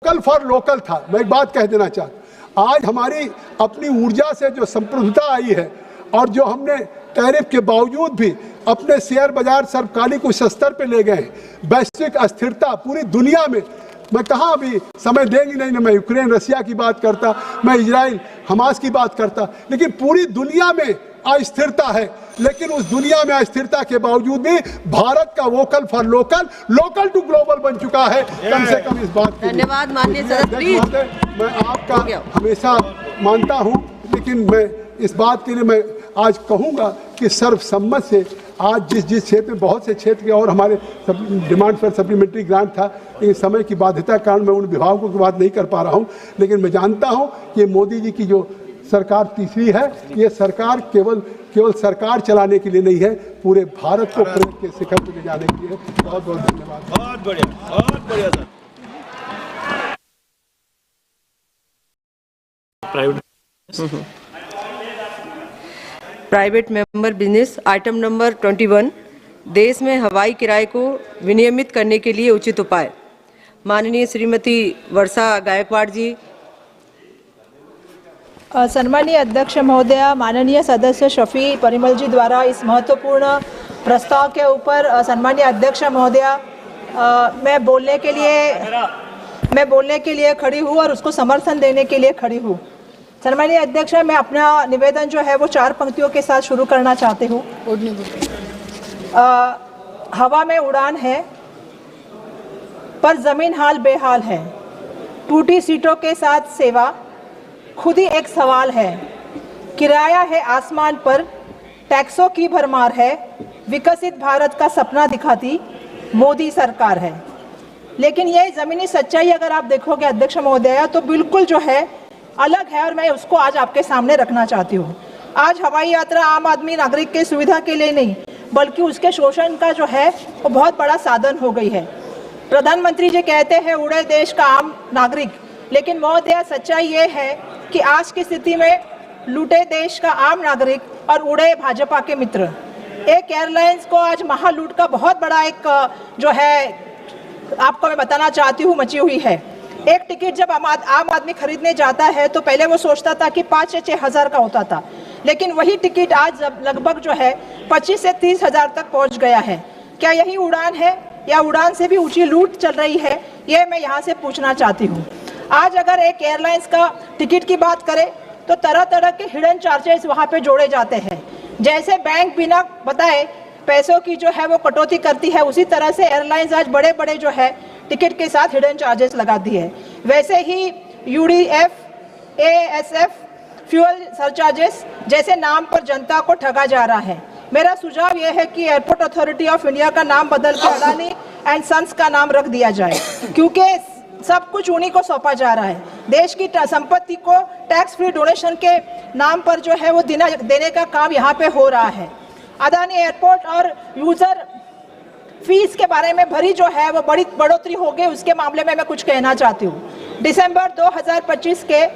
Local for local था। मैं एक बात कह देना चाहता, आज हमारी अपनी ऊर्जा से जो समृद्धता आई है और जो हमने टैरिफ के बावजूद भी अपने शेयर बाजार सर्वकालिक उस स्तर पे ले गए, वैश्विक अस्थिरता पूरी दुनिया में, मैं कहाँ अभी समय देंगी नहीं ना, मैं यूक्रेन रसिया की बात करता, मैं इजराइल हमास की बात करता, लेकिन पूरी दुनिया में अस्थिरता है। लेकिन उस दुनिया में अस्थिरता के बावजूद भी भारत का vocal for local, local to global बन चुका है। कम से कम इस बात के धन्यवाद माननीय सदस्य। मैं आपका हमेशा मानता हूं, लेकिन मैं इस बात के लिए मैं आज कहूंगा कि सर्वसम्मत से आज जिस क्षेत्र में, बहुत से क्षेत्र के और हमारे डिमांड पर सप्लीमेंट्री ग्रांट था, लेकिन समय की बाध्यता के कारण मैं उन विभागों की बात नहीं कर पा रहा हूं। लेकिन मैं जानता हूं कि मोदी जी की जो सरकार तीसरी है, ये सरकार केवल सरकार चलाने के लिए नहीं है, पूरे भारत को प्रगति के शिखर पर ले जाने के लिए। बहुत बहुत धन्यवाद। बहुत बढ़िया, बहुत बढ़िया sir. Private member business item number 21, देश में हवाई किराए को विनियमित करने के लिए उचित उपाय। माननीय श्रीमती वर्षा गायकवाड़ जी। सम्मानीय अध्यक्ष महोदया, माननीय सदस्य शफी परिमल जी द्वारा इस महत्वपूर्ण प्रस्ताव के ऊपर सम्मानीय अध्यक्ष महोदया, मैं बोलने के लिए खड़ी हूँ और उसको समर्थन देने के लिए खड़ी हूँ। सम्मानीय अध्यक्ष, मैं अपना निवेदन जो है वो 4 पंक्तियों के साथ शुरू करना चाहती हूँ। हवा में उड़ान है पर जमीन हाल बेहाल है, टूटी सीटों के साथ सेवा खुद ही एक सवाल है, किराया है आसमान पर, टैक्सों की भरमार है, विकसित भारत का सपना दिखाती मोदी सरकार है। लेकिन ये ज़मीनी सच्चाई अगर आप देखोगे अध्यक्ष महोदया तो बिल्कुल जो है अलग है, और मैं उसको आज आपके सामने रखना चाहती हूँ। आज हवाई यात्रा आम आदमी नागरिक के सुविधा के लिए नहीं बल्कि उसके शोषण का जो है वो बहुत बड़ा साधन हो गई है। प्रधानमंत्री जी कहते हैं उड़े देश का आम नागरिक, लेकिन महोदया सच्चाई ये है कि आज की स्थिति में लूटे देश का आम नागरिक और उड़े भाजपा के मित्र। एक एयरलाइंस को आज महालूट का बहुत बड़ा एक जो है आपको मैं बताना चाहती हूँ मची हुई है। एक टिकट जब आम आदमी खरीदने जाता है तो पहले वो सोचता था कि 5 से 6 हज़ार का होता था, लेकिन वही टिकट आज लगभग जो है 25 से 30 हज़ार तक पहुँच गया है। क्या यही उड़ान है या उड़ान से भी ऊँची लूट चल रही है, ये मैं यहाँ से पूछना चाहती हूँ। आज अगर एक एयरलाइंस का टिकट की बात करें तो तरह तरह के हिडन चार्जेस वहाँ पे जोड़े जाते हैं। जैसे बैंक बिना बताए पैसों की जो है वो कटौती करती है, उसी तरह से एयरलाइंस आज बड़े बड़े जो है टिकट के साथ हिडन चार्जेस लगाती है। वैसे ही UDF, ASF, फ्यूल सरचार्जेस जैसे नाम पर जनता को ठगा जा रहा है। मेरा सुझाव यह है कि एयरपोर्ट अथॉरिटी ऑफ इंडिया का नाम बदल के अडानी एंड सन्स का नाम रख दिया जाए, क्योंकि सब कुछ उन्हीं को सौंपा जा रहा है। देश की संपत्ति को टैक्स फ्री डोनेशन के नाम पर जो है वो देने का काम यहाँ पे हो रहा है। अदानी एयरपोर्ट और यूजर फीस के बारे में भरी जो है वो बड़ी बढ़ोतरी हो गई, उसके मामले में मैं कुछ कहना चाहती हूँ। दिसंबर 2025 के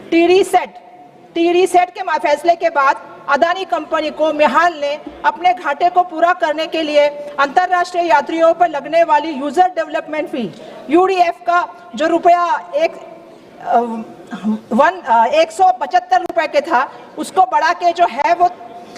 टी रीसेट के फैसले के बाद अदानी कंपनी को मिहाल ने अपने घाटे को पूरा करने के लिए अंतर्राष्ट्रीय यात्रियों पर लगने वाली यूजर डेवलपमेंट फी UDF का जो रुपया 175 रुपए के था, उसको बढ़ा के जो है वो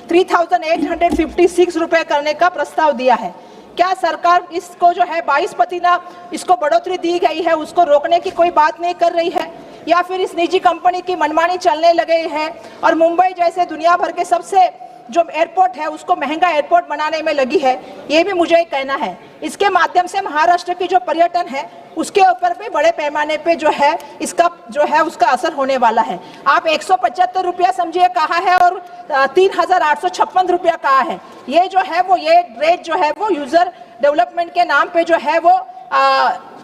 3856 रुपए करने का प्रस्ताव दिया है। क्या सरकार इसको जो है 22 प्रतिशत इसको बढ़ोतरी दी गई है उसको रोकने की कोई बात नहीं कर रही है, या फिर इस निजी कंपनी की मनमानी चलने लगे है और मुंबई जैसे दुनिया भर के सबसे जो एयरपोर्ट है उसको महंगा एयरपोर्ट बनाने में लगी है? ये भी मुझे कहना है। इसके माध्यम से महाराष्ट्र की जो पर्यटन है उसके ऊपर भी बड़े पैमाने पे जो है इसका जो है उसका असर होने वाला है। आप 175 रुपया समझिए कहा है और 3856 रुपया कहा है। ये जो है वो ये रेट जो है वो यूजर डेवलपमेंट के नाम पे जो है वो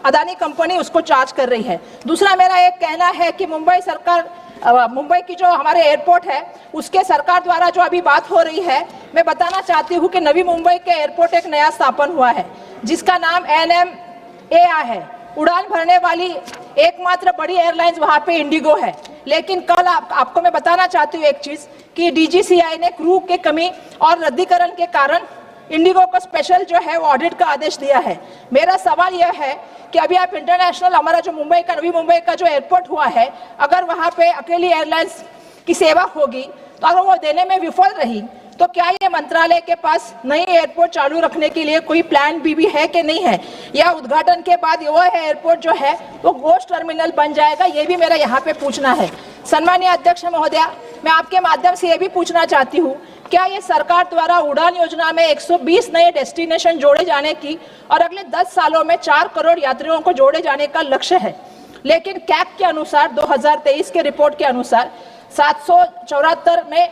अदानी कंपनी उसको चार्ज कर रही है। दूसरा मेरा एक कहना है कि मुंबई की जो हमारे एयरपोर्ट है उसके सरकार द्वारा जो अभी बात हो रही है, मैं बताना चाहती हूँ कि नवी मुंबई के एयरपोर्ट एक नया स्थापन हुआ है जिसका नाम NMAI है। उड़ान भरने वाली एकमात्र बड़ी एयरलाइंस वहाँ पे इंडिगो है। लेकिन कल आपको मैं बताना चाहती हूँ एक चीज़ कि DGCI ने क्रू के कमी और रद्दीकरण के कारण इंडिगो को स्पेशल जो है वो ऑडिट का आदेश दिया है। मेरा सवाल यह है कि अभी आप इंटरनेशनल हमारा जो मुंबई का नवी मुंबई का जो एयरपोर्ट हुआ है, अगर वहाँ पे अकेली एयरलाइंस की सेवा होगी तो अगर वो देने में विफल रही तो क्या ये मंत्रालय के पास नई एयरपोर्ट चालू रखने के लिए कोई प्लान भी है कि नहीं है, या उद्घाटन के बाद वो एयरपोर्ट जो है वो गोश्त टर्मिनल बन जाएगा? ये भी मेरा यहाँ पे पूछना है। सम्मानीय अध्यक्ष महोदया, मैं आपके माध्यम से ये भी पूछना चाहती हूँ, क्या ये सरकार द्वारा उड़ान योजना में 120 नए डेस्टिनेशन जोड़े जाने की और अगले 10 सालों में 4 करोड़ यात्रियों को जोड़े जाने का लक्ष्य है, लेकिन कैग के अनुसार 2023 के रिपोर्ट के अनुसार 774 में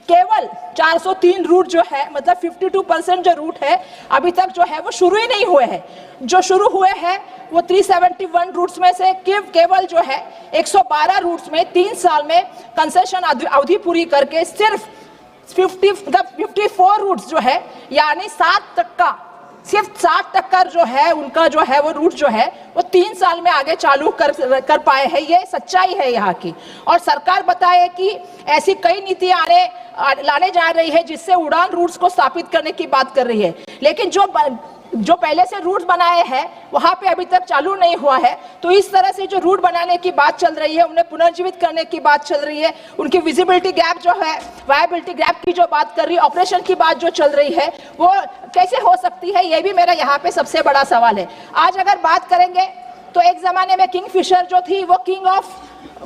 केवल 403 रूट जो है, मतलब 52% जो रूट है अभी तक जो है वो शुरू ही नहीं हुए हैं। जो शुरू हुए हैं वो 371 रूट्स में से केवल जो है 112 रूट्स में 3 साल में कंसेशन अवधि पूरी करके सिर्फ 54 रूट्स जो है, यानी 60% सिर्फ 60% जो है उनका जो है वो रूट जो है वो 3 साल में आगे चालू कर पाए हैं। ये सच्चाई है यहाँ की। और सरकार बताए कि ऐसी कई नीतियां लाने जा रही है जिससे उड़ान रूट्स को स्थापित करने की बात कर रही है, लेकिन जो पहले से रूट बनाए हैं वहां पे अभी तक चालू नहीं हुआ है। तो इस तरह से जो रूट बनाने की बात चल रही है, उन्हें पुनर्जीवित करने की बात चल रही है, उनकी विजिबिलिटी गैप जो है, वायबिलिटी गैप की जो बात कर रही है, ऑपरेशन की बात जो चल रही है, वो कैसे हो सकती है? ये भी मेरा यहाँ पे सबसे बड़ा सवाल है। आज अगर बात करेंगे तो एक जमाने में किंगफिशर जो थी वो किंग ऑफ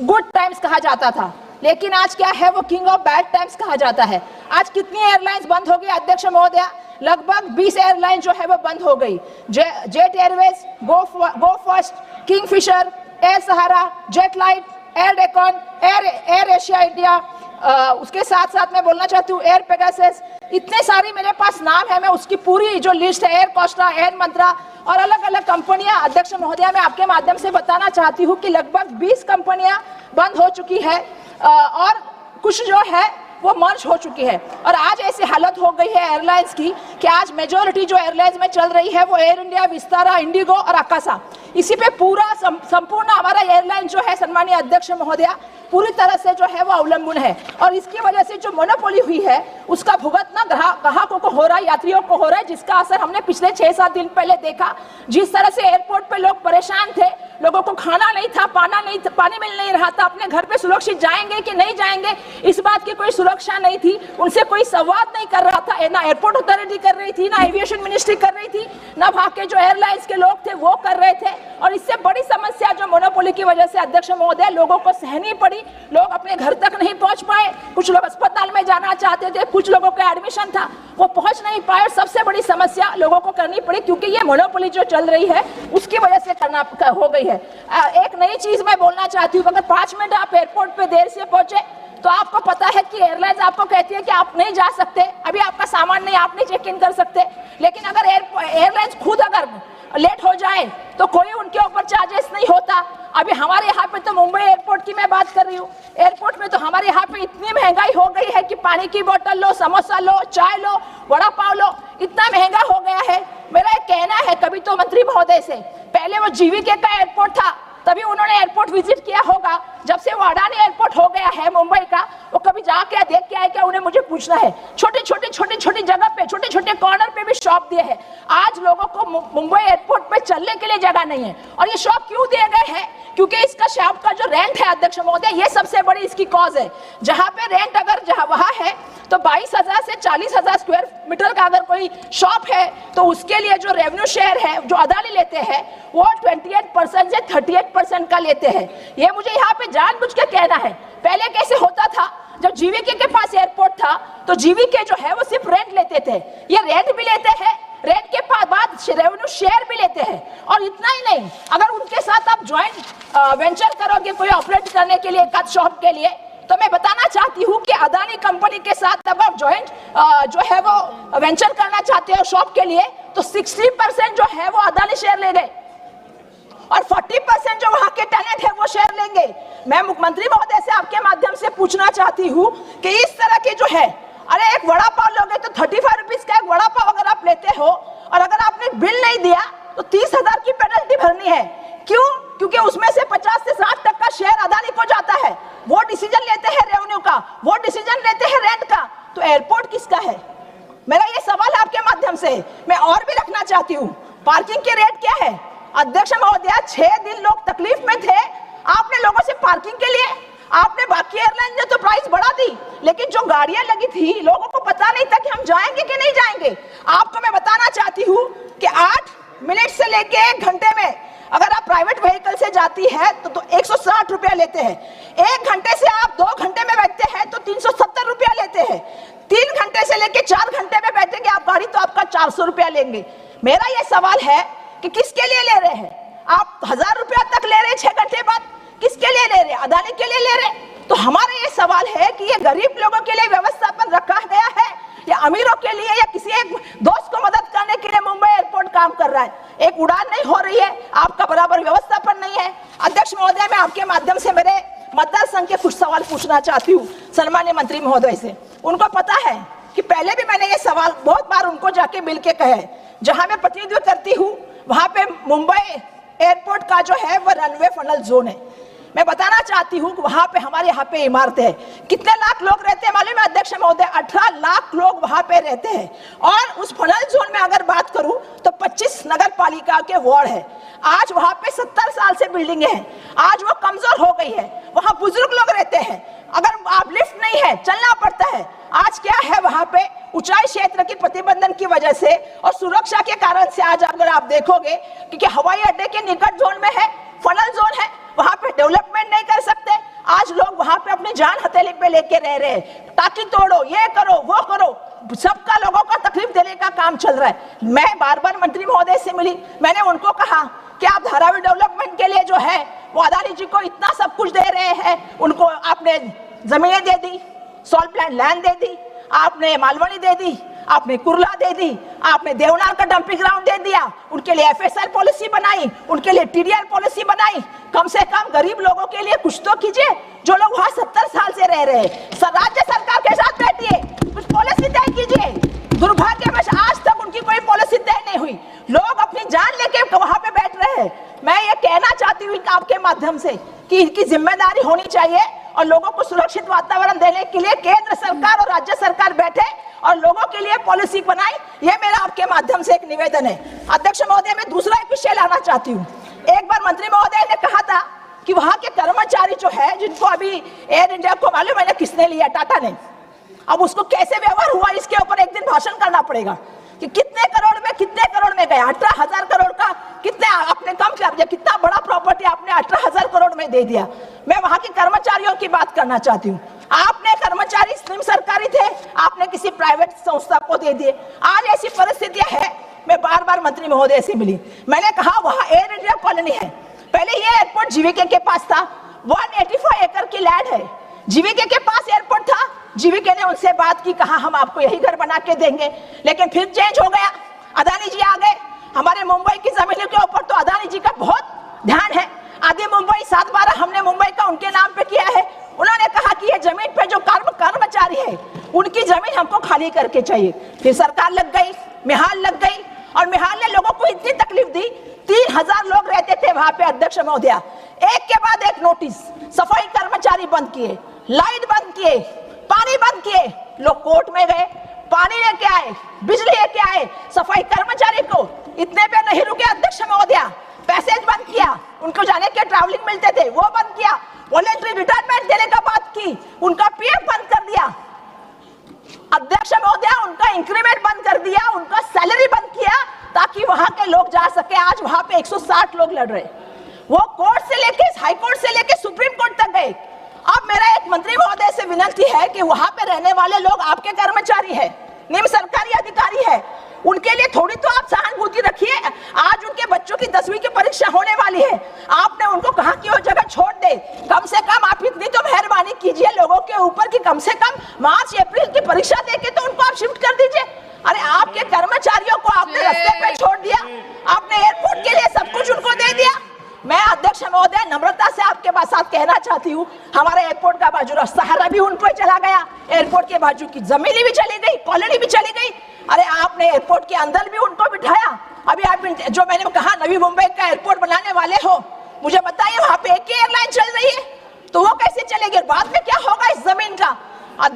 गुड टाइम्स कहा जाता था, लेकिन आज क्या है, वो किंग ऑफ बैड टाइम्स कहा जाता है। आज कितनी एयरलाइंस बंद हो गई अध्यक्ष महोदया? लगभग 20 एयरलाइन जो है वो बंद हो गई। Jet Airways, Go First, Kingfisher, Air Sahara, Jet Lite, Air Deccan, Air Asia India, उसके साथ साथ मैं बोलना चाहती हूँ एयर पेगासस। इतने सारी मेरे पास नाम है, मैं उसकी पूरी जो लिस्ट है, एयर कोस्टा, एयर मंत्रा और अलग अलग कंपनियां, अध्यक्ष महोदया मैं आपके माध्यम से बताना चाहती हूँ कि लगभग 20 कंपनियां बंद हो चुकी है और कुछ जो है वो मर्ज हो चुकी है। और आज ऐसी हालत हो गई है एयरलाइंस की कि आज मेजॉरिटी जो एयरलाइंस में चल रही है वो एयर इंडिया, विस्तारा, इंडिगो और आकाशा, इसी पे पूरा संपूर्ण हमारा एयरलाइन जो है सम्मानीय अध्यक्ष महोदया पूरी तरह से जो है वो अवलंबन है। और इसकी वजह से जो मोनोपोली हुई है उसका भुगतना ग्राहकों को हो रहा है, यात्रियों को हो रहा है, जिसका असर हमने पिछले 6-7 दिन पहले देखा। जिस तरह से एयरपोर्ट पे लोग परेशान थे, लोगों को खाना नहीं था, पानी मिल नहीं रहा था, अपने घर पे सुरक्षित जाएंगे कि नहीं जाएंगे इस बात की कोई सुरक्षा नहीं थी, उनसे कोई संवाद नहीं कर रहा था, ना एयरपोर्ट अथॉरिटी कर रही थी, ना एविएशन मिनिस्ट्री कर रही थी, ना वहां के जो एयरलाइंस के लोग थे वो कर रहे थे। और इससे बड़ी समस्या जो मोनोपोली की वजह से अध्यक्ष महोदय लोगों को सहनी पड़ी, लोग अपने घर तक नहीं पहुंच पाए, कुछ लोग अस्पताल में जाना चाहते थे, कुछ लोगों का एडमिशन था वो पहुंच नहीं पाए, और सबसे बड़ी समस्या लोगों को करनी पड़ी क्योंकि ये मोनोपोली जो चल रही है उसकी वजह से करना हो गई है। एक नई चीज मैं बोलना चाहती हूँ, अगर 5 मिनट आप एयरपोर्ट पे देर से पहुंचे तो आपको पता है कि एयरलाइंस आपको कहती है कि आप नहीं जा सकते, अभी आपका सामान नहीं, आप नहीं चेक इन कर सकते। लेकिन अगर एयरलाइंस खुद अगर लेट हो जाए तो कोई उनके ऊपर चार्जेस नहीं होता। अभी हमारे यहाँ पे तो मुंबई एयरपोर्ट की मैं बात कर रही हूँ, एयरपोर्ट में तो हमारे यहाँ पे इतनी महंगाई हो गई है कि पानी की बोतल लो, समोसा लो, चाय लो, वड़ा पाव लो, इतना महंगा हो गया है। मेरा एक कहना है कभी तो मंत्री महोदय से, पहले वो जीवीके का एयरपोर्ट था तभी उन्होंने एयरपोर्ट विजिट किया होगा, जब से वो अडानी एयरपोर्ट हो गया है मुंबई का, वो कभी जाके देख के आए क्या? उन्हें मुझे पूछना है। छोटे छोटे जगह पे, छोटे छोटे कॉर्नर पे भी शॉप दिए हैं। आज लोगों को मुंबई एयरपोर्ट पे चलने के लिए जगह नहीं है। और ये शॉप क्यों दिए गए हैं? क्योंकि इसका शॉप का जो रेंट है अध्यक्ष महोदय, ये सबसे बड़ी इसकी कॉज है। जहां पे रेंट अगर जहां वहां है तो 22,000 से 40,000 स्क्वायर मीटर का अगर कोई शॉप है तो उसके लिए जो रेवेन्यू शेयर है जो अदानी लेते हैं वो 28% से 38% का लेते हैं। ये मुझे यहाँ पे जानबूझ के कहना है। पहले कैसे होता था, जब जीवीके के पास एयरपोर्ट था तो जीवीके जो है वो सिर्फ रेंट लेते थे, ये रेंट भी लेते हैं, रेंट के बाद रेवेन्यू शेयर भी लेते हैं। और इतना ही नहीं, अगर उनके साथ आप ज्वाइंट वेंचर करोगे कोई ऑपरेट करने के लिए एक शॉप के लिए, तो मैं बताना चाहती हूँ कि अदानी कंपनी के साथ जब आप ज्वाइंट जो है वो वेंचर करना चाहते हो शॉप के लिए तो 60% जो है वो अदानी शेयर ले गए और 40% जो वहां के टेनेंट है वो शेयर लेंगे। मैं मुख्यमंत्री महोदय से आपके माध्यम से पूछना चाहती हूँ कि इस तरह की जो है, अरे एक वड़ा पाव लोगे तो 35 रुपीज का एक वड़ा पाव अगर आप लेते हो और अगर आपने बिल नहीं दिया तो 30,000 की पेनल्टी भरनी है। क्यों? क्योंकि उसमें से 50 से 60% शेयर अदानी को जाता है। वो डिसीजन लेते हैं रेवेन्यू का, वो डिसीजन लेते हैं रेंट का। तो एयरपोर्ट किसका है? मेरा ये सवाल है आपके माध्यम से, मैं और भी रखना चाहती हूँ, पार्किंग के रेट क्या है? अध्यक्ष महोदय, 6 दिन लोग तकलीफ में थे, आपने लोगों से पार्किंग के लिए, आपने बाकी एयरलाइन ने तो प्राइस बढ़ा दी, लेकिन जो गाड़ियां लगी थी लोगों को पता नहीं था कि हम जाएंगे कि नहीं जाएंगे। आपको मैं बताना चाहती हूँ कि 8 मिनट से लेके 1 घंटे में अगर आप प्राइवेट व्हीकल से जाती है तो 160 रुपया लेते हैं, 1 घंटे से आप 2 घंटे में बैठते हैं तो 370 रुपया लेते हैं, 3 घंटे से लेके 4 घंटे में बैठेंगे आप गाड़ी तो आपका 400 रुपया लेंगे। मेरा ये सवाल है कि किसके लिए ले रहे हैं आप? 1000 रुपया तक ले रहे हैं 6 घंटे बाद, किसके लिए ले रहे हैं? अदानी के लिए ले रहे हैं। तो हमारा ये सवाल है कि ये गरीब लोगों के लिए व्यवस्थापन रखा गया है या अमीरों के लिए या किसी एक दोस्त को मदद करने के लिए मुंबई एयरपोर्ट काम कर रहा है? एक उड़ान नहीं हो रही है, आपका बराबर व्यवस्थापन नहीं है। अध्यक्ष महोदय, मैं आपके माध्यम से मेरे मतदार संघ के कुछ सवाल पूछना चाहती हूँ सम्मान्य मंत्री महोदय से। उनको पता है कि पहले भी मैंने ये सवाल बहुत बार उनको जाके मिल के कहे, जहां मैं प्रतिनिधित्व करती हूँ वहां पे मुंबई एयरपोर्ट का जो है वो रनवे फनल जोन है। मैं बताना चाहती हूँ कि वहां पे हमारे यहाँ पे इमारतें हैं, कितने लाख लोग रहते हैं मालूम है अध्यक्ष महोदय? 18 लाख लोग वहां पे रहते हैं। और उस फनल जोन में अगर बात करूं तो 25 नगर पालिका के वार्ड है। आज वहां पे 70 साल से बिल्डिंग है, आज वो कमजोर हो गई है, वहां बुजुर्ग लोग रहते हैं, अगर आप लिफ्ट नहीं है चलना पड़ता है। आज क्या है वहां पे ऊंचाई क्षेत्र की प्रतिबंधन की वजह से और सुरक्षा के कारण से आज अगर आप देखोगे क्योंकि हवाई अड्डे के निकट जोन में है, फनल जोन है, वहां पे डेवलपमेंट नहीं कर सकते। आज लोग वहां पे अपनी जान हथेली पे लेके रह रहे हैं, टाकी तोड़ो, ये करो, वो करो, सबका लोगों को तकलीफ देने का काम चल रहा है। मैं बार बार मंत्री महोदय से मिली, मैंने उनको कहा कि आप धारावी डेवलपमेंट के लिए जो है वो अदानी जी को इतना सब कुछ दे रहे हैं, उनको आपने जमीनें दे दी, सॉल्ट प्लांट लैंड दे दी, आपने मालवनी दे दी, आपने कुरला दे दी, आपने देवनार का डंपिंग ग्राउंड दे दिया, उनके लिए एफएसआर पॉलिसी बनाई, उनके लिए टीडीआर पॉलिसी बनाई। कम से कम गरीब लोगों के लिए कुछ तो कीजिए, जो लोग वहां 70 साल से रह रहे हैं। राज्य सरकार के साथ बैठिए, कुछ पॉलिसी तय कीजिए। दुर्भाग्यवश आज तक उनकी कोई पॉलिसी तय नहीं हुई, लोग अपनी जान लेके वहां पे बैठ रहे हैं। मैं ये कहना चाहती हूँ आपके माध्यम से कि इनकी जिम्मेदारी होनी चाहिए और लोगों को सुरक्षित वातावरण देने के लिए केंद्र सरकार और राज्य सरकार बैठे और लोगों के लिए पॉलिसी बनाए। ये मेरा आपके माध्यम से एक निवेदन है। अध्यक्ष महोदय, मैं दूसरा एक विषय लाना चाहती हूँ। एक बार मंत्री महोदय ने कहा था कि वहां के कर्मचारी जो है, जिनको अभी एयर इंडिया को मालूम है किसने लिया, टाटा ने, अब उसको कैसे व्यवहार हुआ इसके ऊपर एक दिन भाषण करना पड़ेगा कि कितने करोड़ में गया। 18,000 करोड़ का कितने आपने कम किया, कितना बड़ा प्रॉपर्टी आपने 18,000 करोड़ में दे दिया। मैं वहां के कर्मचारियों की बात करना चाहती हूँ। आपने कर्मचारी निम सरकारी थे, आपने किसी प्राइवेट संस्था को दे दिए। आज ऐसी परिस्थितियां है, मैं बार बार मंत्री महोदय से मिली, मैंने कहा वहां एयर इंडिया कॉलोनी है, पहले ये एयरपोर्ट जीवीके के पास था, 185 एकड़ की लैंड है, जीवीके के पास एयरपोर्ट था। जीवीके ने उनसे बात की, कहा हम आपको यही घर बना के देंगे, लेकिन फिर चेंज हो गया, अदानी जी आ गए। हमारे मुंबई की जमीनों के ऊपर तो अदानी जी का बहुत ध्यान है। आधी मुंबई 7/12 हमने मुंबई का उनके नाम पे किया है। उन्होंने कहा कि ये जमीन पे जो कर्मचारी है उनकी जमीन हमको खाली करके चाहिए। फिर सरकार लग गई, मिहाल लग गई और मिहाल ने लोगों को इतनी तकलीफ दी, 3000 लोग रहते थे वहां पे अध्यक्ष महोदय। एक के बाद एक नोटिस, सफाई कर्मचारी बंद किए, लाइट बंद किए, पानी बंद किए, लोग कोर्ट में गए, पानी लेके आए, बिजली लेके आए, सफाई कर्मचारी को इतने पे नहीं रुके अध्यक्ष महोदय, पैसेज बंद किया, उनको जाने के ट्रैवलिंग मिलते थे वो बंद किया, वॉलंटरी रिटायरमेंट देने का बात की, उनका पीएफ बंद कर दिया अध्यक्ष महोदय, उनका इंक्रीमेंट बंद कर दिया, उनका सैलरी बंद किया ताकि वहां के लोग जा सके। आज वहां पे 160 लोग लड़ रहे, वो कोर्ट से लेके हाई कोर्ट से लेके सुप्रीम कोर्ट तक गए। अब मेरा एक मंत्री महोदय से विनती है कि वहां पे रहने वाले लोग आपके कर्मचारी है, निम्न सरकारी अधिकारी है, उनके लिए थोड़ी तो आप सहानुभूति रखिए। आज उनके बच्चों की 10वीं की परीक्षा होने वाली है, आपने उनको कहा कि वो जगह छोड़ दे, कम से कम आप इतनी तो मेहरबानी कीजिए लोगों के ऊपर कि कम से कम मार्च अप्रैल की परीक्षा देके तो उनको आप शिफ्ट कर दीजिए। अरे आपके कर्मचारियों को आपने रास्ते पे छोड़ दिया, आपने एयरपोर्ट के लिए सब कुछ उनको दे दिया। मैं अध्यक्ष महोदय नम्रता से आपके साथ कहना चाहती हूँ, हमारे एयरपोर्ट का बाजू सहारा भी उनको ही चला गया, एयरपोर्ट के बाजू की जमीन भी चली गई, कॉलोनी भी चली गई। अरे आपने एयरपोर्ट के अंदर भी उनको बिठाया। अभी आप जो मैंने कहा नवी मुंबई का एयरपोर्ट बनाने वाले हो, मुझे बताइए वहां पे एक ही एयरलाइन चल रही है तो वो कैसे चलेगी, बाद में क्या होगा इस जमीन का।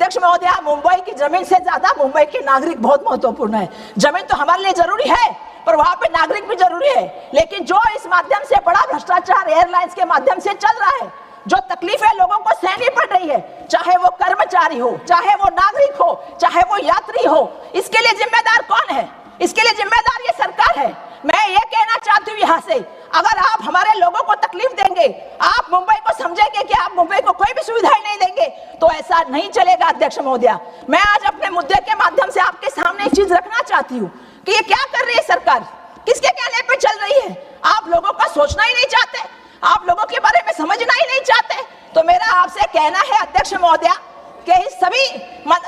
अध्यक्ष महोदय, मुंबई की जमीन से ज्यादा मुंबई के नागरिक बहुत महत्वपूर्ण है। जमीन तो हमारे लिए जरूरी है, पर वहां पे नागरिक भी जरूरी है। लेकिन जो इस माध्यम से बड़ा भ्रष्टाचार एयरलाइंस के माध्यम से चल रहा है, जो तकलीफें लोगों को सहनी पड़ रही है, चाहे वो कर्मचारी हो, चाहे वो नागरिक हो, चाहे वो यात्री हो, इसके लिए जिम्मेदार कौन है? इसके लिए जिम्मेदार ये सरकार है। मैं ये कहना चाहती हूँ यहाँ से, अगर आप हमारे लोगों को तकलीफ देंगे, आप मुंबई को समझेंगे कि आप मुंबई को कोई भी सुविधाएं नहीं देंगे, तो ऐसा नहीं चलेगा। अध्यक्ष महोदय, मैं आज अपने मुद्दे के माध्यम से आपके सामने एक चीज रखना चाहती हूँ कि ये क्या कर रही है सरकार, किसके कहने पे चल रही है। आप लोगों का सोचना ही नहीं चाहते, आप लोगों के बारे में समझना ही नहीं चाहते। तो मेरा आपसे कहना है अध्यक्ष महोदय कि इस सभी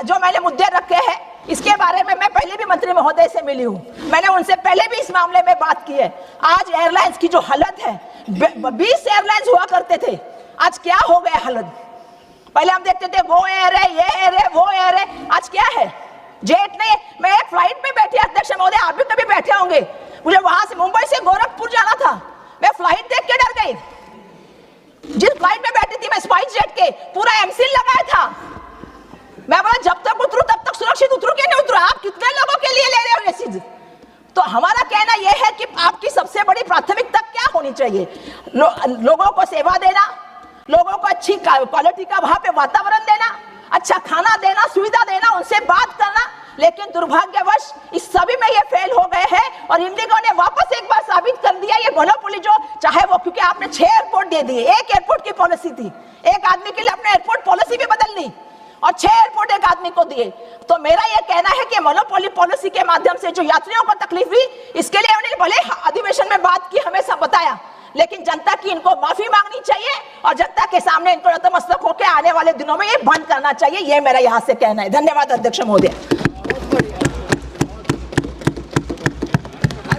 जो मैंने मुद्दे रखे हैं, इसके बारे में मैं पहले भी मंत्री महोदय से मिली हूँ, मैंने उनसे पहले भी इस मामले में बात की है। आज एयरलाइंस की जो हालत है, 20 एयरलाइंस हुआ करते थे, आज क्या हो गया हालत? पहले हम देखते थे वो एयर है, ये एयर है, वो एयर है, आज क्या है? जेट नहीं। मैं एक फ्लाइट में बैठी, अध्यक्ष महोदय आप भी कभी बैठे होंगे, मुझे वहां से मुंबई से गोरखपुर जाना था, मैं फ्लाइट देख के डर गई। जिस फ्लाइट में बैठी थी मैं स्पाइस जेट के, पूरा एमसील लगाया था। मैं बोला जब तक उतरू तब तक सुरक्षित उतरू कि नहीं उतरू, आप कितने लोगों के लिए ले रहे हो ये चीज? तो हमारा कहना यह है कि आपकी सबसे बड़ी प्राथमिकता क्या होनी चाहिए? लोगों को सेवा देना, लोगों को अच्छी क्वालिटी का वहां पे वातावरण देना, अच्छा खाना देना, सुविधा देना, उनसे बात करना। लेकिन दुर्भाग्यवश इस सभी में ये फेल हो गए हैं और इंडिगो ने वापस एक बार साबित कर दिया ये मोनोपोली, जो चाहे वो, क्योंकि आपने 6 एयरपोर्ट दे दिए, एक एयरपोर्ट की पॉलिसी थी, एक आदमी के लिए आपने एयरपोर्ट पॉलिसी भी बदल ली और 6 एयरपोर्ट एक आदमी को दिए। तो मेरा यह कहना है कि मोनोपोली पॉलिसी के माध्यम से जो यात्रियों को तकलीफ हुई, इसके लिए उन्होंने भले अधिवेशन में बात की, हमें सब बताया, लेकिन जनता की इनको माफी मांगनी चाहिए और जनता के सामने इनको नतमस्तक होकर आने वाले दिनों में ये बंद करना चाहिए। ये मेरा यहाँ से कहना है। धन्यवाद अध्यक्ष महोदय।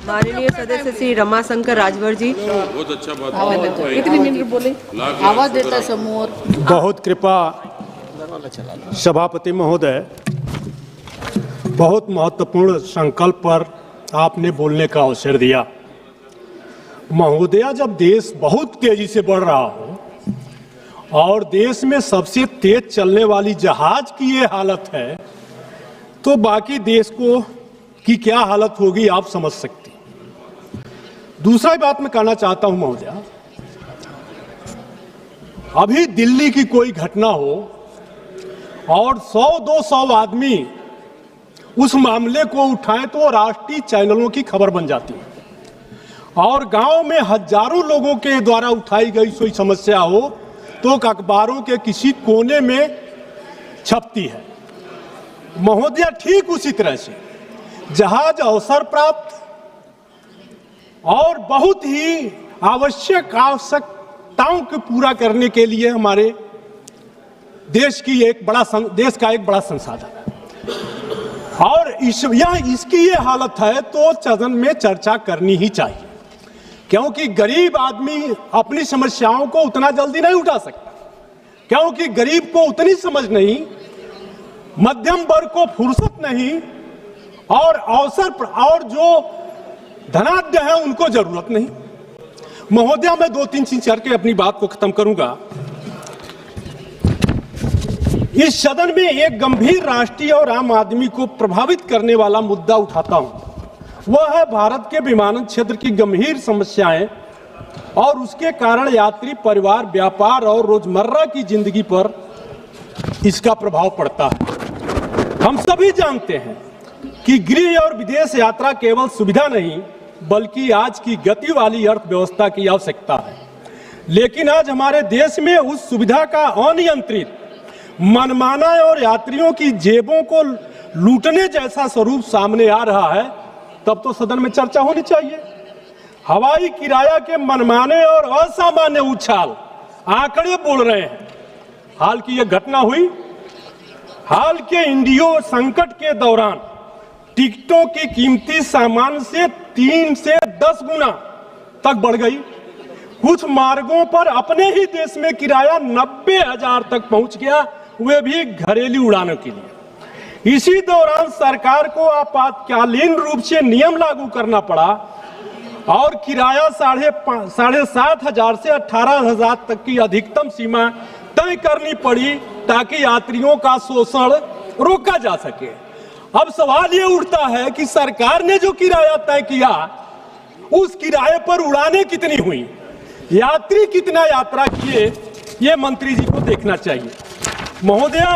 माननीय सदस्य श्री रमाशंकर राजभर जी। बहुत अच्छा बात है। कितनी मिनट बोले, आवाज देता समूह। बहुत कृपा सभापति महोदय, बहुत महत्वपूर्ण संकल्प पर आपने बोलने का अवसर दिया। महोदया, जब देश बहुत तेजी से बढ़ रहा हो और देश में सबसे तेज चलने वाली जहाज की ये हालत है, तो बाकी देश को की क्या हालत होगी आप समझ सकते। दूसरा बात मैं कहना चाहता हूं महोदया, अभी दिल्ली की कोई घटना हो और 100-200 आदमी उस मामले को उठाएं तो राष्ट्रीय चैनलों की खबर बन जाती है, और गांव में हजारों लोगों के द्वारा उठाई गई कोई समस्या हो तो अखबारों के किसी कोने में छपती है। महोदया, ठीक उसी तरह से जहाज अवसर प्राप्त और बहुत ही आवश्यकताओं को पूरा करने के लिए हमारे देश का एक बड़ा संसाधन है, और इसकी ये हालत है तो सदन में चर्चा करनी ही चाहिए, क्योंकि गरीब आदमी अपनी समस्याओं को उतना जल्दी नहीं उठा सकता, क्योंकि गरीब को उतनी समझ नहीं, मध्यम वर्ग को फुर्सत नहीं, और अवसर और जो धनाढ्य है उनको जरूरत नहीं। महोदया, मैं 2-3 चीज करके अपनी बात को खत्म करूंगा। इस सदन में एक गंभीर राष्ट्रीय और आम आदमी को प्रभावित करने वाला मुद्दा उठाता हूं, वह है भारत के विमानन क्षेत्र की गंभीर समस्याएं और उसके कारण यात्री, परिवार, व्यापार और रोजमर्रा की जिंदगी पर इसका प्रभाव पड़ता है। हम सभी जानते हैं कि गृह और विदेश यात्रा केवल सुविधा नहीं बल्कि आज की गति वाली अर्थव्यवस्था की आवश्यकता है, लेकिन आज हमारे देश में उस सुविधा का अनियंत्रित मनमाना और यात्रियों की जेबों को लूटने जैसा स्वरूप सामने आ रहा है, तब तो सदन में चर्चा होनी चाहिए। हवाई किराया के मनमाने और असामान्य उछाल आंकड़े बोल रहे हैं। हाल की यह घटना हुई, हाल के इंडियो संकट के दौरान टिकटों की कीमती सामान से 3 से 10 गुना तक बढ़ गई। कुछ मार्गों पर अपने ही देश में किराया 90,000 तक पहुंच गया, वे भी घरेलू उड़ानों के लिए। इसी दौरान सरकार को आपातकालीन रूप से नियम लागू करना पड़ा और किराया 7,500 से 18,000 तक की अधिकतम सीमा तय करनी पड़ी ताकि यात्रियों का शोषण रोका जा सके। अब सवाल ये उठता है कि सरकार ने जो किराया तय किया उस किराए पर उड़ानें कितनी हुई, यात्री कितना यात्रा किए, ये मंत्री जी को देखना चाहिए। महोदय,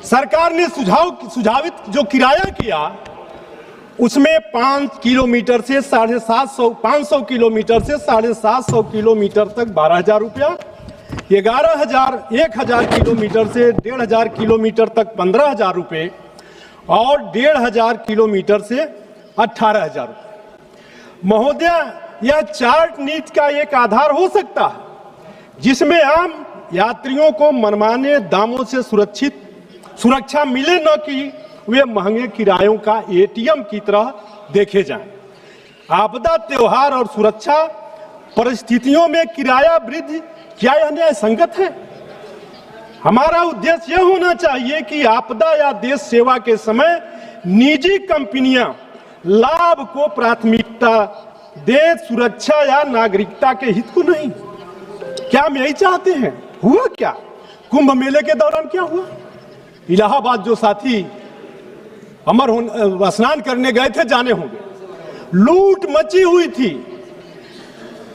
सरकार ने सुझावित जो किराया किया उसमें 5 किलोमीटर से 500 किलोमीटर से 750 किलोमीटर तक 12,000 रुपया, 1000 किलोमीटर से 1500 किलोमीटर तक 15,000 रुपये और 1500 किलोमीटर से 18,000 रुपये। महोदय, यह चार्ट नीति का एक आधार हो सकता है जिसमें आम यात्रियों को मनमाने दामों से सुरक्षा मिले, न कि वे महंगे किरायों का एटीएम की तरह देखे जाएं। आपदा, त्योहार और सुरक्षा परिस्थितियों में किराया वृद्धि क्या यह न्याय संगत है? हमारा उद्देश्य यह होना चाहिए कि आपदा या देश सेवा के समय निजी कंपनियां लाभ को प्राथमिकता दे, सुरक्षा या नागरिकता के हित को नहीं। क्या हम यही चाहते हैं? हुआ क्या? कुंभ मेले के दौरान क्या हुआ? इलाहाबाद जो साथी स्नान करने गए थे जाने होंगे, लूट मची हुई थी।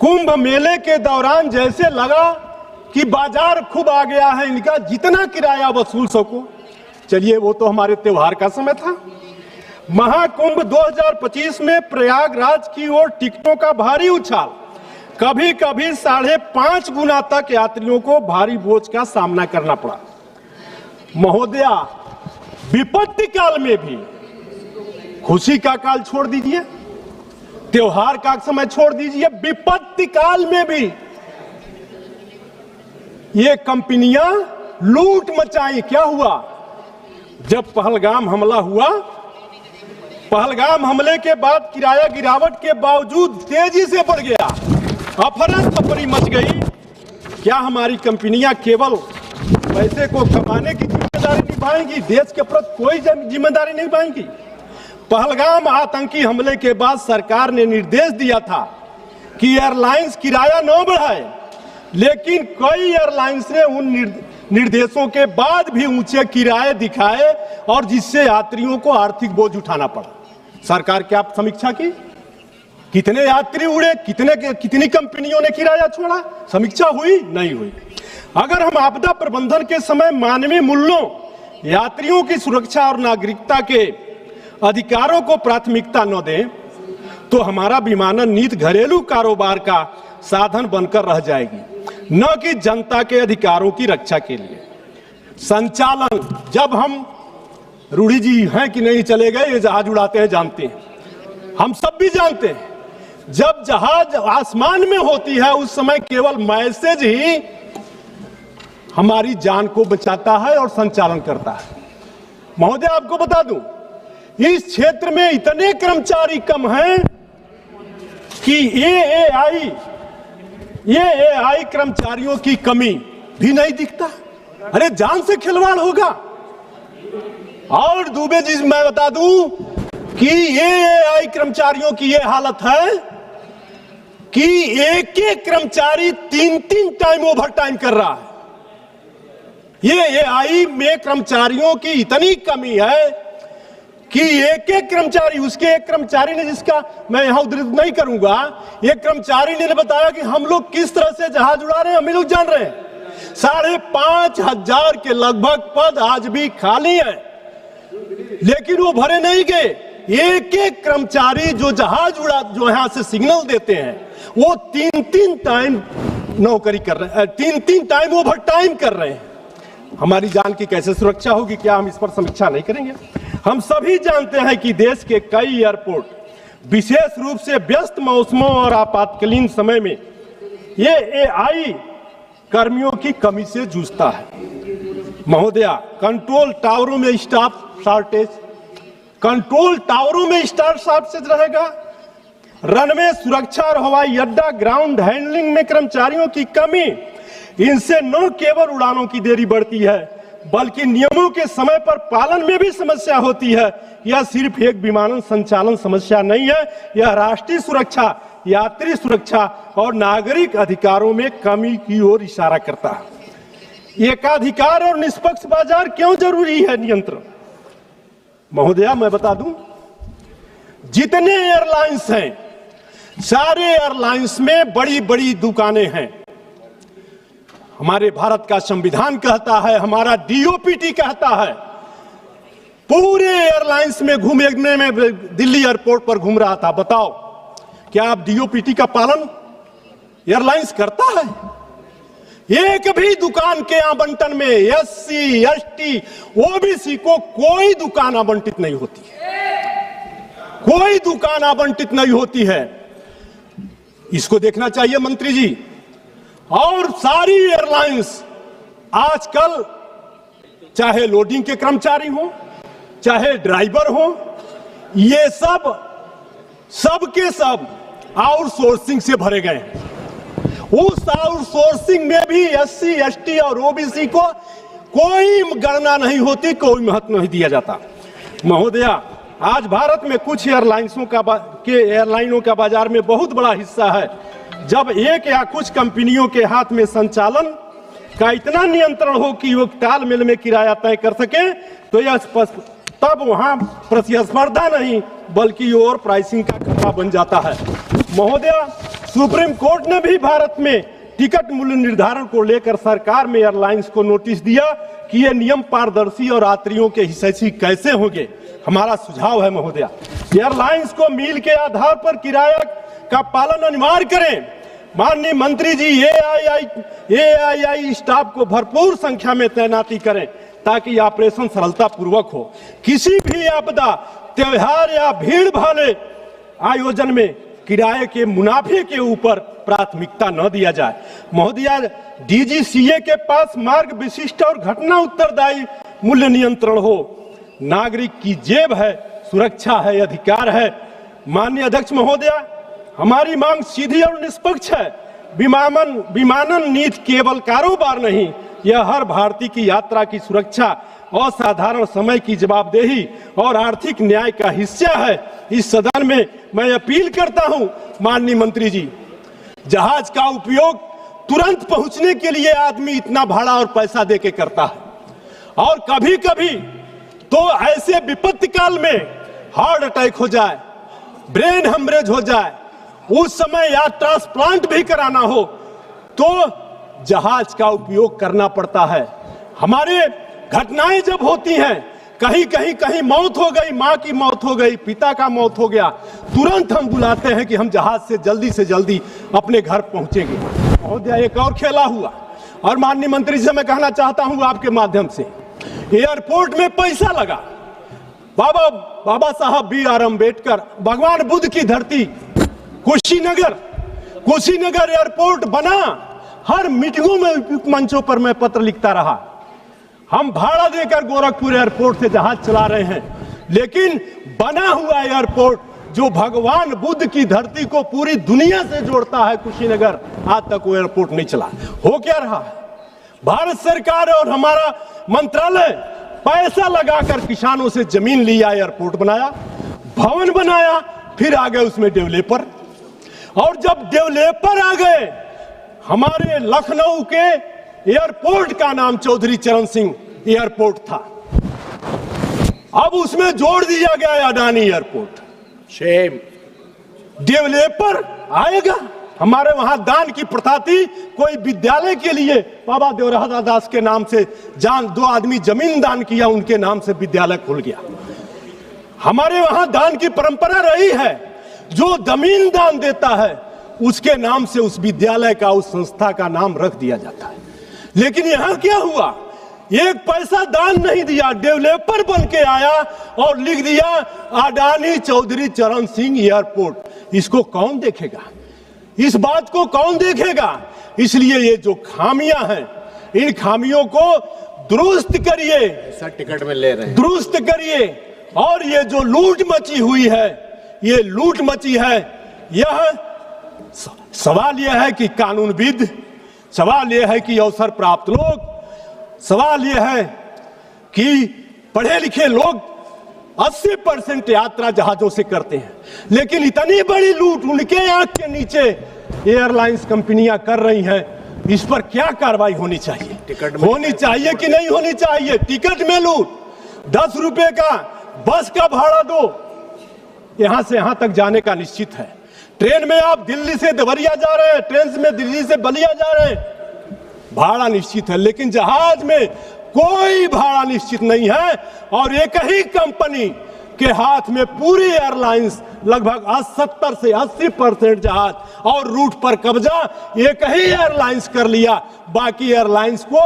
कुंभ मेले के दौरान जैसे लगा कि बाजार खूब आ गया है, इनका जितना किराया वसूल सको। चलिए, वो तो हमारे त्योहार का समय था। महाकुंभ 2025 में प्रयागराज की ओर टिकटों का भारी उछाल, कभी कभी 5.5 गुना तक यात्रियों को भारी बोझ का सामना करना पड़ा। महोदय, विपत्ति काल में भी खुशी का काल छोड़ दीजिए, त्योहार का समय छोड़ दीजिए, विपत्ति काल में भी ये कंपनियां लूट मचाई। क्या हुआ? जब पहलगाम हमला हुआ, पहलगाम हमले के बाद किराया गिरावट के बावजूद तेजी से बढ़ गया, अफरा तफरी मच गई। क्या हमारी कंपनियां केवल पैसे को कमाने की जिम्मेदारी निभाएंगी, देश के प्रति कोई जिम्मेदारी नहीं निभाएंगी? पहलगाम आतंकी हमले के बाद सरकार ने निर्देश दिया था कि एयरलाइंस किराया न बढ़ाए, लेकिन कई एयरलाइंस ने उन निर्देशों के बाद भी ऊंचे किराए दिखाए और जिससे यात्रियों को आर्थिक बोझ उठाना पड़ा। सरकार क्या समीक्षा की? कितने यात्री उड़े, कितनी कंपनियों ने किराया छोड़ा? समीक्षा हुई? नहीं हुई। अगर हम आपदा प्रबंधन के समय मानवीय मूल्यों, यात्रियों की सुरक्षा और नागरिकता के अधिकारों को प्राथमिकता न दें तो हमारा विमानन नीति घरेलू कारोबार का साधन बनकर रह जाएगी, न कि जनता के अधिकारों की रक्षा के लिए। संचालन, जब हम रूढ़ी जी हैं कि नहीं चले गए, ये जहाज उड़ाते हैं जानते हैं, हम सब भी जानते हैं। जब जहाज आसमान में होती है उस समय केवल मैसेज ही हमारी जान को बचाता है और संचालन करता है। महोदय, आपको बता दूं, इस क्षेत्र में इतने कर्मचारी कम हैं कि एआई कर्मचारियों की कमी भी नहीं दिखता। अरे जान से खिलवाड़ होगा। और दूबे जी, मैं बता दूं कि एआई कर्मचारियों की यह हालत है कि एक कर्मचारी 3 टाइम ओवर टाइम कर रहा है। ये एआई में कर्मचारियों की इतनी कमी है कि एक कर्मचारी, उसके एक कर्मचारी ने, जिसका मैं यहां उद्धृत नहीं करूंगा, एक कर्मचारी ने बताया कि हम लोग किस तरह से जहाज उड़ा रहे हैं, हम लोग जान रहे हैं। 5,500 के लगभग पद आज भी खाली है, लेकिन वो भरे नहीं गए। एक कर्मचारी जो जहाज उड़ा, जो यहां से सिग्नल देते हैं, वो 3 टाइम नौकरी कर रहे हैं, 3 टाइम ओवर टाइम कर रहे हैं। हमारी जान की कैसे सुरक्षा होगी? क्या हम इस पर समीक्षा नहीं करेंगे? हम सभी जानते हैं कि देश के कई एयरपोर्ट विशेष रूप से व्यस्त मौसमों और आपातकालीन समय में ये एआई कर्मियों की कमी से जूझता है। महोदय, कंट्रोल टावरों में स्टाफ शॉर्टेज, कंट्रोल टावरों में स्टाफ शॉर्टेज रहेगा। रनवे सुरक्षा और हवाई अड्डा ग्राउंड हैंडलिंग में कर्मचारियों की कमी, इनसे न केवल उड़ानों की देरी बढ़ती है बल्कि नियमों के समय पर पालन में भी समस्या होती है। यह सिर्फ एक विमानन संचालन समस्या नहीं है, यह राष्ट्रीय सुरक्षा यात्री सुरक्षा और नागरिक अधिकारों में कमी की ओर इशारा करता है। एकाधिकार और निष्पक्ष बाजार क्यों जरूरी है नियंत्रण? महोदया, मैं बता दूं, जितने एयरलाइंस हैं, सारे एयरलाइंस में बड़ी बड़ी दुकानें हैं। हमारे भारत का संविधान कहता है, हमारा डीओपीटी कहता है, पूरे एयरलाइंस में घूमने में दिल्ली एयरपोर्ट पर घूम रहा था, बताओ क्या आप डीओपीटी का पालन एयरलाइंस करता है? एक भी दुकान के आवंटन में एससी, एसटी, ओबीसी को कोई दुकान आवंटित नहीं होती है, कोई दुकान आवंटित नहीं होती है। इसको देखना चाहिए मंत्री जी। और सारी एयरलाइंस आजकल चाहे लोडिंग के कर्मचारी हो, चाहे ड्राइवर हो, ये सब के सब आउटसोर्सिंग से भरे गए हैं। उस आउटसोर्सिंग में भी एससी, एसटी और ओबीसी को कोई गणना नहीं होती, कोई महत्व नहीं दिया जाता। महोदया, आज भारत में कुछ एयरलाइनों का बाजार में बहुत बड़ा हिस्सा है। जब एक या कुछ कंपनियों के हाथ में संचालन का इतना नियंत्रण हो कि वो तालमेल में किराया तय कर सके, तो यह तब वहां प्रतिस्पर्धा नहीं बल्कि और प्राइसिंग का खतरा बन जाता है। महोदया, सुप्रीम कोर्ट ने भी भारत में टिकट मूल्य निर्धारण को लेकर सरकार में एयरलाइंस को नोटिस दिया कि ये नियम पारदर्शी और यात्रियों के हितैषी कैसे होंगे। हमारा सुझाव है महोदया, एयरलाइंस को मील के आधार पर किराया का पालन अनिवार्य करें। माननीय मंत्री जी, एआईआई स्टाफ को भरपूर संख्या में तैनाती करें ताकि ऑपरेशन सरलता पूर्वक हो। किसी भी आपदा, त्योहार या भीड़ भाले आयोजन में किराए के मुनाफे के ऊपर प्राथमिकता न दिया जाए। महोदया, डीजीसीए के पास मार्ग विशिष्ट और घटना उत्तरदायी मूल्य नियंत्रण हो। नागरिक की जेब है, सुरक्षा है, अधिकार है। माननीय अध्यक्ष महोदया, हमारी मांग सीधी और निष्पक्ष है। विमानन नीति केवल कारोबार नहीं, यह हर भारतीय की यात्रा की सुरक्षा, असाधारण समय की जवाबदेही और आर्थिक न्याय का हिस्सा है। इस सदन में मैं अपील करता हूं, माननीय मंत्री जी, जहाज का उपयोग तुरंत पहुंचने के लिए आदमी इतना भाड़ा और पैसा देके करता है, और कभी कभी तो ऐसे विपत्ति काल में हार्ट अटैक हो जाए, ब्रेन हेमरेज हो जाए, उस समय या ट्रांसप्लांट भी कराना हो तो जहाज का उपयोग करना पड़ता है। हमारे घटनाएं जब होती हैं, कहीं मौत हो गई, माँ की मौत हो गई, पिता का मौत हो गया, तुरंत हम बुलाते हैं कि हम जहाज से जल्दी अपने घर पहुंचेंगे। महोदया, एक और खेला हुआ, और माननीय मंत्री जी से मैं कहना चाहता हूं आपके माध्यम से, एयरपोर्ट में पैसा लगा। बाबा साहब बी.आर. अम्बेडकर, भगवान बुद्ध की धरती, कुशीनगर एयरपोर्ट बना। हर मीटिंगों में मंचों पर मैं पत्र लिखता रहा, हम भाड़ा देकर गोरखपुर एयरपोर्ट से जहाज चला रहे हैं, लेकिन बना हुआ एयरपोर्ट जो भगवान बुद्ध की धरती को पूरी दुनिया से जोड़ता है, कुशीनगर, आज तक वो एयरपोर्ट नहीं चला। हो क्या रहा है? भारत सरकार और हमारा मंत्रालय पैसा लगाकर किसानों से जमीन लिया, एयरपोर्ट बनाया, भवन बनाया, फिर आ गए उसमें डेवलपर। और जब डेवलपर आ गए, हमारे लखनऊ के एयरपोर्ट का नाम चौधरी चरण सिंह एयरपोर्ट था, अब उसमें जोड़ दिया गया अडानी एयरपोर्ट। शेम। डेवलपर आएगा, हमारे वहां दान की प्रथा थी, कोई विद्यालय के लिए बाबा देवराज दास के नाम से 2 आदमी जमीन दान किया, उनके नाम से विद्यालय खुल गया। हमारे वहां दान की परंपरा रही है, जो जमीन दान देता है उसके नाम से उस विद्यालय का, उस संस्था का नाम रख दिया जाता है। लेकिन यहां क्या हुआ? एक पैसा दान नहीं दिया, डेवलपर बन के आया और लिख दिया अडानी चौधरी चरण सिंह एयरपोर्ट। इसको कौन देखेगा? इस बात को कौन देखेगा? इसलिए ये जो खामियां हैं, इन खामियों को दुरुस्त करिए, ऐसा टिकट में ले रहे हैं, दुरुस्त करिए। और ये जो लूट मची हुई है, ये लूट मची है, यह सवाल यह है कि कानूनविद, सवाल यह है कि अवसर प्राप्त लोग, सवाल यह है कि पढ़े लिखे लोग 80% यात्रा जहाजों से करते हैं, लेकिन इतनी बड़ी लूट उनके आंख के नीचे एयरलाइंस कंपनियां कर रही हैं। इस पर क्या कार्रवाई होनी चाहिए? होनी चाहिए कि नहीं होनी चाहिए? टिकट में लूट, 10 रुपए का बस का भाड़ा दो, यहां से यहां तक जाने का निश्चित है। ट्रेन में आप दिल्ली से देवरिया जा रहे हैं, ट्रेन में दिल्ली से बलिया जा रहे हैं, भाड़ा निश्चित है, लेकिन जहाज में कोई भाड़ा निश्चित नहीं है। और एक ही कंपनी के हाथ में पूरी एयरलाइंस, लगभग 70 से 80% जहाज और रूट पर कब्जा एक ही एयरलाइंस कर लिया। बाकी एयरलाइंस को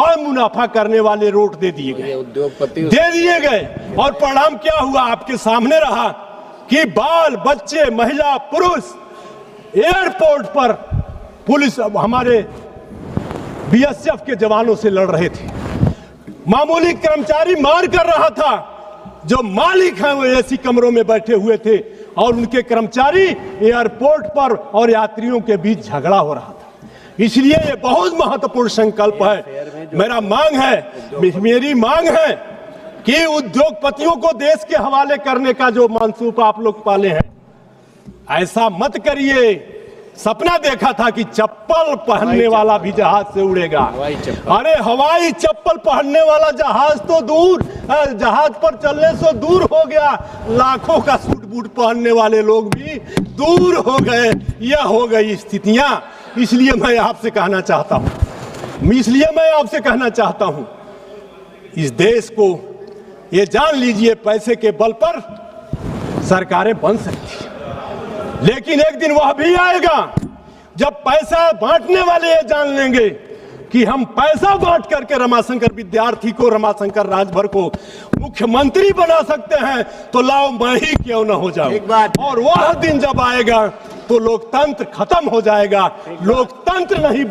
और मुनाफा करने वाले रूट दे दिए गए, दे दिए गए। और परिणाम क्या हुआ? आपके सामने रहा कि बाल बच्चे, महिला, पुरुष एयरपोर्ट पर पुलिस, हमारे बीएसएफ के जवानों से लड़ रहे थे। मामूली कर्मचारी मार कर रहा था, जो मालिक हैं वो एसी कमरों में बैठे हुए थे और उनके कर्मचारी एयरपोर्ट पर और यात्रियों के बीच झगड़ा हो रहा था। इसलिए ये बहुत महत्वपूर्ण संकल्प है। मेरी मांग है कि उद्योगपतियों को देश के हवाले करने का जो मंसूबा आप लोग पाले हैं, ऐसा मत करिए। सपना देखा था कि चप्पल पहनने वाला भी जहाज से उड़ेगा। अरे हवाई चप्पल पहनने वाला जहाज तो दूर, जहाज पर चलने से दूर हो गया, लाखों का सूट बूट पहनने वाले लोग भी दूर हो गए। यह हो गई स्थितियां। इसलिए मैं आपसे कहना चाहता हूं, इस देश को ये जान लीजिए, पैसे के बल पर सरकारें बन सकती, लेकिन एक दिन वह भी आएगा जब पैसा बांटने वाले ये जान लेंगे कि हम पैसा बांट करके रमाशंकर विद्यार्थी को, रमाशंकर राजभर को मुख्यमंत्री बना सकते हैं, तो लाओ मैं ही क्यों ना हो जाऊं। और वह दिन जब आएगा तो लोकतंत्र खत्म हो जाएगा, लोकतंत्र नहीं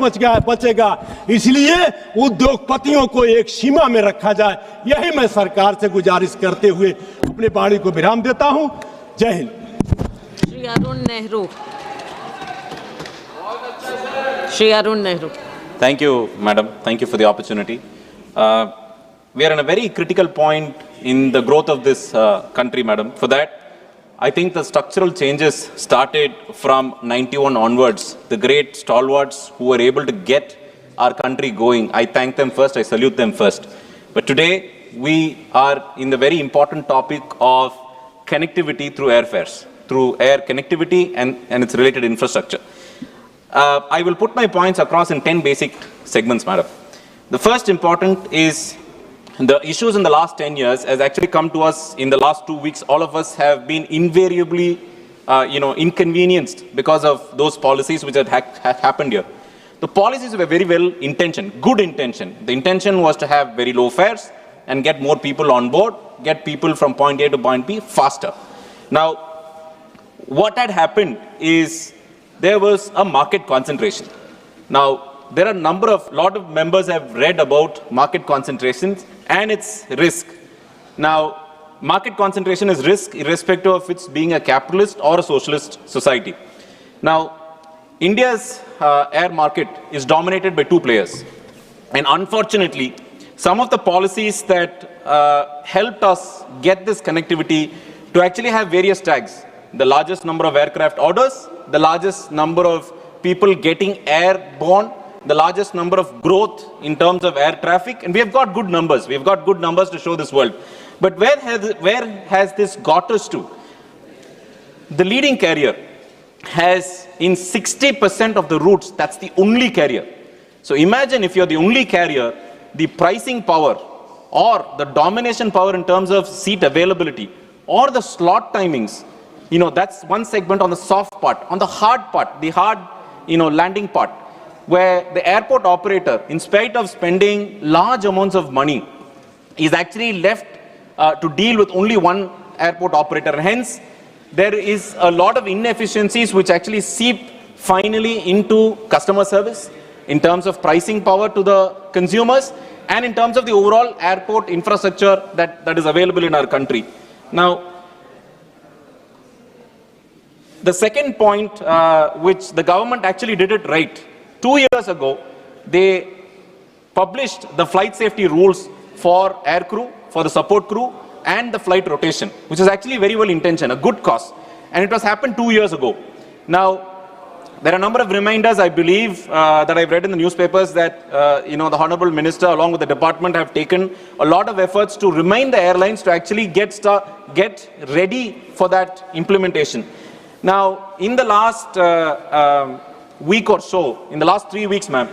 बचेगा। इसलिए उद्योगपतियों को एक सीमा में रखा जाए, यही मैं सरकार से गुजारिश करते हुए अपनी वाणी को विराम देता हूं। जय Hind. Shri Arun Nehru. Thank you, madam. Thank you for the opportunity. We are in a very critical point in the growth of this country, madam. For that, I think the structural changes started from 91 onwards. The great stalwarts who were able to get our country going, I thank them first, I salute them first. But today, we are in the very important topic of connectivity through airfares, through air connectivity and its related infrastructure. I will put my points across in 10 basic segments, madam. The first important is the issues in the last 10 years has actually come to us in the last 2 weeks. All of us have been invariably, inconvenienced because of those policies which had happened here. The policies were very well intentioned, good intention. The intention was to have very low fares and get more people on board, get people from point A to point B faster. Now, what had happened is there was a market concentration. Now, there are lot of members have read about market concentrations and its risk. Now, market concentration is risk irrespective of its being a capitalist or a socialist society. Now, India's air market is dominated by 2 players. And unfortunately, some of the policies that helped us get this connectivity to actually have various tags, the largest number of aircraft orders, the largest number of people getting airborne, the largest number of growth in terms of air traffic, and we have got good numbers. We have got good numbers to show this world. But where has this got us to? The leading carrier has in 60% of the routes, that's the only carrier. So imagine if you're the only carrier, the pricing power or the domination power in terms of seat availability or the slot timings, that's one segment on the soft part. On the hard part, the hard, landing part, where the airport operator, in spite of spending large amounts of money, is actually left to deal with only one airport operator. Hence, there is a lot of inefficiencies which actually seep finally into customer service, in terms of pricing power to the consumers, and in terms of the overall airport infrastructure that is available in our country. Now, the second point, which the government actually did it right. 2 years ago, they published the flight safety rules for air crew, for the support crew, and the flight rotation, which is actually very well intentioned, a good cause. And it was happened 2 years ago. Now, there are a number of reminders, I believe, that I've read in the newspapers that, the Honorable Minister, along with the department, have taken a lot of efforts to remind the airlines to actually get ready for that implementation. Now, in the last week or so, in the last 3 weeks, ma'am,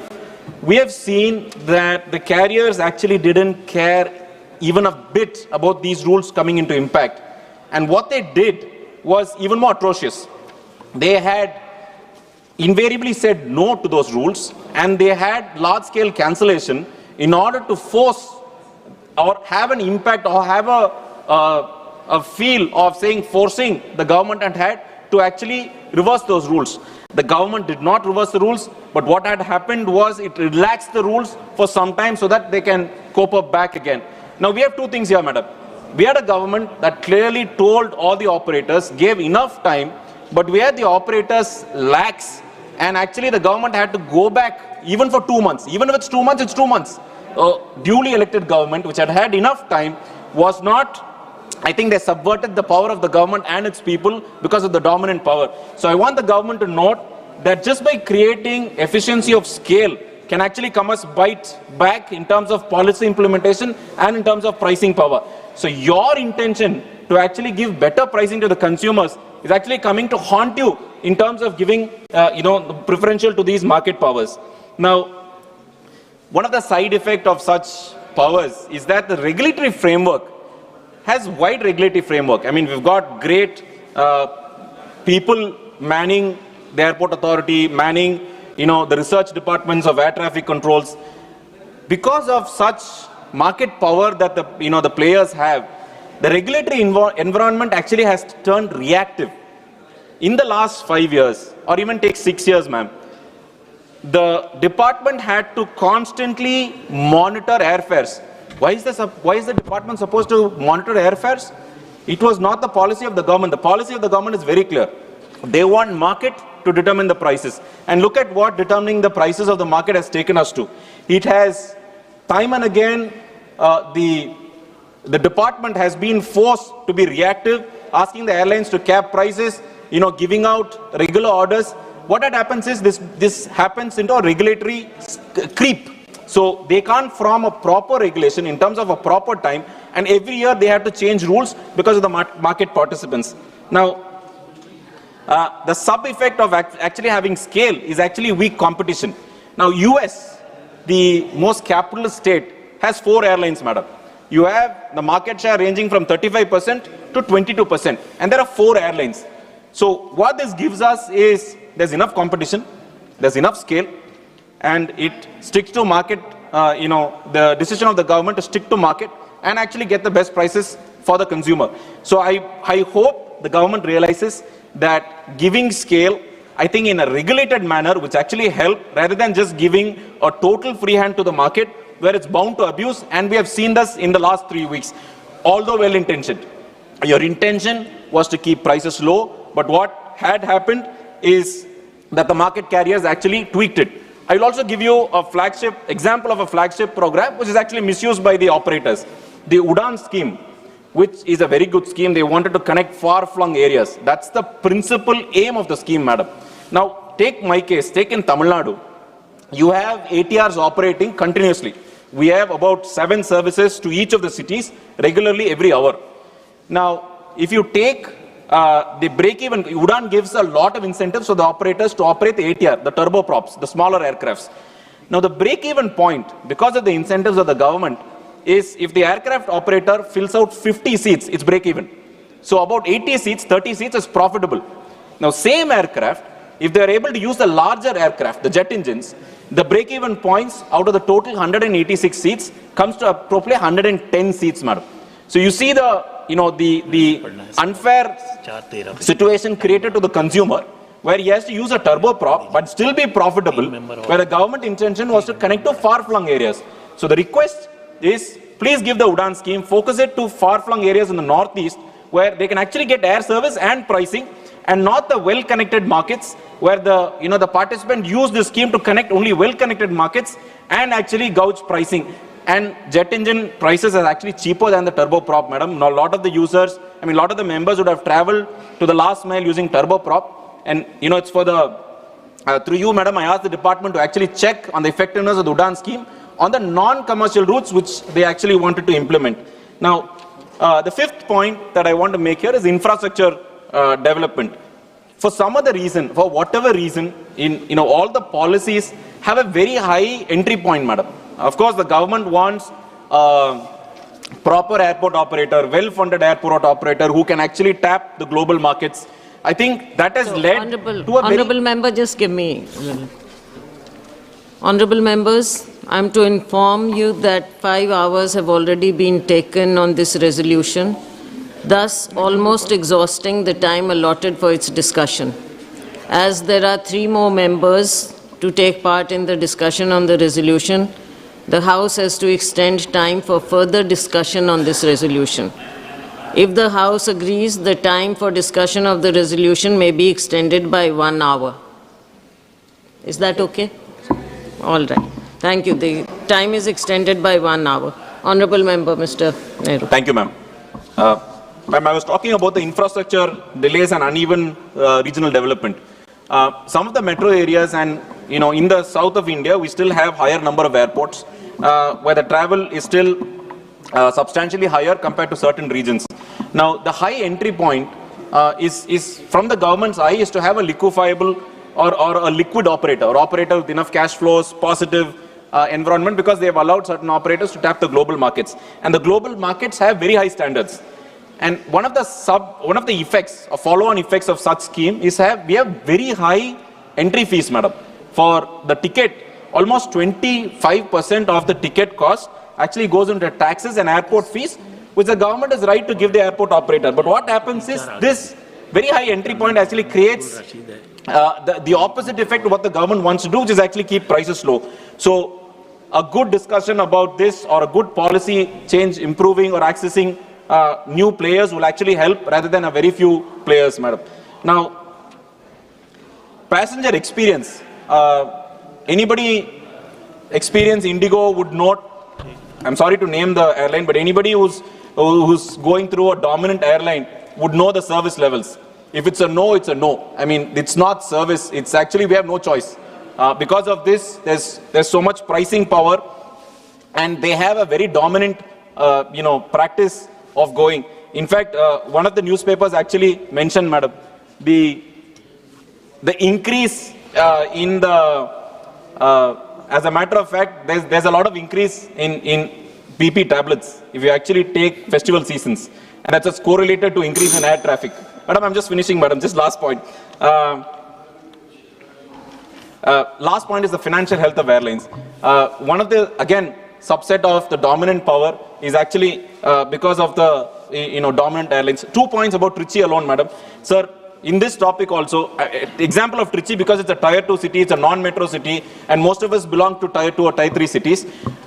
we have seen that the carriers actually didn't care even a bit about these rules coming into impact. And what they did was even more atrocious. They had invariably said no to those rules, and they had large-scale cancellation in order to force or have an impact or have a feel of forcing the government and had to actually reverse those rules. The government did not reverse the rules, but what had happened was it relaxed the rules for some time so that they can cope up back again. Now we have two things here, madam. We had a government that clearly told all the operators, gave enough time, but we had the operators lax, and actually the government had to go back even for 2 months. Even if it's 2 months, it's 2 months. Duly elected government, which had had enough time, was not, I think they subverted the power of the government and its people because of the dominant power. So I want the government to note that just by creating efficiency of scale can actually come as bite back in terms of policy implementation and in terms of pricing power. So your intention to actually give better pricing to the consumers is actually coming to haunt you in terms of giving, preferential to these market powers. Now, one of the side effects of such powers is that the regulatory framework has wide regulatory framework. I mean, we've got great people manning the airport authority, manning, the research departments of air traffic controls. Because of such market power that the players have, the regulatory environment actually has turned reactive. In the last 5 years, or even take 6 years, ma'am, the department had to constantly monitor airfares. Why is the department supposed to monitor airfares? It was not the policy of the government. The policy of the government is very clear. They want market to determine the prices. And look at what determining the prices of the market has taken us to. It has, time and again, the department has been forced to be reactive, asking the airlines to cap prices, giving out regular orders. What that happens is this happens into a regulatory creep. So they can't form a proper regulation in terms of a proper time, and every year they have to change rules because of the market participants. Now, the sub-effect of actually having scale is actually weak competition. Now, US, the most capitalist state, has 4 airlines, madam. You have the market share ranging from 35% to 22%, and there are 4 airlines. So what this gives us is there's enough competition, there's enough scale, and it sticks to market, the decision of the government to stick to market and actually get the best prices for the consumer. So I hope the government realizes that giving scale, I think in a regulated manner, which actually help rather than just giving a total free hand to the market where it's bound to abuse, and we have seen this in the last 3 weeks. Although well-intentioned, your intention was to keep prices low, but what had happened is that the market carriers actually tweaked it. I will also give you a flagship example of a flagship program which is actually misused by the operators. The UDAN scheme, which is a very good scheme. They wanted to connect far-flung areas. That's the principal aim of the scheme, madam. Now, take my case, take in Tamil Nadu. You have ATRs operating continuously. We have about 7 services to each of the cities regularly every hour. Now, if you take the break-even, UDAN gives a lot of incentives for the operators to operate the ATR, the turboprops, the smaller aircrafts. Now, the break-even point, because of the incentives of the government, is if the aircraft operator fills out 50 seats, it's break-even. So about 80 seats, 30 seats is profitable. Now, same aircraft, if they are able to use the larger aircraft, the jet engines, the break-even points out of the total 186 seats comes to approximately 110 seats, madam. So you see the unfair situation created to the consumer, where he has to use a turboprop but still be profitable, where the government intention was to connect to far-flung areas. So the request is, please give the UDAN scheme, focus it to far-flung areas in the northeast, where they can actually get air service and pricing, and not the well-connected markets, where the participant use this scheme to connect only well-connected markets and actually gouge pricing. And jet engine prices are actually cheaper than the turboprop, madam. Now, a lot of the users, a lot of the members would have traveled to the last mile using turboprop. And, it's for the, through you, madam, I asked the department to actually check on the effectiveness of the UDAN scheme on the non-commercial routes which they actually wanted to implement. Now, the fifth point that I want to make here is infrastructure development. For some other reason, for whatever reason, all the policies have a very high entry point, madam. Of course, the government wants proper airport operator, well-funded airport operator who can actually tap the global markets. I think that has led to a Honorable member, just give me a little. Honorable members, I am to inform you that 5 hours have already been taken on this resolution, thus almost exhausting the time allotted for its discussion. As there are 3 more members to take part in the discussion on the resolution, the House has to extend time for further discussion on this resolution. If the House agrees, the time for discussion of the resolution may be extended by 1 hour. Is that okay? All right. Thank you. The time is extended by 1 hour. Honorable Member, Mr. Nehru. Thank you, ma'am. Ma'am, I was talking about the infrastructure delays and uneven regional development. Some of the metro areas and, in the south of India, we still have higher number of airports where the travel is still substantially higher compared to certain regions. Now, the high entry point is from the government's eye is to have a liquefiable or a liquid operator, or operator with enough cash flows, positive environment, because they have allowed certain operators to tap the global markets. And the global markets have very high standards. And one of the effects, or follow-on effects of such scheme is we have very high entry fees, madam. For the ticket, almost 25% of the ticket cost actually goes into taxes and airport fees, which the government is right to give the airport operator. But what happens is this very high entry point actually creates the opposite effect of what the government wants to do, which is actually keep prices low. So a good discussion about this, or a good policy change improving or accessing new players will actually help rather than a very few players, madam. Now, passenger experience. Anybody experience Indigo would note, I'm sorry to name the airline, but anybody who's going through a dominant airline would know the service levels. If it's a no, it's a no. It's not service, it's actually we have no choice. Because of this, there's so much pricing power, and they have a very dominant practice of going. In fact, one of the newspapers actually mentioned, madam, the increase in the as a matter of fact, there's a lot of increase in PP tablets if you actually take festival seasons, and that's just correlated to increase in air traffic. Madam, I'm just finishing, madam, just last point. Last point is the financial health of airlines. One of the, again, subset of the dominant power is actually because of the dominant airlines. 2 points about Trichy alone, madam. Sir, in this topic also, example of Trichy, because it's a tier 2 city, it's a non-metro city, and most of us belong to tier 2 or tier 3 cities.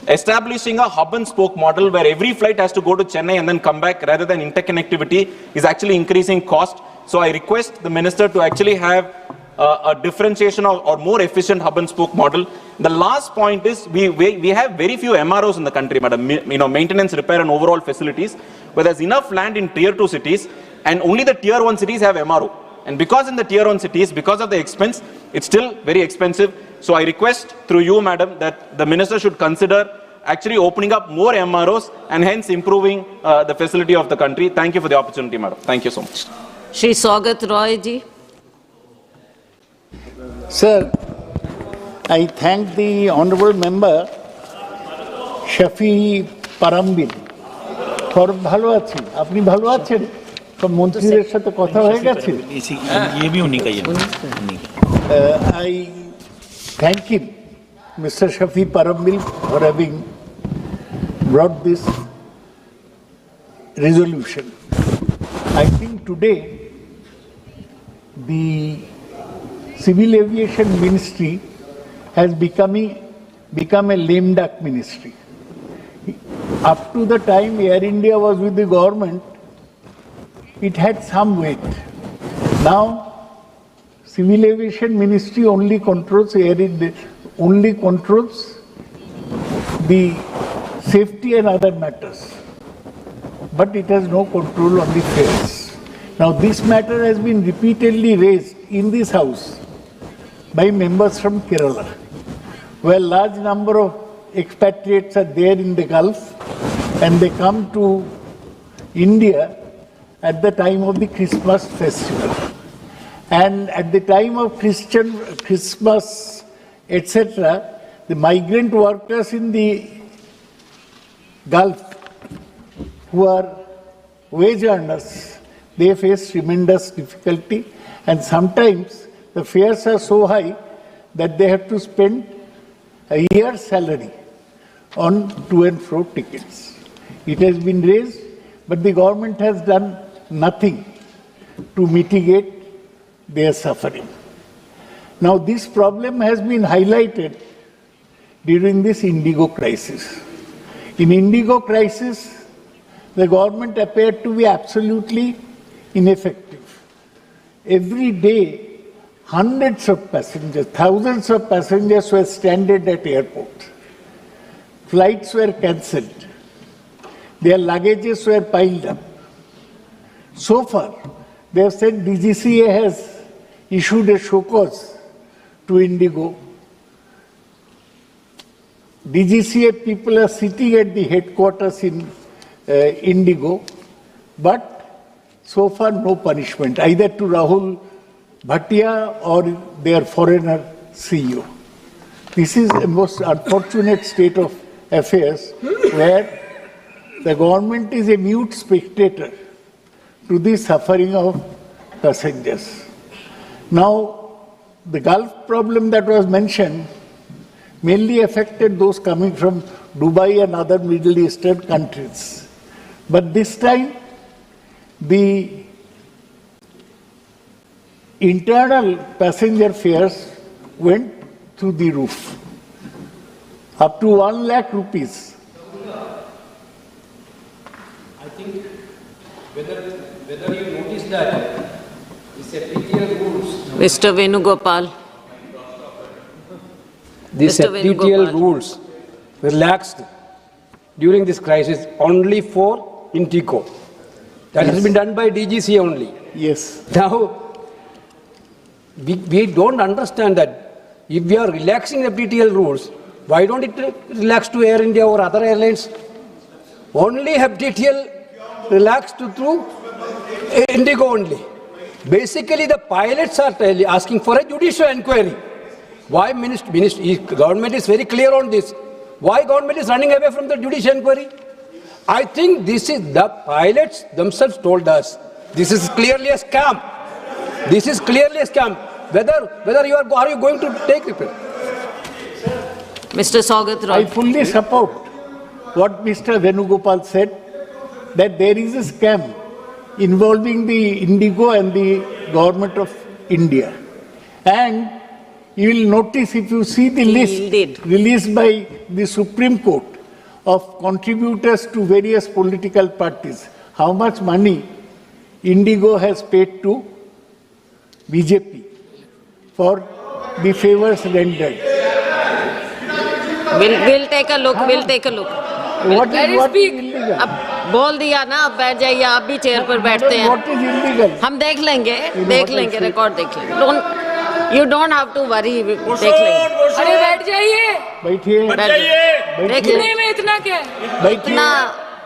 Establishing a hub and spoke model where every flight has to go to Chennai and then come back rather than interconnectivity is actually increasing cost. So I request the minister to actually have a differentiation or more efficient hub and spoke model. The last point is we have very few MROs in the country, madam, maintenance, repair and overall facilities, where there's enough land in tier 2 cities and only the tier 1 cities have MRO. And because in the tier 1 cities, because of the expense, it's still very expensive. So I request through you, madam, that the minister should consider actually opening up more MROs and hence improving the facility of the country. Thank you for the opportunity, madam. Thank you so much. Shri Saugat Roy ji. Sir, I thank the honorable member Shafi Parambil for ভালো আছি আপনি ভালো আছেন সব মন্ত্রীদের সাথে কথা হয়ে গেছে I thank him, Mr. Shafi Parambil, for having brought this resolution. I think today the Civil Aviation Ministry has become a lame duck ministry. Up to the time Air India was with the government, it had some weight. Now, Civil Aviation Ministry only controls the safety and other matters, but it has no control on the fares. Now, this matter has been repeatedly raised in this House by members from Kerala, where large number of expatriates are there in the Gulf, and they come to India at the time of the Christmas festival. And at the time of Christmas, etc., the migrant workers in the Gulf who are wage earners, they face tremendous difficulty, and sometimes the fares are so high that they have to spend a year's salary on to and fro tickets. It has been raised, but the government has done nothing to mitigate their suffering. Now, this problem has been highlighted during this Indigo crisis. In Indigo crisis, the government appeared to be absolutely ineffective. Every day, hundreds of passengers, thousands of passengers were stranded at airports. Flights were cancelled. Their luggages were piled up. So far, they have said DGCA has issued a show cause to Indigo. DGCA people are sitting at the headquarters in Indigo, but so far no punishment, either to Rahul Bhatia or their foreigner CEO. This is a most unfortunate state of affairs where the government is a mute spectator to the suffering of passengers. Now, the Gulf problem that was mentioned mainly affected those coming from Dubai and other Middle Eastern countries. But this time, the internal passenger fares went through the roof, up to 1 lakh rupees. I think whether you notice that it's a FTTL rules. Mr. Venugopal. These Mr. FTTL Venugopal. rules relaxed during this crisis only for Indigo. That has been done by DGCA only. Yes. Now, we don't understand that if we are relaxing FTTL rules, why don't it relax to Air India or other airlines? Only FTTL relaxed through Indigo only. Basically, the pilots are asking for a judicial inquiry. Why government is very clear on this. Why government is running away from the judicial inquiry? I think this is the pilots themselves told us. This is clearly a scam. This is clearly a scam. Whether you are you going to take repair? Mr. Saugat Roy. I fully support what Mr. Venugopal said, that there is a scam involving the Indigo and the government of India. And you will notice, if you see the list released by the Supreme Court of contributors to various political parties, how much money Indigo has paid to BJP for the favors rendered. We'll take a look. We'll take a look. What is illegal? अब बोल दिया ना, अब बैठ जाइए, आप भी chair पर बैठते हैं. What is illegal? हम देख लेंगे, रिकॉर्ड देख लेंगे. You don't have to worry, देख लेंगे. अरे बैठ जाइए. बैठिए. देख इतने में इतना क्या है? इतना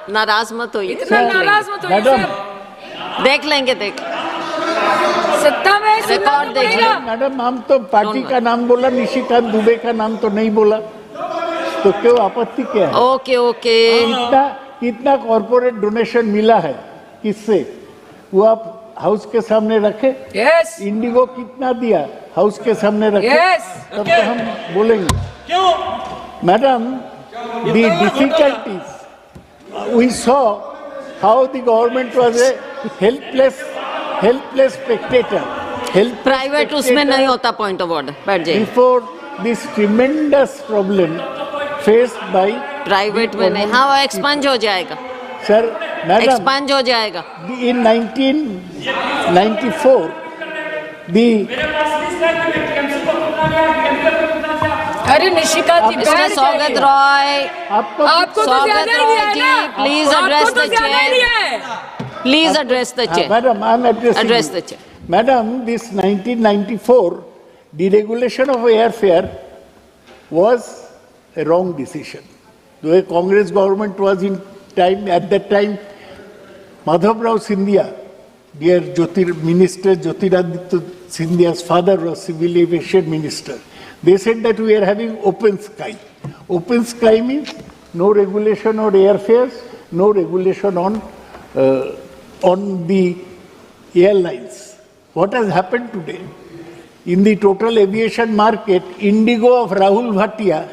नाराज मत होइए. इतना नाराज मत होइए मैडम. सर. देख लेंगे. सत्ता में रिकॉर्ड देख लेंगे. मैडम, हम तो पार्टी का नाम बोला, निशिकांत दुबे का नाम तो नहीं बोला, तो क्यों आपत्ति क्या है? ओके. इतना कॉर्पोरेट डोनेशन मिला है, किससे? वो आप हाउस के सामने रखे. यस. इंडिगो कितना दिया, हाउस के सामने रखे. यस. तब तो हम बोलेंगे. क्यों? Madam, the difficulties we saw how the government was a helpless spectator. Private उसमें नहीं होता. Point of order. बैठ जाइए. Before this tremendous problem faced by private में नहीं. हाँ, वो एक्सपांड हो जाएगा. Sir, madam, एक्सपांड हो जाएगा. in 1994, the अरे निशिकांत जी Mr. बैठ Saugat जाइए। Roy, आपको तो Saugat ज्यादा ही दिया Roy है जी, ना, please आपको address तो the ज्यादा ही chair. दिया है। Please address the chair. Madam, I am addressing Address you. the chair. Madam, this 1994 deregulation of airfare was a wrong decision. The Congress government was in time, at that time, Madhav Rao Scindia, dear Minister Jyotiraditya Scindia's father was civil aviation minister. They said that we are having open sky. Open sky means no regulation on airfares, no regulation on the airlines. What has happened today? In the total aviation market, Indigo of Rahul Bhatia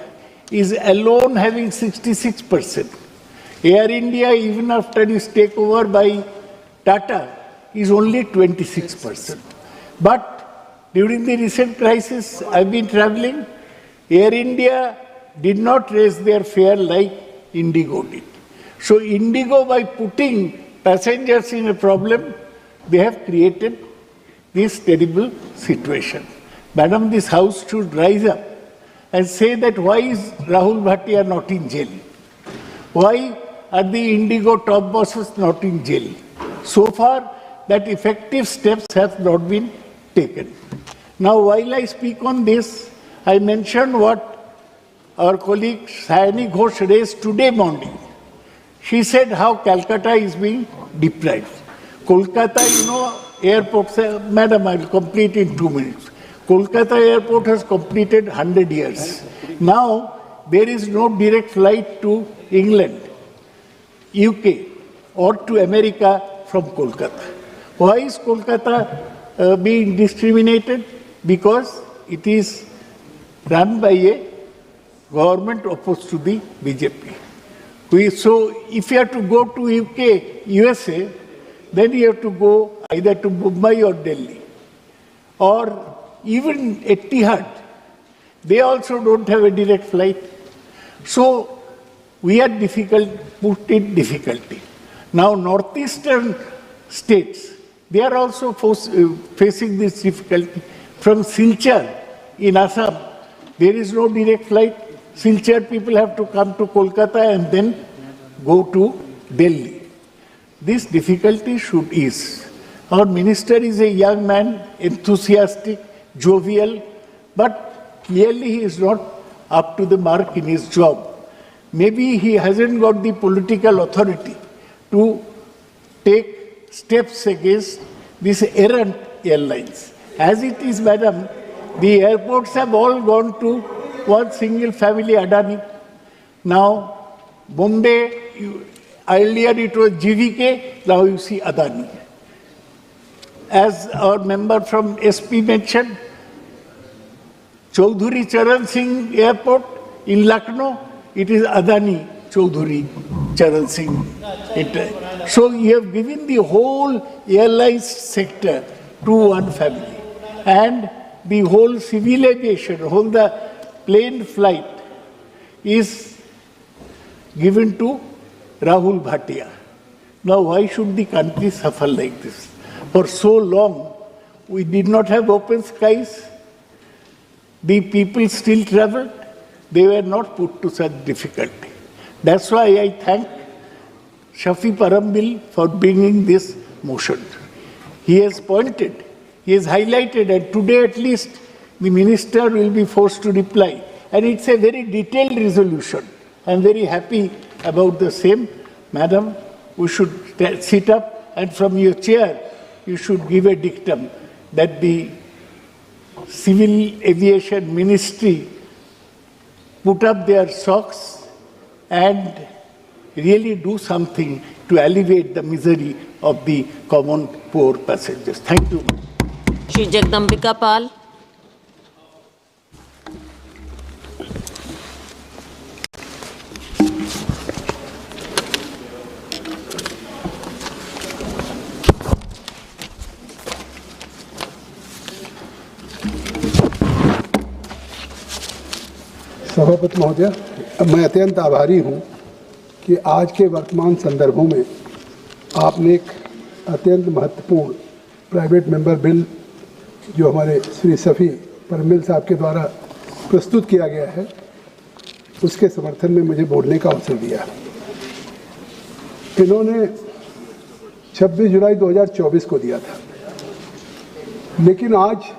is alone having 66%. Air India, even after its takeover by Tata, is only 26%. But during the recent crisis, I've been traveling, Air India did not raise their fare like Indigo did. So Indigo, by putting passengers in a problem, they have created this terrible situation. Madam, this house should rise up and say that why is Rahul Bhatia not in jail? Why are the Indigo top bosses not in jail? So far, that effective steps have not been taken. Now, while I speak on this, I mention what our colleague Sayani Ghosh raised today morning. She said how Calcutta is being deprived. Kolkata, airport, Madam, I will complete in 2 minutes. Kolkata airport has completed 100 years. Now, there is no direct flight to England, UK, or to America from Kolkata. Why is Kolkata being discriminated? Because it is run by a government opposed to the BJP. So if you have to go to UK, USA, then you have to go either to Mumbai or Delhi. Or even Etihad, they also don't have a direct flight. So we are put in difficulty. Now northeastern states, they are also facing this difficulty. From Silchar in Assam, there is no direct flight. Silchar people have to come to Kolkata and then go to Delhi. This difficulty should ease. Our minister is a young man, enthusiastic, jovial, but clearly he is not up to the mark in his job. Maybe he hasn't got the political authority to take steps against these errant airlines. As it is, madam, the airports have all gone to one single family, Adani. Now, Bombay, earlier it was GVK, now you see Adani. As our member from SP mentioned, Chaudhuri Charan Singh Airport in Lucknow, it is Adani Chaudhuri Charan Singh. So you have given the whole airlines sector to one family. And the whole civil aviation, whole the plane flight is given to Rahul Bhatia. Now why should the country suffer like this? For so long, we did not have open skies. The people still traveled. They were not put to such difficulty. That's why I thank Shafi Parambil for bringing this motion. He has pointed, he has highlighted, and today at least the minister will be forced to reply. And it's a very detailed resolution. I'm very happy about the same. Madam, we should sit up and from your chair, you should give a dictum that the Civil Aviation Ministry put up their socks and really do something to alleviate the misery of the common poor passengers. Thank you. Shri Jagdambika Pal. सभापति महोदय, मैं अत्यंत आभारी हूँ कि आज के वर्तमान संदर्भों में आपने एक अत्यंत महत्वपूर्ण प्राइवेट मेंबर बिल जो हमारे श्री शफी परमिल साहब के द्वारा प्रस्तुत किया गया है उसके समर्थन में मुझे बोलने का अवसर दिया। इन्होंने 26 जुलाई 2024 को दिया था, लेकिन आज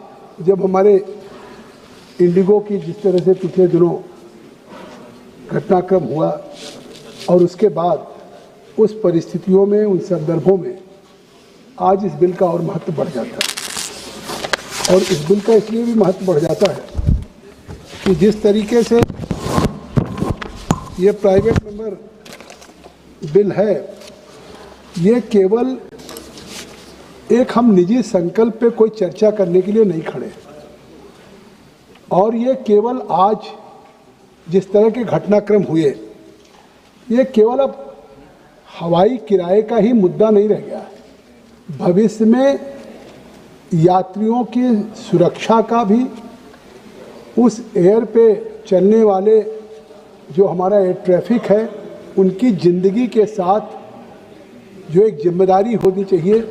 जब हमारे इंडिगो की जिस तरह से पिछले दिनों घटनाक्रम हुआ और उसके बाद उस परिस्थितियों में, उन संदर्भों में आज इस बिल का और महत्व बढ़ जाता है। और इस बिल का इसलिए भी महत्व बढ़ जाता है कि जिस तरीके से ये प्राइवेट मेंबर बिल है, ये केवल एक हम निजी संकल्प पे कोई चर्चा करने के लिए नहीं खड़े, और ये केवल आज जिस तरह के घटनाक्रम हुए, ये केवल अब हवाई किराए का ही मुद्दा नहीं रह गया। भविष्य में यात्रियों की सुरक्षा का भी, उस एयर पे चलने वाले जो हमारा एयर ट्रैफिक है, उनकी ज़िंदगी के साथ जो एक जिम्मेदारी होनी चाहिए,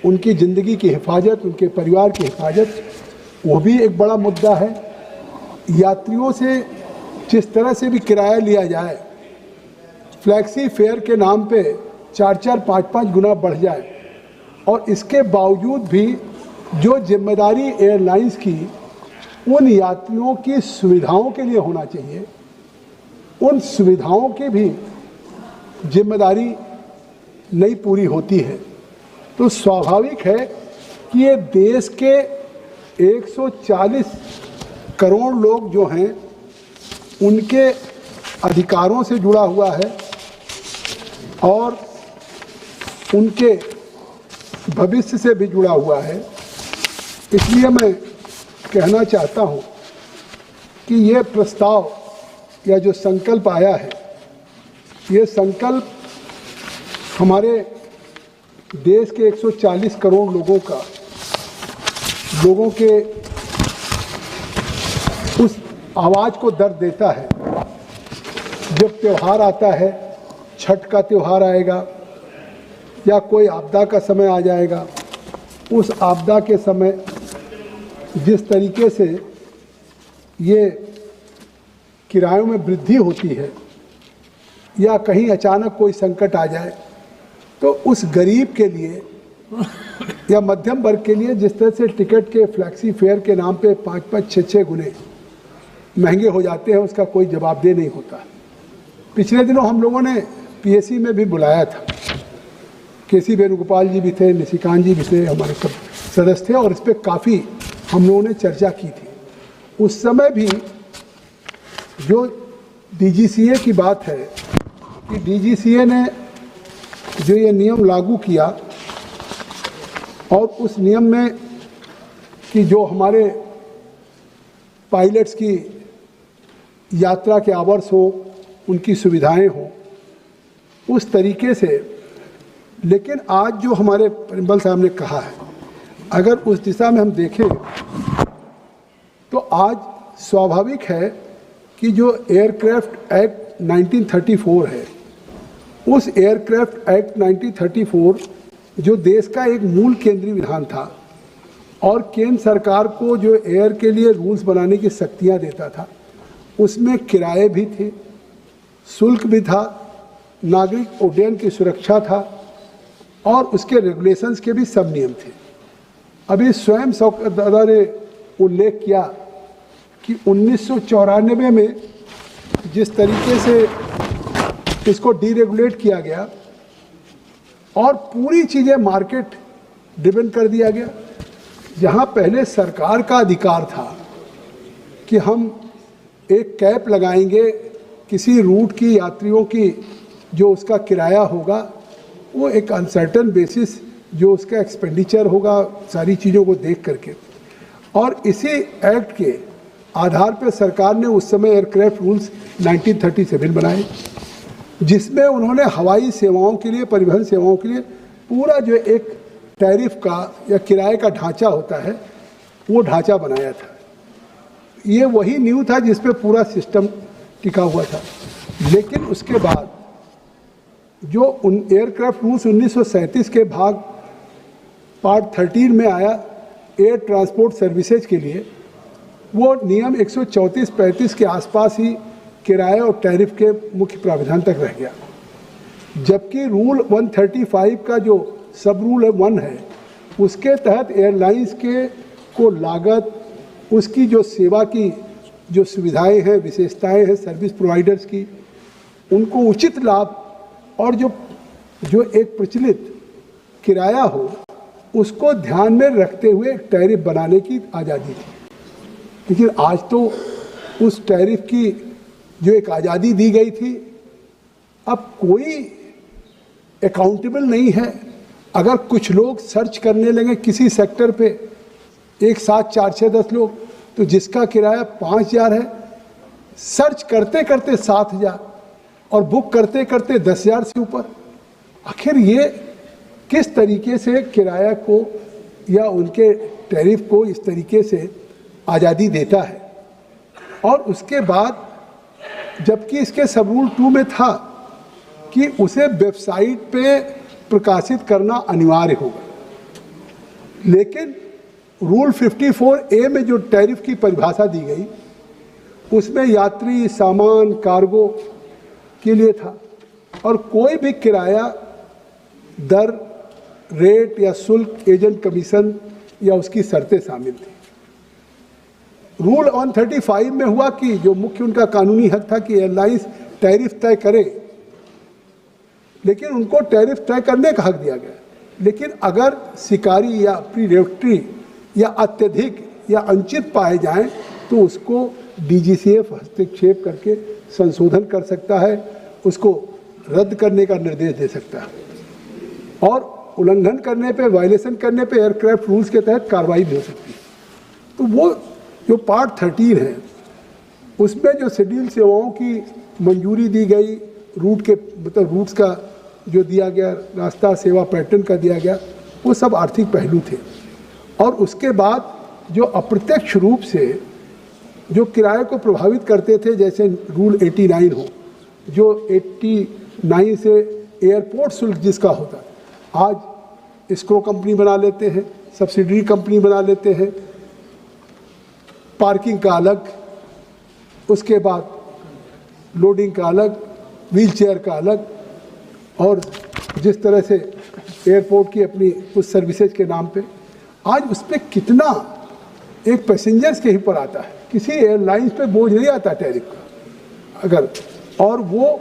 उनकी ज़िंदगी की हिफाजत, उनके परिवार की हिफाजत, वो भी एक बड़ा मुद्दा है। यात्रियों से जिस तरह से भी किराया लिया जाए, फ्लैक्सी फेयर के नाम पे 4-4, 5-5 गुना बढ़ जाए, और इसके बावजूद भी जो जिम्मेदारी एयरलाइंस की उन यात्रियों की सुविधाओं के लिए होना चाहिए, उन सुविधाओं की भी जिम्मेदारी नहीं पूरी होती है। तो स्वाभाविक है कि ये देश के 140 करोड़ लोग जो हैं, उनके अधिकारों से जुड़ा हुआ है और उनके भविष्य से भी जुड़ा हुआ है। इसलिए मैं कहना चाहता हूँ कि ये प्रस्ताव या जो संकल्प आया है, ये संकल्प हमारे देश के 140 करोड़ लोगों के उस आवाज़ को दर्द देता है। जब त्यौहार आता है, छठ का त्यौहार आएगा या कोई आपदा का समय आ जाएगा, उस आपदा के समय जिस तरीके से ये किरायों में वृद्धि होती है, या कहीं अचानक कोई संकट आ जाए, तो उस गरीब के लिए या मध्यम वर्ग के लिए जिस तरह से टिकट के फ्लैक्सी फेयर के नाम पे 5-5, 6-6 गुने महंगे हो जाते हैं, उसका कोई जवाबदेह नहीं होता। पिछले दिनों हम लोगों ने पीएसी में भी बुलाया था, केसी वेणुगोपाल जी भी थे, निशिकांत जी भी थे, हमारे सब सदस्य थे, और इस पर काफ़ी हम लोगों ने चर्चा की थी। उस समय भी जो डीजीसीए की बात है कि डीजीसीए ने जो ये नियम लागू किया, और उस नियम में कि जो हमारे पायलट्स की यात्रा के आवर्स हो, उनकी सुविधाएं हो, उस तरीके से। लेकिन आज जो हमारे प्रिंसिपल साहब ने कहा है, अगर उस दिशा में हम देखें तो आज स्वाभाविक है कि जो एयरक्राफ्ट एक्ट 1934 है, उस एयरक्राफ्ट एक्ट 1934 जो देश का एक मूल केंद्रीय विधान था और केंद्र सरकार को जो एयर के लिए रूल्स बनाने की शक्तियाँ देता था, उसमें किराए भी थे, शुल्क भी था, नागरिक उड्डयन की सुरक्षा था, और उसके रेगुलेशंस के भी सब नियम थे। अभी स्वयं दादा ने उल्लेख किया कि 1994 में जिस तरीके से इसको डीरेगुलेट किया गया और पूरी चीज़ें मार्केट ड्रिवन कर दिया गया, जहाँ पहले सरकार का अधिकार था कि हम एक कैप लगाएंगे किसी रूट की यात्रियों की, जो उसका किराया होगा वो एक अनसर्टन बेसिस जो उसका एक्सपेंडिचर होगा, सारी चीज़ों को देख करके, और इसी एक्ट के आधार पर सरकार ने उस समय एयरक्राफ्ट रूल्स 1937 बनाए, जिसमें उन्होंने हवाई सेवाओं के लिए, परिवहन सेवाओं के लिए पूरा जो एक टैरिफ का या किराए का ढांचा होता है, वो ढांचा बनाया था। ये वही नींव था जिस पे पूरा सिस्टम टिका हुआ था। लेकिन उसके बाद जो एयरक्राफ्ट रूल्स 1937 के भाग पार्ट 13 में आया एयर ट्रांसपोर्ट सर्विसेज के लिए, वो नियम 134-35 के आसपास ही किराए और टैरिफ के मुख्य प्रावधान तक रह गया, जबकि रूल 135 का जो सब रूल 1 है उसके तहत एयरलाइंस के को लागत, उसकी जो सेवा की जो सुविधाएं हैं, विशेषताएं हैं सर्विस प्रोवाइडर्स की, उनको उचित लाभ और जो एक प्रचलित किराया हो उसको ध्यान में रखते हुए टैरिफ बनाने की आज़ादी थी। लेकिन आज तो उस टैरिफ की जो एक आज़ादी दी गई थी, अब कोई अकाउंटेबल नहीं है। अगर कुछ लोग सर्च करने लगे किसी सेक्टर पे, एक साथ 4, 6, 10 लोग, तो जिसका किराया 5,000 है, सर्च करते करते 7,000 और बुक करते करते 10,000 से ऊपर। आखिर ये किस तरीके से किराया को या उनके टैरिफ को इस तरीके से आज़ादी देता है। और उसके बाद जबकि इसके सब रूल 2 में था कि उसे वेबसाइट पे प्रकाशित करना अनिवार्य होगा, लेकिन रूल 54A में जो टैरिफ की परिभाषा दी गई उसमें यात्री, सामान, कार्गो के लिए था और कोई भी किराया दर, रेट या शुल्क, एजेंट कमीशन या उसकी शर्तें शामिल थी। रूल 135 में हुआ कि जो मुख्य उनका कानूनी हक था कि एयरलाइंस टैरिफ तय करे, लेकिन उनको टैरिफ तय करने का हक दिया गया। लेकिन अगर शिकारी या प्रीडेटरी या अत्यधिक या अनुचित पाए जाएं तो उसको DGCA हस्तक्षेप करके संशोधन कर सकता है, उसको रद्द करने का निर्देश दे सकता है और उल्लंघन करने पे, वायलेशन करने पे एयरक्राफ्ट रूल्स के तहत कार्रवाई भी हो सकती है। तो वो जो पार्ट 13 है उसमें जो शेड्यूल सेवाओं की मंजूरी दी गई, रूट के मतलब रूट्स का जो दिया गया, रास्ता सेवा पैटर्न का दिया गया, वो सब आर्थिक पहलू थे। और उसके बाद जो अप्रत्यक्ष रूप से जो किराए को प्रभावित करते थे, जैसे रूल 89 हो, जो 89 से एयरपोर्ट शुल्क जिसका होता, आज स्क्रो कंपनी बना लेते हैं, सब्सिडरी कंपनी बना लेते हैं, पार्किंग का अलग, उसके बाद लोडिंग का अलग, व्हील चेयर का अलग, और जिस तरह से एयरपोर्ट की अपनी उस सर्विसेज के नाम पे आज उस पर कितना एक पैसेंजर्स के ही पर आता है, किसी एयरलाइंस पे बोझ नहीं आता टैरिफ का अगर। और वो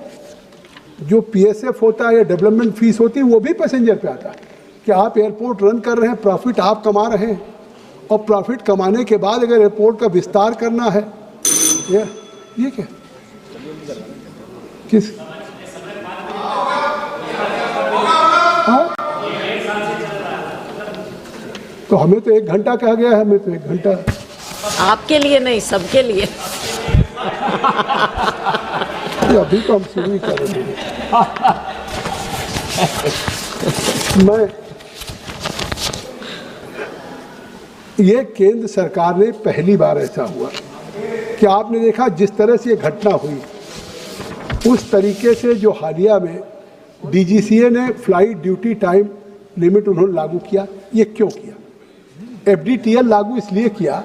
जो PSF होता है या डेवलपमेंट फीस होती है वो भी पैसेंजर पे आता है कि आप एयरपोर्ट रन कर रहे हैं, प्रॉफिट आप कमा रहे हैं, और प्रॉफिट कमाने के बाद अगर एयरपोर्ट का विस्तार करना है, ये क्या किस तो हमें तो 1 घंटा कहा गया है, हमें तो 1 घंटा। आपके लिए नहीं, सबके लिए। अभी तो हम शुरू ही कर रहे हैं। मैं ये केंद्र सरकार ने पहली बार ऐसा हुआ कि आपने देखा जिस तरह से ये घटना हुई उस तरीके से जो हालिया में DGCA ने फ्लाइट ड्यूटी टाइम लिमिट उन्होंने लागू किया। ये क्यों किया? FDTL लागू इसलिए किया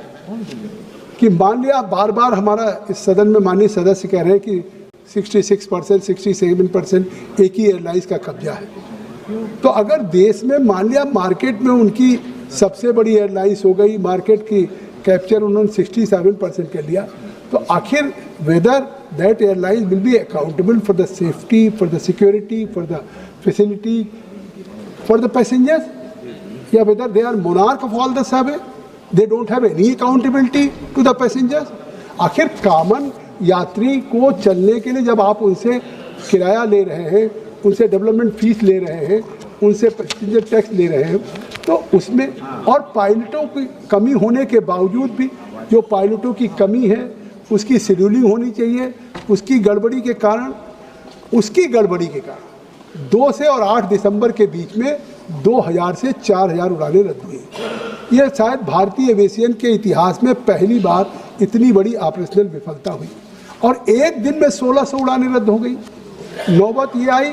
कि मान लिया बार बार हमारा इस सदन में माननीय सदस्य कह रहे हैं कि 66%, 67% एक ही एयरलाइंस का कब्जा है। तो अगर देश में मान लिया मार्केट में उनकी सबसे बड़ी एयरलाइंस हो गई, मार्केट की कैप्चर उन्होंने 67% कर लिया, तो आखिर whether that airlines will be accountable for the safety, for the security, for the facility, for the passengers, या whether they are monarch of all the survey, they don't have any accountability to the passengers। आखिर कामन यात्री को चलने के लिए जब आप उनसे किराया ले रहे हैं, उनसे डेवलपमेंट फीस ले रहे हैं, उनसे पैसेंजर टैक्स ले रहे हैं, तो उसमें और पायलटों की कमी होने के बावजूद भी जो पायलटों की कमी है उसकी शेड्यूलिंग होनी चाहिए, उसकी गड़बड़ी के कारण 2 से और 8 दिसंबर के बीच में 2000 से 4000 उड़ानें रद्द हुई। यह शायद भारतीय एविएशन के इतिहास में पहली बार इतनी बड़ी ऑपरेशनल विफलता हुई और एक दिन में 1600 उड़ानें रद्द हो गई। नौबत ये आई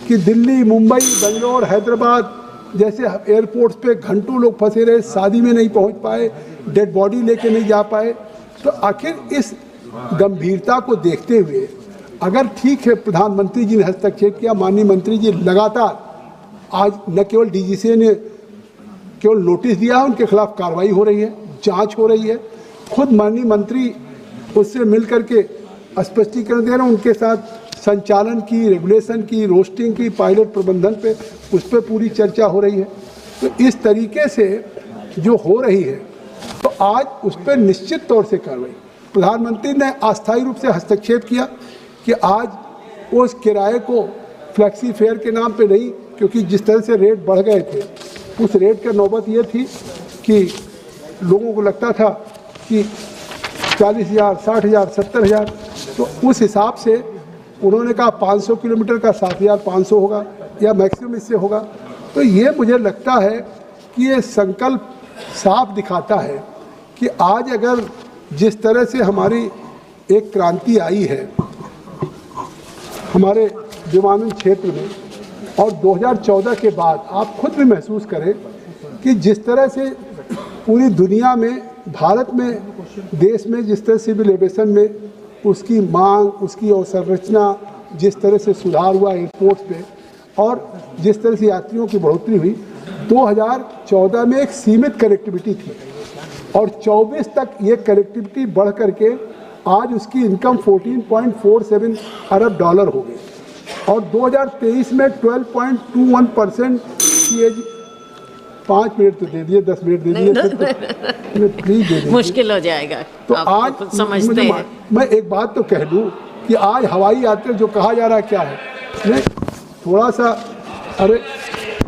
कि दिल्ली, मुंबई, बेंगलोर, हैदराबाद जैसे एयरपोर्ट्स पे घंटों लोग फंसे रहे, शादी में नहीं पहुंच पाए, डेड बॉडी लेके नहीं जा पाए, तो आखिर इस गंभीरता को देखते हुए अगर ठीक है प्रधानमंत्री जी ने हस्तक्षेप किया, माननीय मंत्री जी लगातार आज न केवल डीजीसीए ने केवल नोटिस दिया है, उनके खिलाफ कार्रवाई हो रही है, जांच हो रही है, खुद माननीय मंत्री उससे मिल करके स्पष्टीकरण दे रहे हैं, उनके साथ संचालन की, रेगुलेशन की, रोस्टिंग की, पायलट प्रबंधन पे उस पर पूरी चर्चा हो रही है। तो इस तरीके से जो हो रही है तो आज उस पर निश्चित तौर से कार्रवाई, प्रधानमंत्री ने अस्थायी रूप से हस्तक्षेप किया कि आज उस किराए को फ्लैक्सी फेयर के नाम पे नहीं, क्योंकि जिस तरह से रेट बढ़ गए थे उस रेट का नौबत ये थी कि लोगों को लगता था कि 40,000, 60,000, 70,000, तो उस हिसाब से उन्होंने कहा 500 किलोमीटर का 7,500 होगा या मैक्सिमम इससे होगा। तो ये मुझे लगता है कि ये संकल्प साफ दिखाता है कि आज अगर जिस तरह से हमारी एक क्रांति आई है हमारे विमानन क्षेत्र में, और 2014 के बाद आप खुद भी महसूस करें कि जिस तरह से पूरी दुनिया में, भारत में, देश में जिस तरह सिविल एविएशन में उसकी मांग, उसकी अवसंरचना, जिस तरह से सुधार हुआ एयरपोर्ट पे और जिस तरह से यात्रियों की बढ़ोतरी हुई, 2014 में एक सीमित कनेक्टिविटी थी और 24 तक ये कनेक्टिविटी बढ़ करके आज उसकी इनकम 14.47 अरब डॉलर हो गई और 2023 में 12.21% CAG। 5 मिनट तो दे दिए, 10 मिनट दे दिए, प्लीज दे दीजिए, मुश्किल हो जाएगा। तो आप आज समझते हैं। मैं एक बात तो कह दूं कि आज हवाई यात्रा जो कहा जा रहा है क्या है, नहीं थोड़ा सा, अरे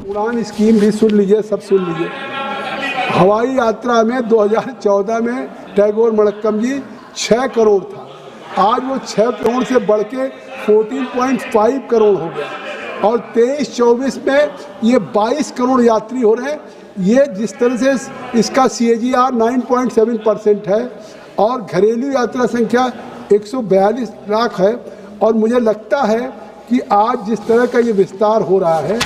उड़ान स्कीम भी सुन लीजिए, सब सुन लीजिए। हवाई यात्रा में 2014 में टैगोर मणक्कम जी 6 करोड़ था, आज वो 6 करोड़ से बढ़ के 14.5 करोड़ हो गया और 23-24 में ये 22 करोड़ यात्री हो रहे हैं। ये जिस तरह से इसका CAGR 9.7% है और घरेलू यात्रा संख्या 142 लाख है और मुझे लगता है कि आज जिस तरह का ये विस्तार हो रहा है,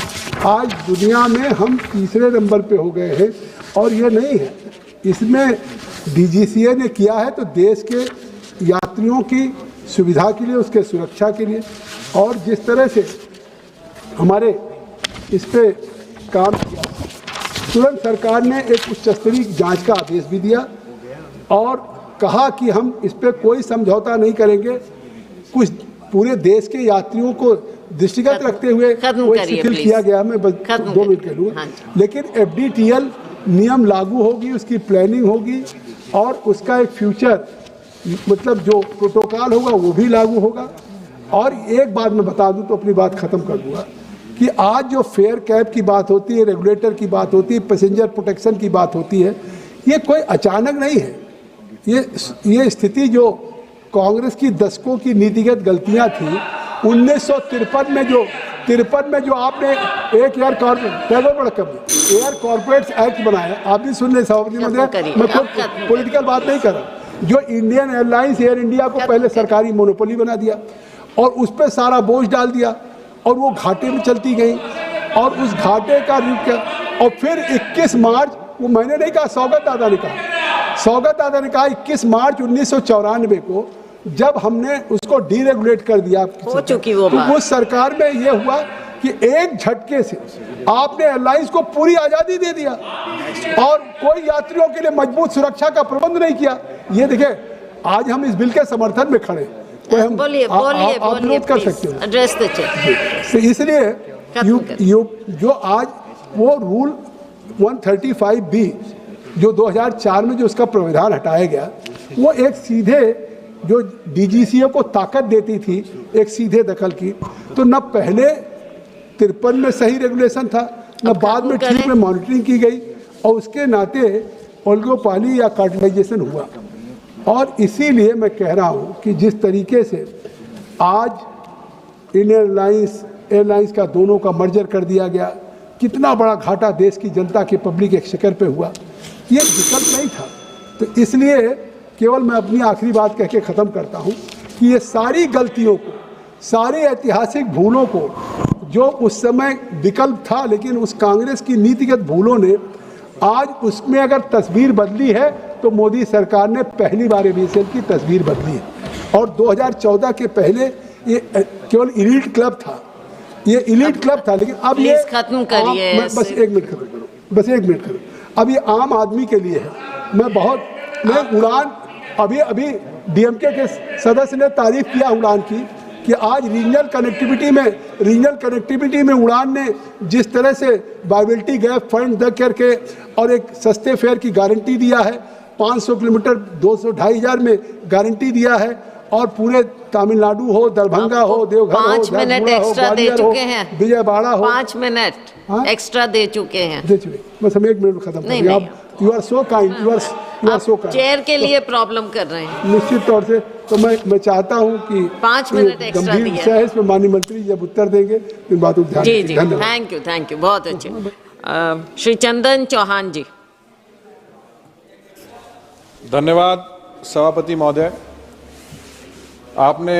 आज दुनिया में हम तीसरे नंबर पे हो गए हैं और ये नहीं है, इसमें DGCA ने किया है तो देश के यात्रियों की सुविधा के लिए, उसके सुरक्षा के लिए, और जिस तरह से हमारे इस पे काम किया, तुरंत सरकार ने एक उच्च स्तरीय जांच का आदेश भी दिया और कहा कि हम इस पे कोई समझौता नहीं करेंगे। कुछ पूरे देश के यात्रियों को दृष्टिगत रखते हुए कोई शिथिल किया गया, मैं 2 मिनट कह लूँगा, लेकिन FDTL नियम लागू होगी, उसकी प्लानिंग होगी और उसका एक फ्यूचर मतलब जो प्रोटोकॉल होगा वो भी लागू होगा। और एक बात मैं बता दूं तो अपनी बात ख़त्म कर दूंगा कि आज जो फेयर कैप की बात होती है, रेगुलेटर की बात होती है, पैसेंजर प्रोटेक्शन की बात होती है, ये कोई अचानक नहीं है। ये स्थिति जो कांग्रेस की दशकों की नीतिगत गलतियां थी, 1953 में जो आपने एक एयर कॉर्पोरेट्स एक्ट बनाया, आप भी सुन रहे सभापति महोदय, मैं खुद पॉलिटिकल बात नहीं कर रहा, जो इंडियन एयरलाइंस एयर इंडिया को पहले सरकारी मोनोपोली बना दिया और उस पर सारा बोझ डाल दिया और वो घाटे में चलती गई और उस घाटे का और फिर 21 मार्च, वो मैंने नहीं कहा, सौगत दादा ने कहा 21 मार्च 1994 को जब हमने उसको डीरेगुलेट कर दिया हो चुकी वो तो उस सरकार में ये हुआ कि एक झटके से आपने एयरलाइंस को पूरी आज़ादी दे दिया और कोई यात्रियों के लिए मजबूत सुरक्षा का प्रबंध नहीं किया। ये देखिए आज हम इस बिल के समर्थन में खड़े, कोई हम आप विरोध कर सकते हो, एड्रेस द चेयर। इसलिए जो आज वो रूल 135B जो 2004 में जो उसका प्रावधान हटाया गया, वो एक सीधे जो DGCA को ताकत देती थी एक सीधे दखल की, तो न पहले 53 में सही रेगुलेशन था, न बाद में ठीक में मॉनिटरिंग की गई और उसके नाते ओलिगोपॉली या कार्टेलाइजेशन हुआ। और इसीलिए मैं कह रहा हूँ कि जिस तरीके से आज इंडियन एयरलाइंस का दोनों का मर्जर कर दिया गया, कितना बड़ा घाटा देश की जनता के पब्लिक एक्सचेकर पे हुआ, ये विकल्प नहीं था। तो इसलिए केवल मैं अपनी आखिरी बात कह के ख़त्म करता हूँ कि ये सारी गलतियों को, सारी ऐतिहासिक भूलों को, जो उस समय विकल्प था लेकिन उस कांग्रेस की नीतिगत भूलों ने आज उसमें अगर तस्वीर बदली है तो मोदी सरकार ने पहली बार एविएशन की तस्वीर बदली है। और 2014 के पहले ये केवल इलीट क्लब था, ये इलीट क्लब था, लेकिन अब ये खत्म करिए, बस एक मिनट खत्म करो, बस एक मिनट करो। अब ये आम आदमी के लिए है। मैं उड़ान, अभी डीएमके के सदस्य ने तारीफ किया उड़ान की कि आज रीजनल कनेक्टिविटी में उड़ान ने जिस तरह से वायबिलिटी गैप फंड दे करके और एक सस्ते फेयर की गारंटी दिया है, 500 किलोमीटर 200-2,500 में गारंटी दिया है, और पूरे तमिलनाडु हो, दरभंगा हो, देवघर हो, 5 मिनट एक्स्ट्रा दे चुके हैं, विजयवाड़ा हो, 5 मिनट एक्स्ट्रा दे चुके हैं। बस हम 1 मिनट खत्म करेंगे। आप you are so kind, you are so kind. Chair के लिए प्रॉब्लम कर रहे हैं निश्चित तौर से। तो मैं चाहता हूं कि 5 मिनट एक्स्ट्रा गंभीर दिया। विषय है, इसमें माननीय मंत्री जब उत्तर देंगे इन बातों को ध्यान जी रखिए। धन्यवाद। थैंक यू बहुत अच्छे। श्री चंदन चौहान जी। धन्यवाद सभापति महोदय। आपने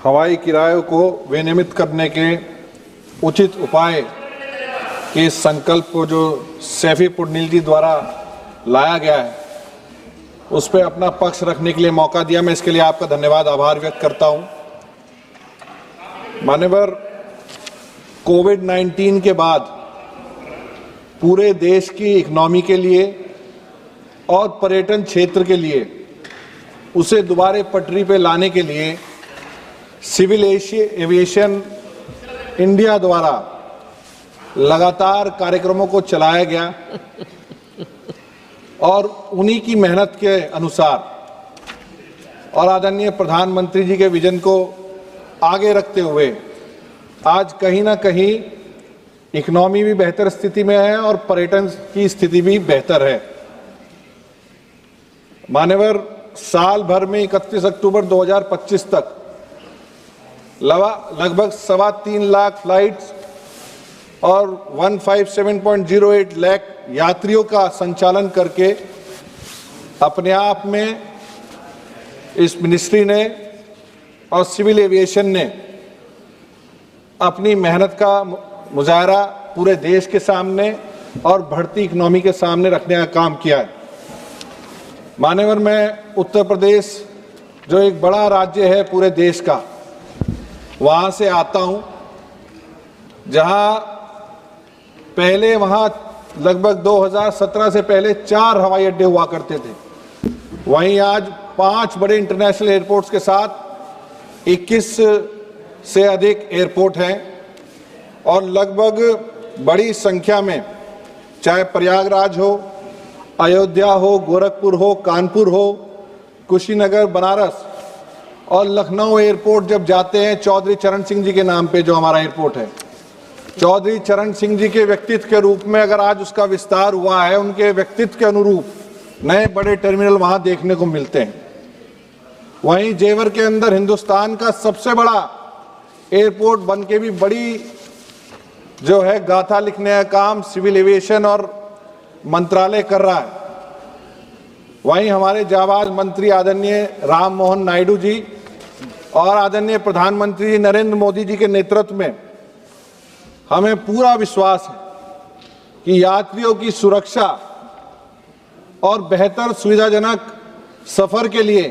हवाई किराए को विनियमित करने के उचित उपाय के संकल्प को जो सैफी पुडनील जी द्वारा लाया गया है उस पर अपना पक्ष रखने के लिए मौका दिया, मैं इसके लिए आपका धन्यवाद, आभार व्यक्त करता हूं। मान्यवर, कोविड-19 के बाद पूरे देश की इकोनॉमी के लिए और पर्यटन क्षेत्र के लिए उसे दोबारे पटरी पे लाने के लिए सिविल एविएशन इंडिया द्वारा लगातार कार्यक्रमों को चलाया गया और उन्हीं की मेहनत के अनुसार और आदरणीय प्रधानमंत्री जी के विजन को आगे रखते हुए आज कहीं ना कहीं इकोनॉमी भी बेहतर स्थिति में है और पर्यटन की स्थिति भी बेहतर है। मान्यवर, साल भर में 31 अक्टूबर 2025 तक लगभग 3.25 लाख फ्लाइट्स और 157.08 लाख यात्रियों का संचालन करके अपने आप में इस मिनिस्ट्री ने और सिविल एविएशन ने अपनी मेहनत का मुजाहरा पूरे देश के सामने और बढ़ती इकोनॉमी के सामने रखने का काम किया है। मान्यवर, मैं उत्तर प्रदेश जो एक बड़ा राज्य है पूरे देश का, वहाँ से आता हूँ, जहाँ पहले वहाँ लगभग 2017 से पहले 4 हवाई अड्डे हुआ करते थे। वहीं आज 5 बड़े इंटरनेशनल एयरपोर्ट्स के साथ 21 से अधिक एयरपोर्ट हैं और लगभग बड़ी संख्या में, चाहे प्रयागराज हो, अयोध्या हो, गोरखपुर हो, कानपुर हो, कुशीनगर, बनारस और लखनऊ एयरपोर्ट जब जाते हैं चौधरी चरण सिंह जी के नाम पे जो हमारा एयरपोर्ट है, चौधरी चरण सिंह जी के व्यक्तित्व के रूप में अगर आज उसका विस्तार हुआ है, उनके व्यक्तित्व के अनुरूप नए बड़े टर्मिनल वहां देखने को मिलते हैं। वहीं जेवर के अंदर हिंदुस्तान का सबसे बड़ा एयरपोर्ट बन के भी बड़ी जो है गाथा लिखने का काम सिविल एविएशन और मंत्रालय कर रहा है। वहीं हमारे जाबाज मंत्री आदरणीय राम मोहन नायडू जी और आदरणीय प्रधानमंत्री नरेंद्र मोदी जी के नेतृत्व में हमें पूरा विश्वास है कि यात्रियों की सुरक्षा और बेहतर सुविधाजनक सफर के लिए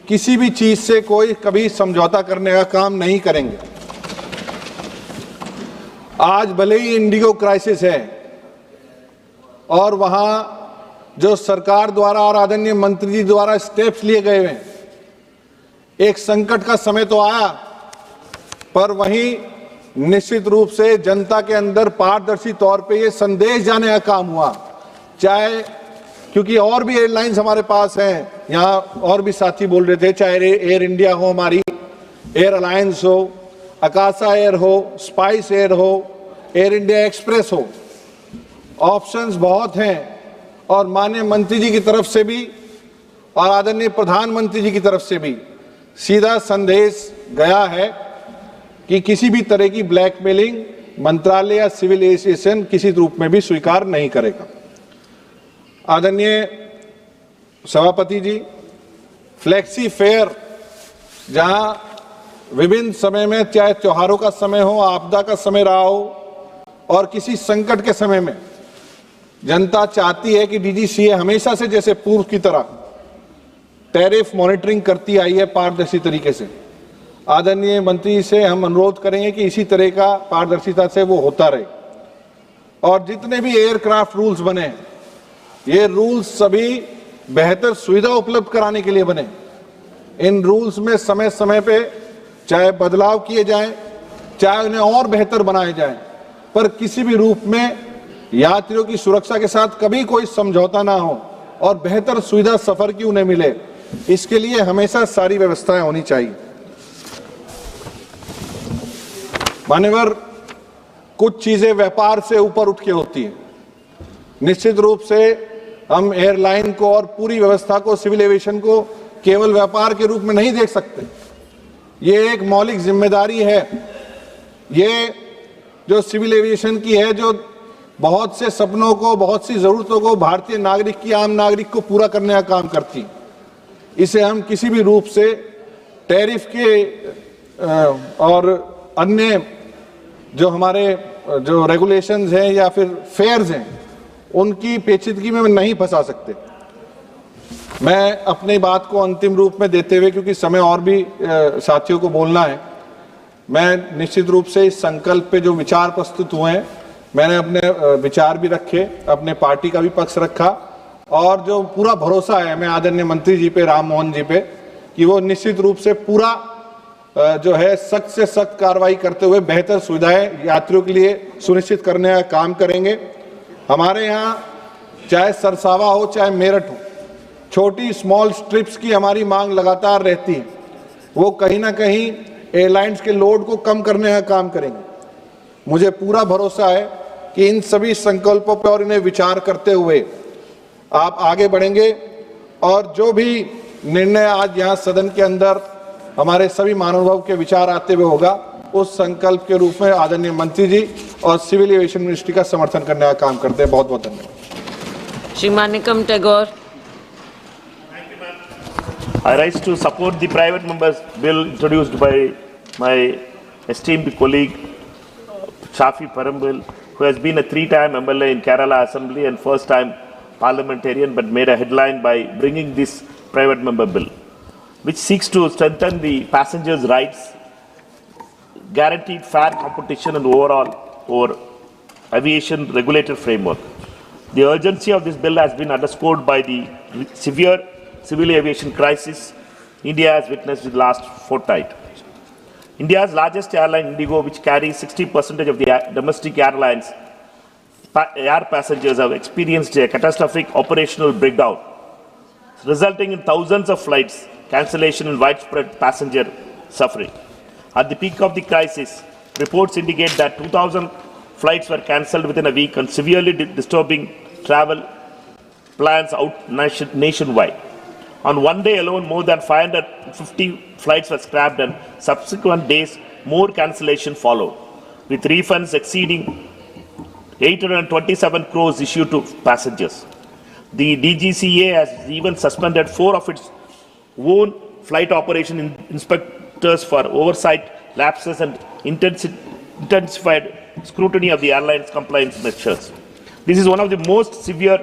किसी भी चीज से कोई कभी समझौता करने का काम नहीं करेंगे। आज भले ही इंडिगो क्राइसिस है और वहां जो सरकार द्वारा और आदरणीय मंत्री जी द्वारा स्टेप्स लिए गए हैं, एक संकट का समय तो आया, पर वहीं निश्चित रूप से जनता के अंदर पारदर्शी तौर पे ये संदेश जाने का काम हुआ, चाहे क्योंकि और भी एयरलाइंस हमारे पास हैं, यहाँ और भी साथी बोल रहे थे, चाहे एयर इंडिया हो, हमारी एयर अलायंस हो, अकाशा एयर हो, स्पाइस एयर हो, एयर इंडिया एक्सप्रेस हो, ऑप्शंस बहुत हैं। और माननीय मंत्री जी की तरफ से भी और आदरणीय प्रधानमंत्री जी की तरफ से भी सीधा संदेश गया है कि किसी भी तरह की ब्लैकमेलिंग मंत्रालय या सिविल एविएशन किसी रूप में भी स्वीकार नहीं करेगा। आदरणीय सभापति जी, फ्लेक्सी फेयर जहां विभिन्न समय में, चाहे त्योहारों का समय हो, आपदा का समय रहा हो और किसी संकट के समय में जनता चाहती है कि डीजीसीए हमेशा से जैसे पूर्व की तरह टैरिफ मॉनिटरिंग करती आई है पारदर्शी तरीके से। आदरणीय मंत्री से हम अनुरोध करेंगे कि इसी तरह का पारदर्शिता से वो होता रहे। और जितने भी एयरक्राफ्ट रूल्स बने, ये रूल्स सभी बेहतर सुविधा उपलब्ध कराने के लिए बने। इन रूल्स में समय समय पे चाहे बदलाव किए जाएं, चाहे उन्हें और बेहतर बनाए जाएं, पर किसी भी रूप में यात्रियों की सुरक्षा के साथ कभी कोई समझौता ना हो और बेहतर सुविधा सफर की उन्हें मिले, इसके लिए हमेशा सारी व्यवस्थाएं होनी चाहिए। मान्यवर, कुछ चीजें व्यापार से ऊपर उठ के होती हैं। निश्चित रूप से हम एयरलाइन को और पूरी व्यवस्था को, सिविल एविएशन को केवल व्यापार के रूप में नहीं देख सकते। ये एक मौलिक जिम्मेदारी है, ये जो सिविल एविएशन की है, जो बहुत से सपनों को, बहुत सी जरूरतों को भारतीय नागरिक की, आम नागरिक को पूरा करने का काम करती है। इसे हम किसी भी रूप से टैरिफ के और अन्य जो हमारे जो रेगुलेशंस हैं या फिर फेयर्स हैं, उनकी पेचीदगी में नहीं फंसा सकते। मैं अपनी बात को अंतिम रूप में देते हुए, क्योंकि समय और भी साथियों को बोलना है, मैं निश्चित रूप से इस संकल्प पे जो विचार प्रस्तुत हुए हैं, मैंने अपने विचार भी रखे, अपने पार्टी का भी पक्ष रखा, और जो पूरा भरोसा है मैं आदरणीय मंत्री जी पे, राम मोहन जी पे, कि वो निश्चित रूप से पूरा जो है सख्त से सख्त कार्रवाई करते हुए बेहतर सुविधाएं यात्रियों के लिए सुनिश्चित करने का काम करेंगे। हमारे यहाँ चाहे सरसावा हो चाहे मेरठ हो, छोटी स्मॉल स्ट्रिप्स की हमारी मांग लगातार रहती है। वो कहीं ना कहीं एयरलाइंस के लोड को कम करने का काम करेंगे। मुझे पूरा भरोसा है कि इन सभी संकल्पों पर और इन्हें विचार करते हुए आप आगे बढ़ेंगे, और जो भी निर्णय आज यहाँ सदन के अंदर हमारे सभी महानुभाव के विचार आते हुए होगा, उस संकल्प के रूप में आदरणीय मंत्री जी और सिविल एविएशन मिनिस्ट्री का समर्थन करने का काम करते हैं। बहुत बहुत धन्यवाद। Shri Manickam Tagore. I rise to support the private members bill introduced by my esteemed colleague Shafi Parambil, who has been a three-time MLA in Kerala Assembly and first-time parliamentarian, but made a headline by bringing this private member bill, which seeks to strengthen the passengers' rights, guaranteed fair competition and overall over aviation regulator framework. The urgency of this bill has been underscored by the severe civil aviation crisis India has witnessed in the last fortnight. India's largest airline, Indigo, which carries 60% of the domestic airlines, air passengers have experienced a catastrophic operational breakdown, resulting in thousands of flights cancellation and widespread passenger suffering. At the peak of the crisis, reports indicate that 2,000 flights were cancelled within a week and severely disturbing travel plans nationwide. On one day alone, more than 550 flights were scrapped, and subsequent days, more cancellation followed, with refunds exceeding 827 crores issued to passengers. The DGCA has even suspended 4 of its own flight operation inspectors for oversight, lapses, and intensified scrutiny of the airline's compliance measures. This is one of the most severe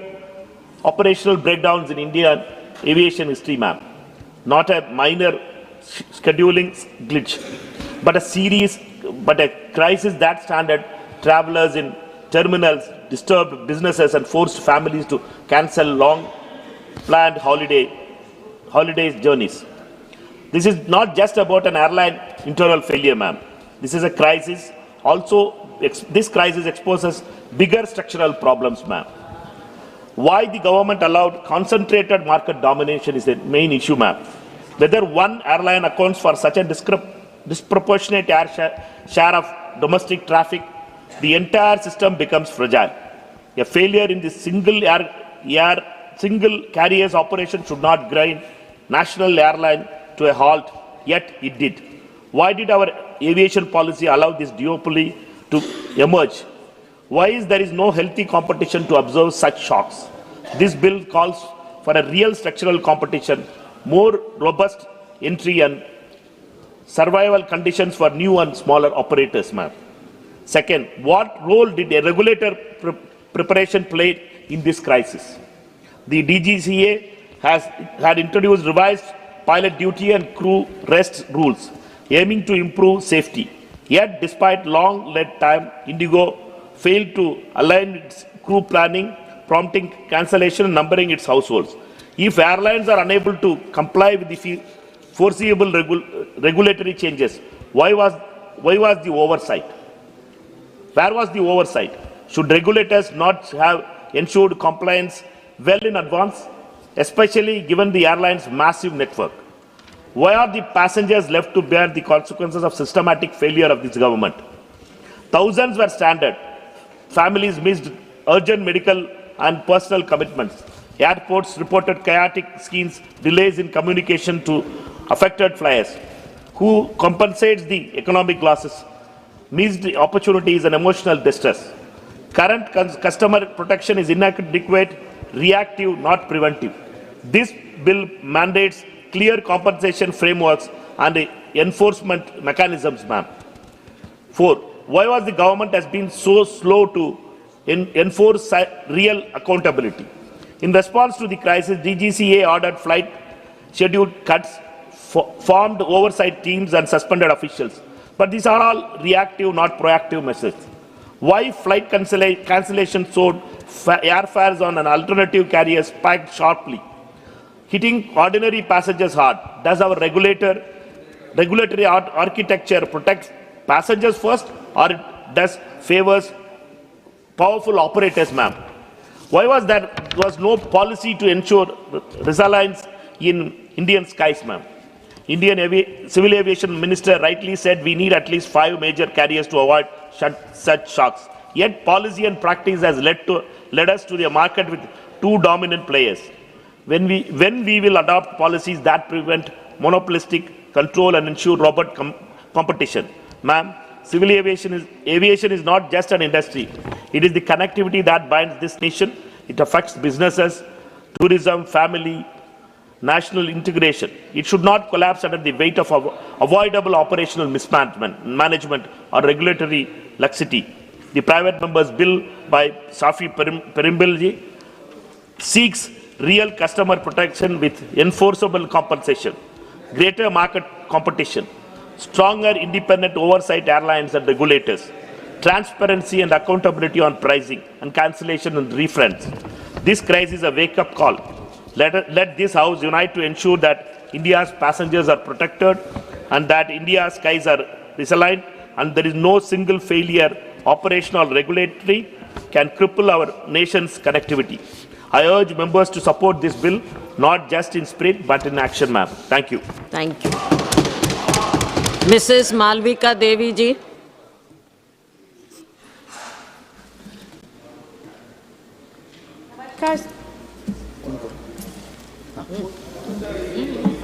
operational breakdowns in Indian aviation history, ma'am. Not a minor scheduling glitch, but a crisis that stranded travelers in terminals, disturbed businesses, and forced families to cancel long-planned holiday journeys. This is not just about an airline internal failure, ma'am. This is a crisis. This crisis exposes bigger structural problems, ma'am. Why the government allowed concentrated market domination is the main issue, ma'am. Whether one airline accounts for such a disproportionate share of domestic traffic, the entire system becomes fragile. A failure in the single carrier's operation should not grind national airline to a halt, yet it did. Why did our aviation policy allow this duopoly to emerge? Why is there no healthy competition to observe such shocks? This bill calls for a real structural competition, more robust entry and survival conditions for new and smaller operators, ma'am. Second, what role did a regulator preparation play in this crisis. The DGCA had introduced revised pilot duty and crew rest rules, aiming to improve safety. Yet, despite long lead time, Indigo failed to align its crew planning, prompting cancellation and numbering its households. If airlines are unable to comply with the foreseeable regulatory changes, why was the oversight? Where was the oversight? Should regulators not have ensured compliance well in advance, especially given the airline's massive network? Why are the passengers left to bear the consequences of systematic failure of this government? Thousands were stranded. Families missed urgent medical and personal commitments. Airports reported chaotic schemes, delays in communication to affected flyers. Who compensates the economic losses, missed opportunities and emotional distress? Current customer protection is inadequate, reactive, not preventive. This bill mandates clear compensation frameworks and enforcement mechanisms, ma'am. 4. Why was the government has been so slow to enforce real accountability? In response to the crisis, DGCA ordered flight schedule cuts, formed oversight teams and suspended officials. But these are all reactive, not proactive measures. Why flight cancellation soared, airfares on an alternative carrier spiked sharply, hitting ordinary passengers hard? Does our regulatory architecture protect passengers first, or does favors powerful operators, ma'am? Why was there no policy to ensure resilience in Indian skies, ma'am? Indian Civil Aviation Minister rightly said we need at least 5 major carriers to avoid such shocks. Yet policy and practice has led us to the market with 2 dominant players. When we will adopt policies that prevent monopolistic control and ensure robust competition? Ma'am, civil aviation is not just an industry. It is the connectivity that binds this nation. It affects businesses, tourism, family, national integration. It should not collapse under the weight of avoidable operational mismanagement or regulatory laxity. The private members bill by Shafi Parimbilji seeks real customer protection with enforceable compensation, greater market competition, stronger independent oversight airlines and regulators, transparency and accountability on pricing and cancellation and refunds. This crisis is a wake-up call. Let this House unite to ensure that India's passengers are protected and that India's skies are resilient, and there is no single failure, operational or regulatory, can cripple our nation's connectivity. I urge members to support this bill, not just in spirit, but in action, ma'am. Thank you. Thank you. Mrs. Malvika Devi ji.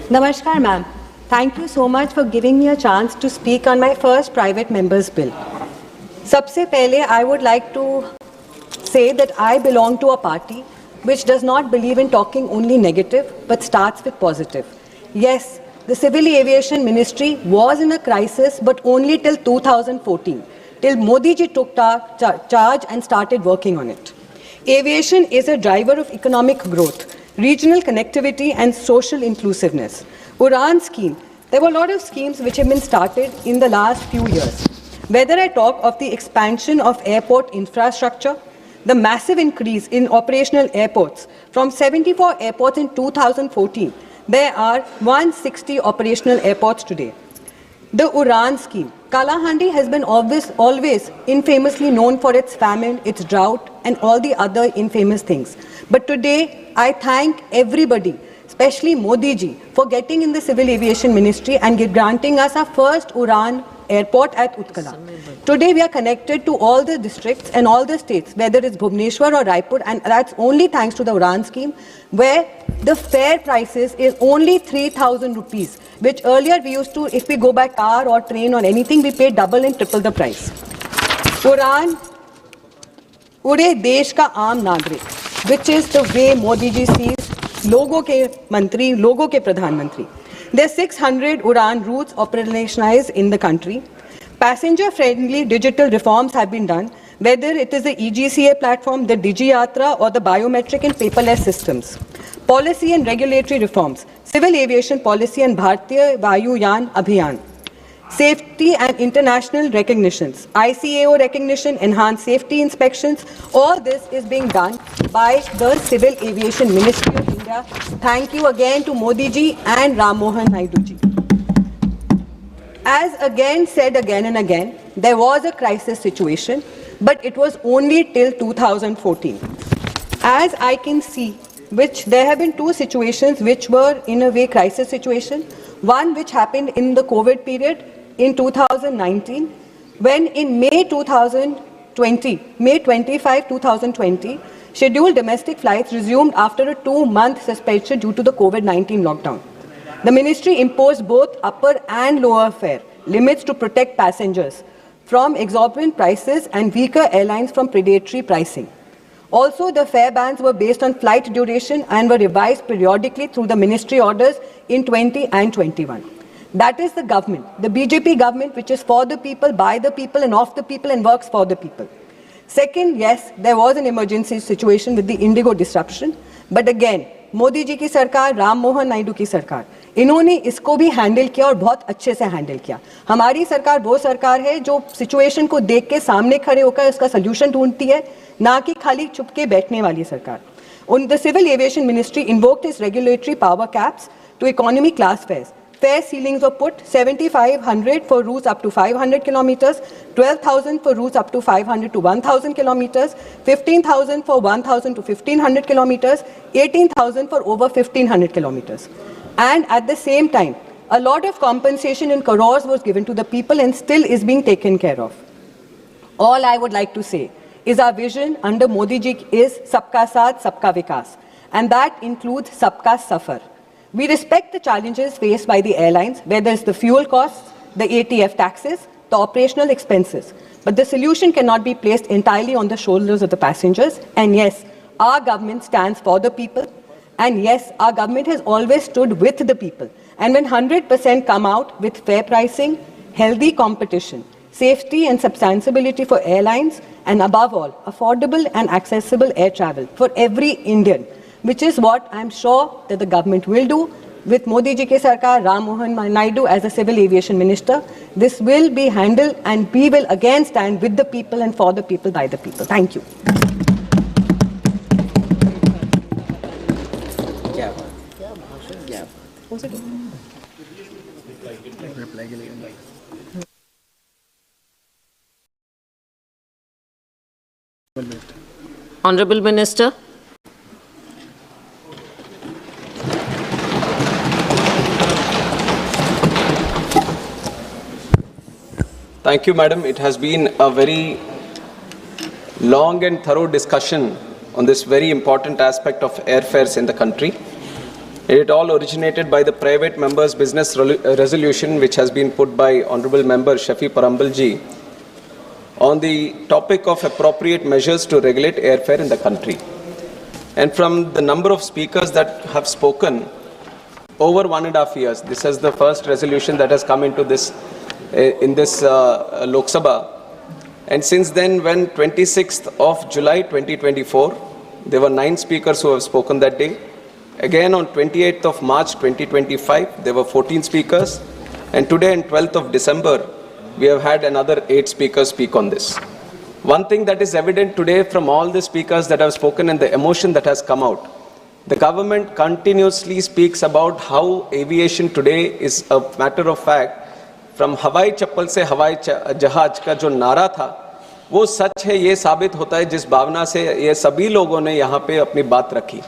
Namaskar, ma'am. Thank you so much for giving me a chance to speak on my first private member's bill. Sabse pehle, I would like to say that I belong to a party which does not believe in talking only negative, but starts with positive. Yes, the Civil Aviation Ministry was in a crisis, but only till 2014, till Modi ji took charge and started working on it. Aviation is a driver of economic growth, regional connectivity and social inclusiveness. Udan scheme, there were a lot of schemes which have been started in the last few years. Whether I talk of the expansion of airport infrastructure, the massive increase in operational airports, from 74 airports in 2014, there are 160 operational airports today. The Udan scheme, Kalahandi has been always infamously known for its famine, its drought, and all the other infamous things. But today, I thank everybody, especially Modi ji, for getting in the Civil Aviation Ministry and granting us our first Udan airport at Utkala. Today, we are connected to all the districts and all the states, whether it's Bhubaneswar or Raipur, and that's only thanks to the Udan scheme, where the fare prices is only 3,000 rupees, which earlier we used to, if we go by car or train or anything, we pay double and triple the price. Udan, पूरे देश का आम नागरिक, which is the way Modi ji sees लोगों के मंत्री, लोगों के प्रधानमंत्री. There are 600 Udan routes operationalized in the country. Passenger-friendly digital reforms have been done, whether it is the EGCA platform, the DigiYatra, or the biometric and paperless systems. Policy and regulatory reforms, civil aviation policy and Bharatiya Vayuyan Abhiyan. Safety and international recognitions, ICAO recognition, enhanced safety inspections, all this is being done by the Civil Aviation Ministry of India. Thank you again to Modi ji and Ram Mohan Naidu ji. As again said again and again, there was a crisis situation, but it was only till 2014. As I can see, which there have been two situations which were in a way crisis situation. One which happened in the COVID period in 2019, when in May 25, 2020, scheduled domestic flights resumed after a 2-month suspension due to the COVID-19 lockdown. The ministry imposed both upper and lower fare limits to protect passengers from exorbitant prices and weaker airlines from predatory pricing. Also, the fare bans were based on flight duration and were revised periodically through the ministry orders in 20 and 21. That is the government, the BJP government, which is for the people, by the people and of the people and works for the people. Second, yes, there was an emergency situation with the Indigo disruption. But again, Modi ji की सरकार, राम मोहन नायडू की सरकार, इन्होंने इसको भी handle किया और बहुत अच्छे से हैंडल किया. हमारी सरकार वो सरकार है जो सिचुएशन को देख के सामने खड़े होकर उसका सोल्यूशन ढूंढती है, ना कि खाली चुप के बैठने वाली सरकार. The Civil Aviation Ministry invoked its regulatory power caps to economy class fares. Fare ceilings were put 7,500 for routes up to 500 kilometers, 12,000 for routes up to 500 to 1,000 kilometers, 15,000 for 1,000 to 1,500 kilometers, 18,000 for over 1,500 kilometers. And at the same time, a lot of compensation in crores was given to the people and still is being taken care of. All I would like to say is our vision under Modi ji is Sabka Saath, Sabka Vikas, and that includes Sabka Safar. We respect the challenges faced by the airlines, whether it's the fuel costs, the ATF taxes, the operational expenses. But the solution cannot be placed entirely on the shoulders of the passengers. And yes, our government stands for the people. And yes, our government has always stood with the people. And when 100% come out with fair pricing, healthy competition, safety and substantiability for airlines, and above all, affordable and accessible air travel for every Indian, which is what I'm sure that the government will do with Modi ji ke sarkar, Ram Mohan Naidu as a civil aviation minister. This will be handled and we will again stand with the people and for the people, by the people. Thank you. Honorable Minister. Thank you, Madam. It has been a very long and thorough discussion on this very important aspect of airfares in the country. It all originated by the private members' business resolution, which has been put by Honorable Member Shafi Parambil ji on the topic of appropriate measures to regulate airfare in the country. And from the number of speakers that have spoken, over 1.5 years, this is the first resolution that has come into this Lok Sabha. And since then, when 26th of July 2024, there were 9 speakers who have spoken that day. Again on 28th of March 2025, there were 14 speakers. And today on 12th of December, we have had another 8 speakers speak on this. One thing that is evident today from all the speakers that have spoken and the emotion that has come out, the government continuously speaks about how aviation today is a matter of fact. From हवाई चप्पल से हवाई जहाज का जो नारा था वो सच है, ये साबित होता है जिस भावना से ये सभी लोगों ने यहाँ पे अपनी बात रखी.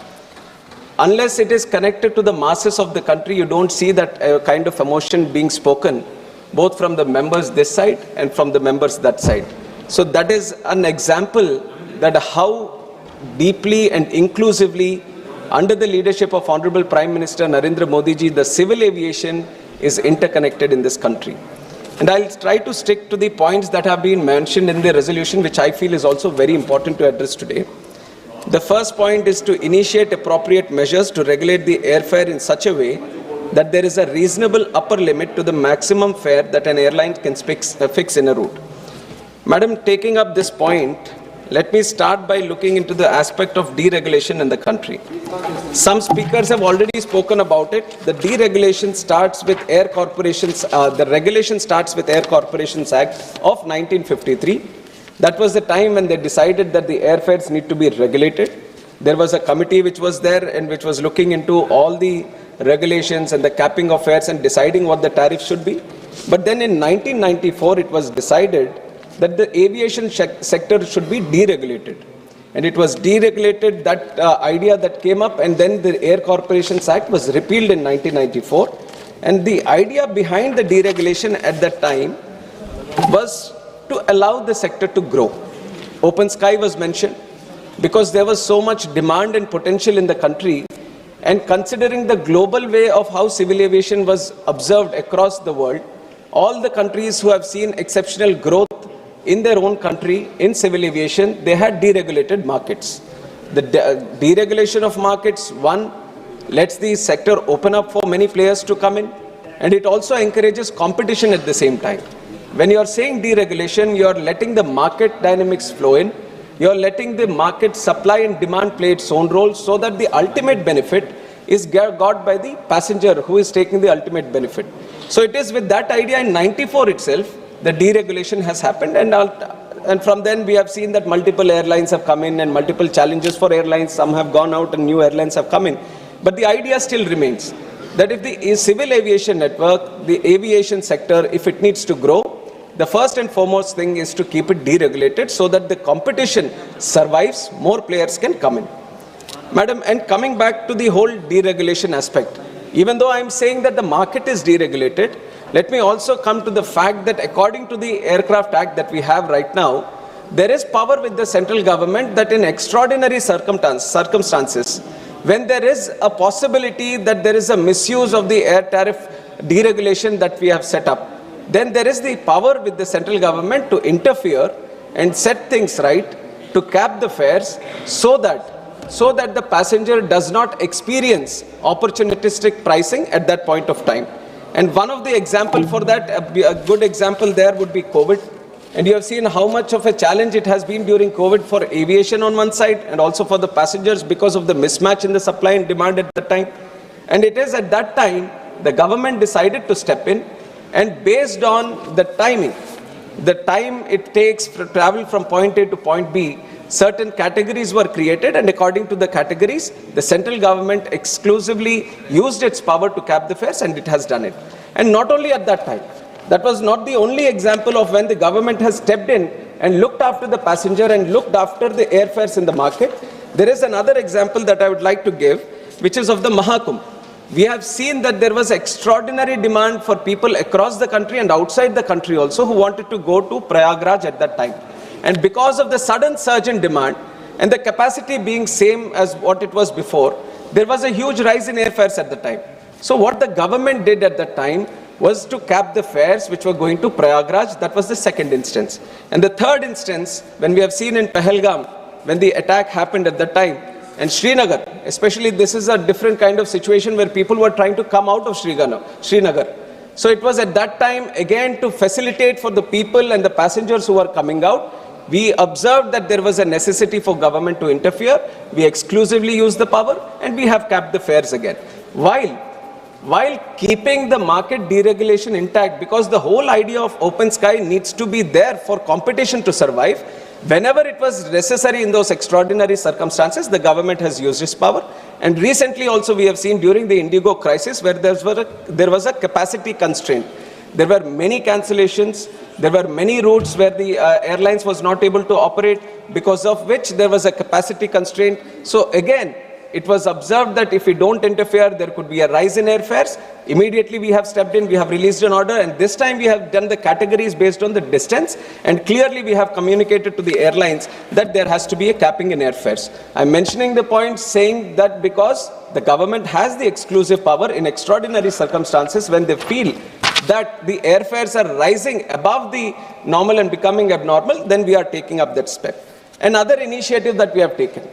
Unless it is connected to the masses of the country, you don't see that kind of emotion being spoken, both from the members this side and from the members that side. So that is an example that how deeply and inclusively, under the leadership of Honorable Prime Minister Narendra Modi ji, the civil aviation is interconnected in this country. And I'll try to stick to the points that have been mentioned in the resolution, which I feel is also very important to address today. The first point is to initiate appropriate measures to regulate the airfare in such a way that there is a reasonable upper limit to the maximum fare that an airline can fix in a route. Madam, taking up this point, let me start by looking into the aspect of deregulation in the country. Some speakers have already spoken about it. The deregulation starts with Air Corporations, the regulation starts with Air Corporations Act of 1953. That was the time when they decided that the airfares need to be regulated. There was a committee which was there and which was looking into all the regulations and the capping of fares and deciding what the tariff should be. But then in 1994, it was decided that the aviation sector should be deregulated. And it was deregulated, that idea that came up, and then the Air Corporations Act was repealed in 1994. And the idea behind the deregulation at that time was to allow the sector to grow. Open sky was mentioned because there was so much demand and potential in the country, and considering the global way of how civil aviation was observed across the world, all the countries who have seen exceptional growth in their own country in civil aviation, they had deregulated markets. The deregulation of markets, one, lets the sector open up for many players to come in, and it also encourages competition at the same time. When you are saying deregulation, you are letting the market dynamics flow in, you are letting the market supply and demand play its own role, so that the ultimate benefit is got by the passenger who is taking the ultimate benefit. So it is with that idea in 94 itself, the deregulation has happened, and from then we have seen that multiple airlines have come in and multiple challenges for airlines. Some have gone out and new airlines have come in. But the idea still remains that if the civil aviation network, the aviation sector, if it needs to grow, the first and foremost thing is to keep it deregulated so that the competition survives, more players can come in. Madam, and coming back to the whole deregulation aspect, even though I am saying that the market is deregulated, let me also come to the fact that according to the Aircraft Act that we have right now, there is power with the central government that in extraordinary circumstances, when there is a possibility that there is a misuse of the air tariff deregulation that we have set up, then there is the power with the central government to interfere and set things right, to cap the fares so that the passenger does not experience opportunistic pricing at that point of time. And one of the example for that, a good example there would be COVID. And you have seen how much of a challenge it has been during COVID for aviation on one side and also for the passengers because of the mismatch in the supply and demand at that time. And it is at that time the government decided to step in, and based on the timing, the time it takes to travel from point A to point B, certain categories were created, and according to the categories, the central government exclusively used its power to cap the fares, and it has done it. And not only at that time, that was not the only example of when the government has stepped in and looked after the passenger and looked after the airfares in the market. There is another example that I would like to give, which is of the Mahakumbh. We have seen that there was extraordinary demand for people across the country and outside the country also who wanted to go to Prayagraj at that time. And because of the sudden surge in demand and the capacity being same as what it was before, there was a huge rise in airfares at the time. So what the government did at that time was to cap the fares which were going to Prayagraj. That was the second instance. And the third instance, when we have seen in Pahalgam, when the attack happened at that time, and Srinagar, especially, this is a different kind of situation where people were trying to come out of Srinagar. So it was at that time, again, to facilitate for the people and the passengers who were coming out, we observed that there was a necessity for government to interfere. We exclusively used the power, and we have capped the fares again. While keeping the market deregulation intact, because the whole idea of open sky needs to be there for competition to survive, whenever it was necessary in those extraordinary circumstances, the government has used its power. And recently also we have seen during the Indigo crisis where there was a capacity constraint. There were many cancellations. There were many routes where the airlines was not able to operate, because of which there was a capacity constraint. So again, it was observed that if we don't interfere, there could be a rise in airfares. Immediately we have stepped in, we have released an order, and this time we have done the categories based on the distance, and clearly we have communicated to the airlines that there has to be a capping in airfares. I'm mentioning the point saying that because the government has the exclusive power in extraordinary circumstances when they feel that the airfares are rising above the normal and becoming abnormal, then we are taking up that step. Another initiative that we have taken,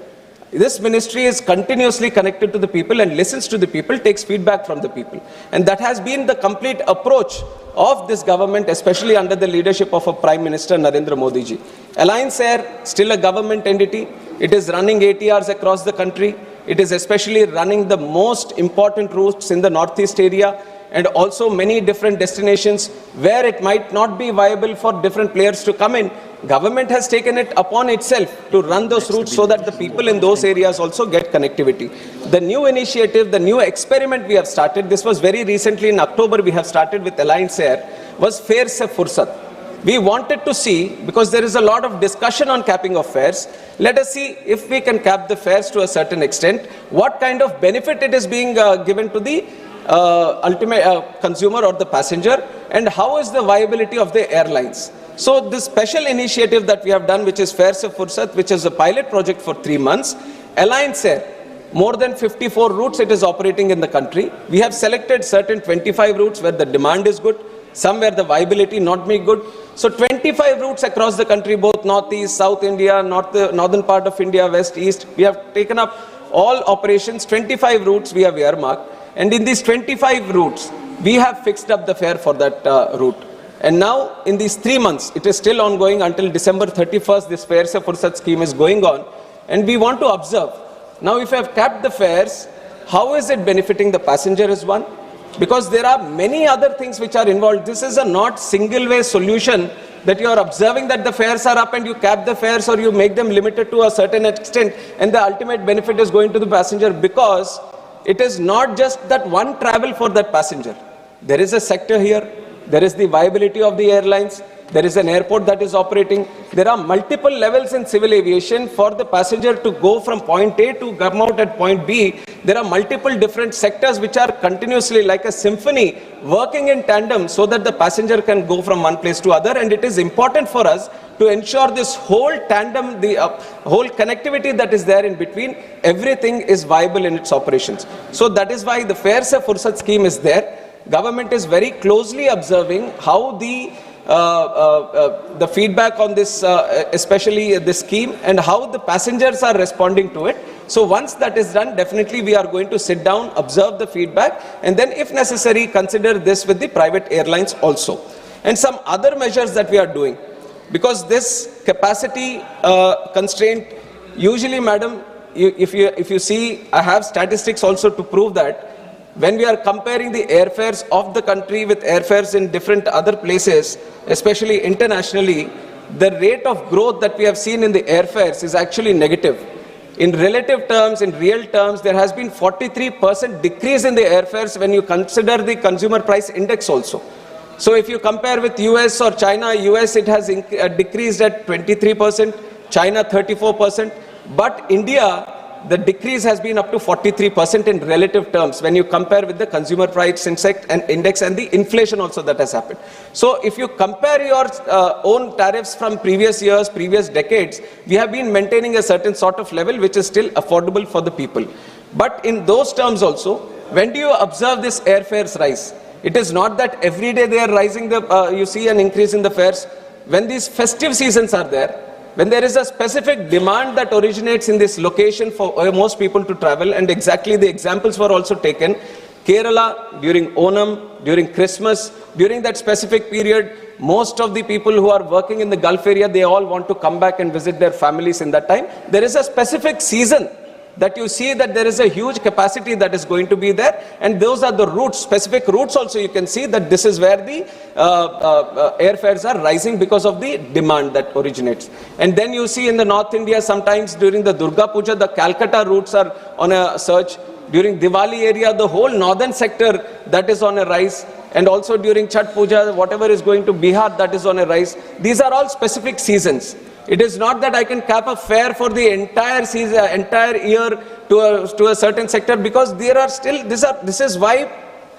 This ministry is continuously connected to the people and listens to the people, takes feedback from the people. And that has been the complete approach of this government, especially under the leadership of a Prime Minister, Narendra Modi ji. Alliance Air, still a government entity. It is running ATRs across the country. It is especially running the most important routes in the northeast area and also many different destinations where it might not be viable for different players to come in. Government has taken it upon itself to run those routes so that the people in those areas also get connectivity. The new initiative, the new experiment we have started, this was very recently in October we have started with Alliance Air, was Fare Se Fursat. We wanted to see, because there is a lot of discussion on capping of fares, let us see if we can cap the fares to a certain extent, what kind of benefit it is being given to the ultimate consumer or the passenger, and how is the viability of the airlines. So this special initiative that we have done, which is Fare Se Fursat, which is a pilot project for 3 months, Alliance Air, more than 54 routes it is operating in the country. We have selected certain 25 routes where the demand is good, some where the viability not be good. So 25 routes across the country, both northeast, south India, northern part of India, west, east. We have taken up all operations, 25 routes we have earmarked. And in these 25 routes, we have fixed up the fare for that route. And now, in these 3 months, it is still ongoing until December 31st, this Fare Se Fursat scheme is going on. And we want to observe. Now, if I have capped the fares, how is it benefiting the passenger is one? Because there are many other things which are involved. This is a not single-way solution that you are observing that the fares are up and you cap the fares or you make them limited to a certain extent and the ultimate benefit is going to the passenger, because it is not just that one travel for that passenger. There is a sector here. There is the viability of the airlines. There is an airport that is operating. There are multiple levels in civil aviation for the passenger to go from point A to come out at point B. There are multiple different sectors which are continuously like a symphony working in tandem so that the passenger can go from one place to other. And it is important for us to ensure this whole tandem, the whole connectivity that is there in between, everything is viable in its operations. So that is why the Fare Se Fursat scheme is there. Government is very closely observing how the feedback on this, especially this scheme, and how the passengers are responding to it. So once that is done, definitely we are going to sit down, observe the feedback, and then if necessary, consider this with the private airlines also. And some other measures that we are doing, because this capacity constraint, usually, madam, if you see, I have statistics also to prove that, when we are comparing the airfares of the country with airfares in different other places, especially internationally, the rate of growth that we have seen in the airfares is actually negative. In relative terms, in real terms, there has been 43% decrease in the airfares when you consider the consumer price index also. So if you compare with US or China, US it has decreased at 23%, China 34%, but India, the decrease has been up to 43% in relative terms when you compare with the consumer price index and the inflation also that has happened. So if you compare your own tariffs from previous years, previous decades, we have been maintaining a certain sort of level which is still affordable for the people. But in those terms also, when do you observe this airfares rise? It is not that every day they are rising, you see an increase in the fares. When these festive seasons are there, when there is a specific demand that originates in this location for most people to travel, and exactly the examples were also taken, Kerala during Onam, during Christmas, during that specific period, most of the people who are working in the Gulf area, they all want to come back and visit their families in that time. There is a specific season that you see that there is a huge capacity that is going to be there, and those are the routes, specific routes also you can see that this is where the airfares are rising because of the demand that originates. And then you see in the North India, sometimes during the Durga Puja, the Calcutta routes are on a surge. During Diwali area, the whole northern sector that is on a rise. And also during Chhat Puja, whatever is going to Bihar, that is on a rise. These are all specific seasons. It is not that I can cap a fare for the entire season, entire year to a certain sector, because there are still, this is why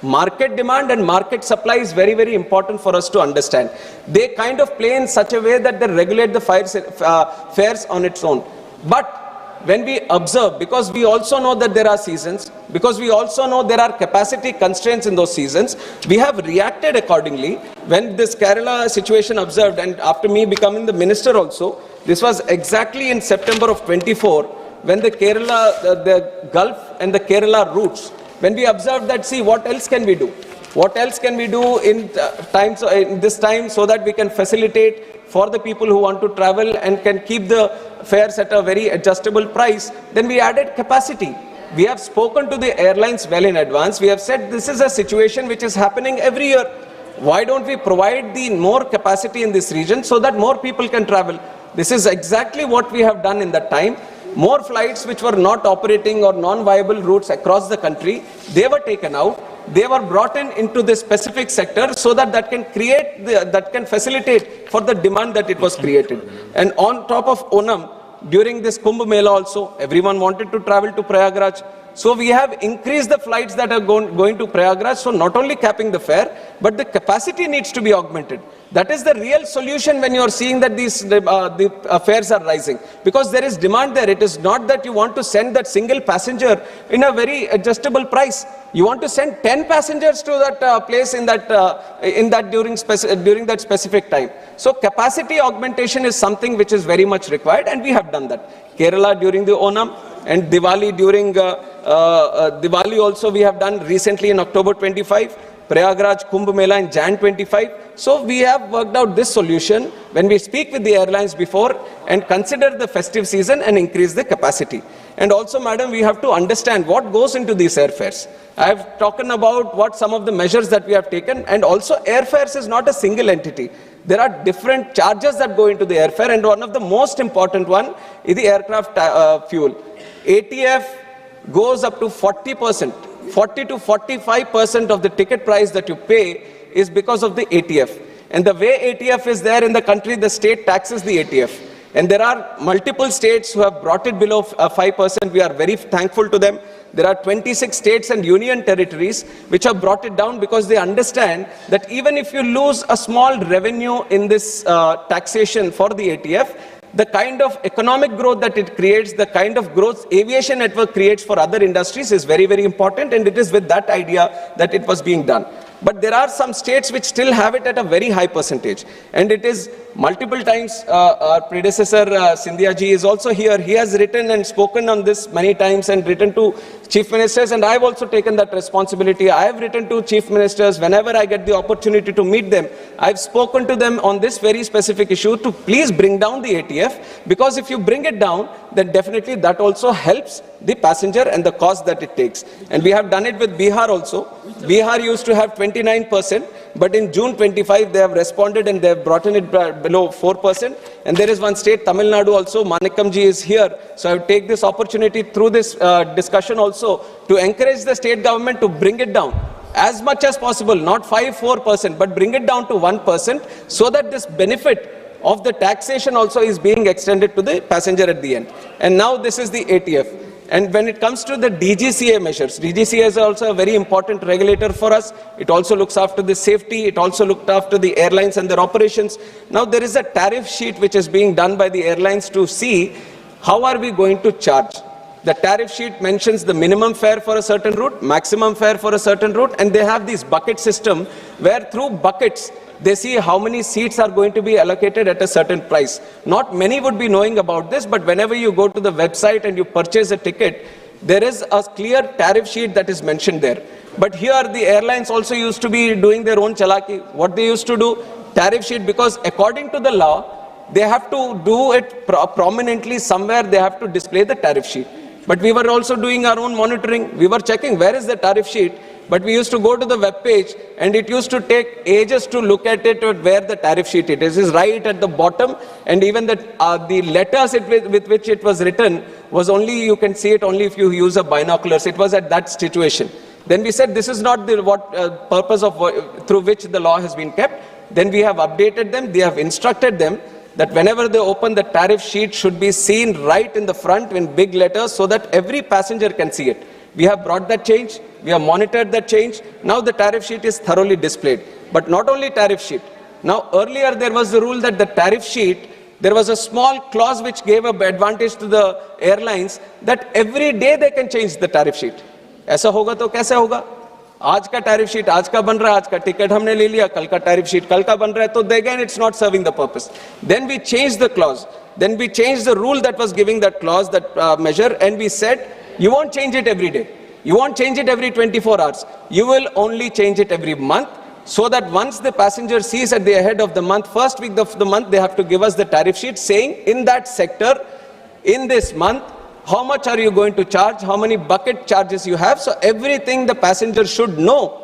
market demand and market supply is very, very important for us to understand. They kind of play in such a way that they regulate the fares on its own. But when we observe, because we also know that there are seasons, because we also know there are capacity constraints in those seasons, we have reacted accordingly. When this Kerala situation observed, and after me becoming the minister also, this was exactly in September of 24, when the Kerala, the Gulf and the Kerala routes, when we observed that, see, what else can we do? What else can we do in this time so that we can facilitate for the people who want to travel and can keep the fares at a very adjustable price? Then we added capacity. We have spoken to the airlines well in advance. We have said this is a situation which is happening every year. Why don't we provide the more capacity in this region so that more people can travel? This is exactly what we have done in that time. More flights which were not operating or non-viable routes across the country, they were taken out. They were brought into this specific sector so that that can facilitate for the demand that it was created. And on top of Onam, during this Kumbh Mela also, everyone wanted to travel to Prayagraj. So we have increased the flights that are going to Prayagraj. So not only capping the fare, but the capacity needs to be augmented. That is the real solution when you are seeing that the fares are rising. Because there is demand there. It is not that you want to send that single passenger in a very adjustable price. You want to send 10 passengers to that place during that specific time. So capacity augmentation is something which is very much required, and we have done that. Kerala during the Onam and Diwali during Diwali also we have done recently in October 25. Prayagraj Kumbh Mela in Jan 25. So we have worked out this solution when we speak with the airlines before and consider the festive season and increase the capacity. And also, madam, we have to understand what goes into these airfares. I have talked about what some of the measures that we have taken, and also airfares is not a single entity. There are different charges that go into the airfare, and one of the most important one is the aircraft fuel. ATF goes up to 40%. 40 to 45% of the ticket price that you pay is because of the ATF. And the way ATF is there in the country, the state taxes the ATF. And there are multiple states who have brought it below 5%. We are very thankful to them. There are 26 states and union territories which have brought it down because they understand that even if you lose a small revenue in this taxation for the ATF, the kind of economic growth that it creates, the kind of growth aviation network creates for other industries is very, very important, and it is with that idea that it was being done. But there are some states which still have it at a very high percentage, and it is multiple times. Our predecessor Scindia ji is also here. He has written and spoken on this many times and written to chief ministers, and I have also taken that responsibility. I have written to chief ministers whenever I get the opportunity to meet them. I have spoken to them on this very specific issue to please bring down the ATF, because if you bring it down, then definitely that also helps the passenger and the cost that it takes. And we have done it with Bihar also. Bihar used to have 29%, but in June 25 they have responded and they have brought it below 4%. And there is one state, Tamil Nadu also, Manickam ji is here. So I will take this opportunity through this discussion also to encourage the state government to bring it down as much as possible, not 5-4%, but bring it down to 1%, so that this benefit of the taxation also is being extended to the passenger at the end. And now this is the ATF. And when it comes to the DGCA measures, DGCA is also a very important regulator for us. It also looks after the safety. It also looked after the airlines and their operations. Now there is a tariff sheet which is being done by the airlines to see how are we going to charge. The tariff sheet mentions the minimum fare for a certain route, maximum fare for a certain route, and they have this bucket system where through buckets they see how many seats are going to be allocated at a certain price. Not many would be knowing about this, but whenever you go to the website and you purchase a ticket, there is a clear tariff sheet that is mentioned there. But here the airlines also used to be doing their own chalaki. What they used to do, tariff sheet, because according to the law, they have to do it prominently somewhere, they have to display the tariff sheet. But we were also doing our own monitoring. We were checking where is the tariff sheet. But we used to go to the web page, and it used to take ages to look at it, where the tariff sheet it is right at the bottom, and even the letters with which it was written was only, you can see it only if you use a binoculars. It was at that situation. Then we said this is not the purpose of through which the law has been kept. Then we have updated them. They have instructed them that whenever they open, the tariff sheet should be seen right in the front in big letters so that every passenger can see it. We have brought that change. We have monitored that change. Now the tariff sheet is thoroughly displayed. But not only tariff sheet. Now earlier there was the rule that the tariff sheet, there was a small clause which gave an advantage to the airlines that every day they can change the tariff sheet. ऐसा होगा तो कैसे होगा? आज का tariff sheet आज का बन रहा है, आज का ticket हमने ले लिया, कल का tariff sheet कल का बन रहा है, तो again it's not serving the purpose. Then we changed the clause. Then we changed the rule that was giving that clause, that measure, and we said, you won't change it every day. You won't change it every 24 hours. You will only change it every month, so that once the passenger sees at the head of the month, first week of the month, they have to give us the tariff sheet saying, in that sector, in this month, how much are you going to charge, how many bucket charges you have. So everything the passenger should know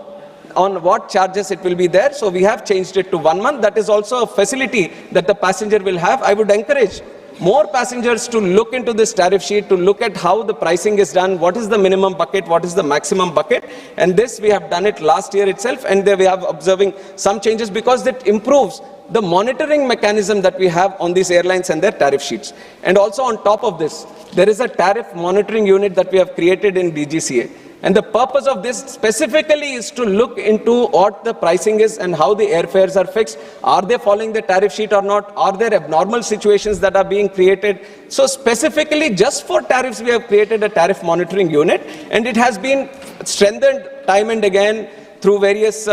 on what charges it will be there. So we have changed it to 1 month. That is also a facility that the passenger will have. I would encourage more passengers to look into this tariff sheet, to look at how the pricing is done, what is the minimum bucket, what is the maximum bucket. And this we have done it last year itself, and there we have observing some changes because it improves the monitoring mechanism that we have on these airlines and their tariff sheets. And also on top of this, there is a tariff monitoring unit that we have created in DGCA. And the purpose of this specifically is to look into what the pricing is and how the airfares are fixed. Are they following the tariff sheet or not? Are there abnormal situations that are being created? So specifically just for tariffs, we have created a tariff monitoring unit, and it has been strengthened time and again through various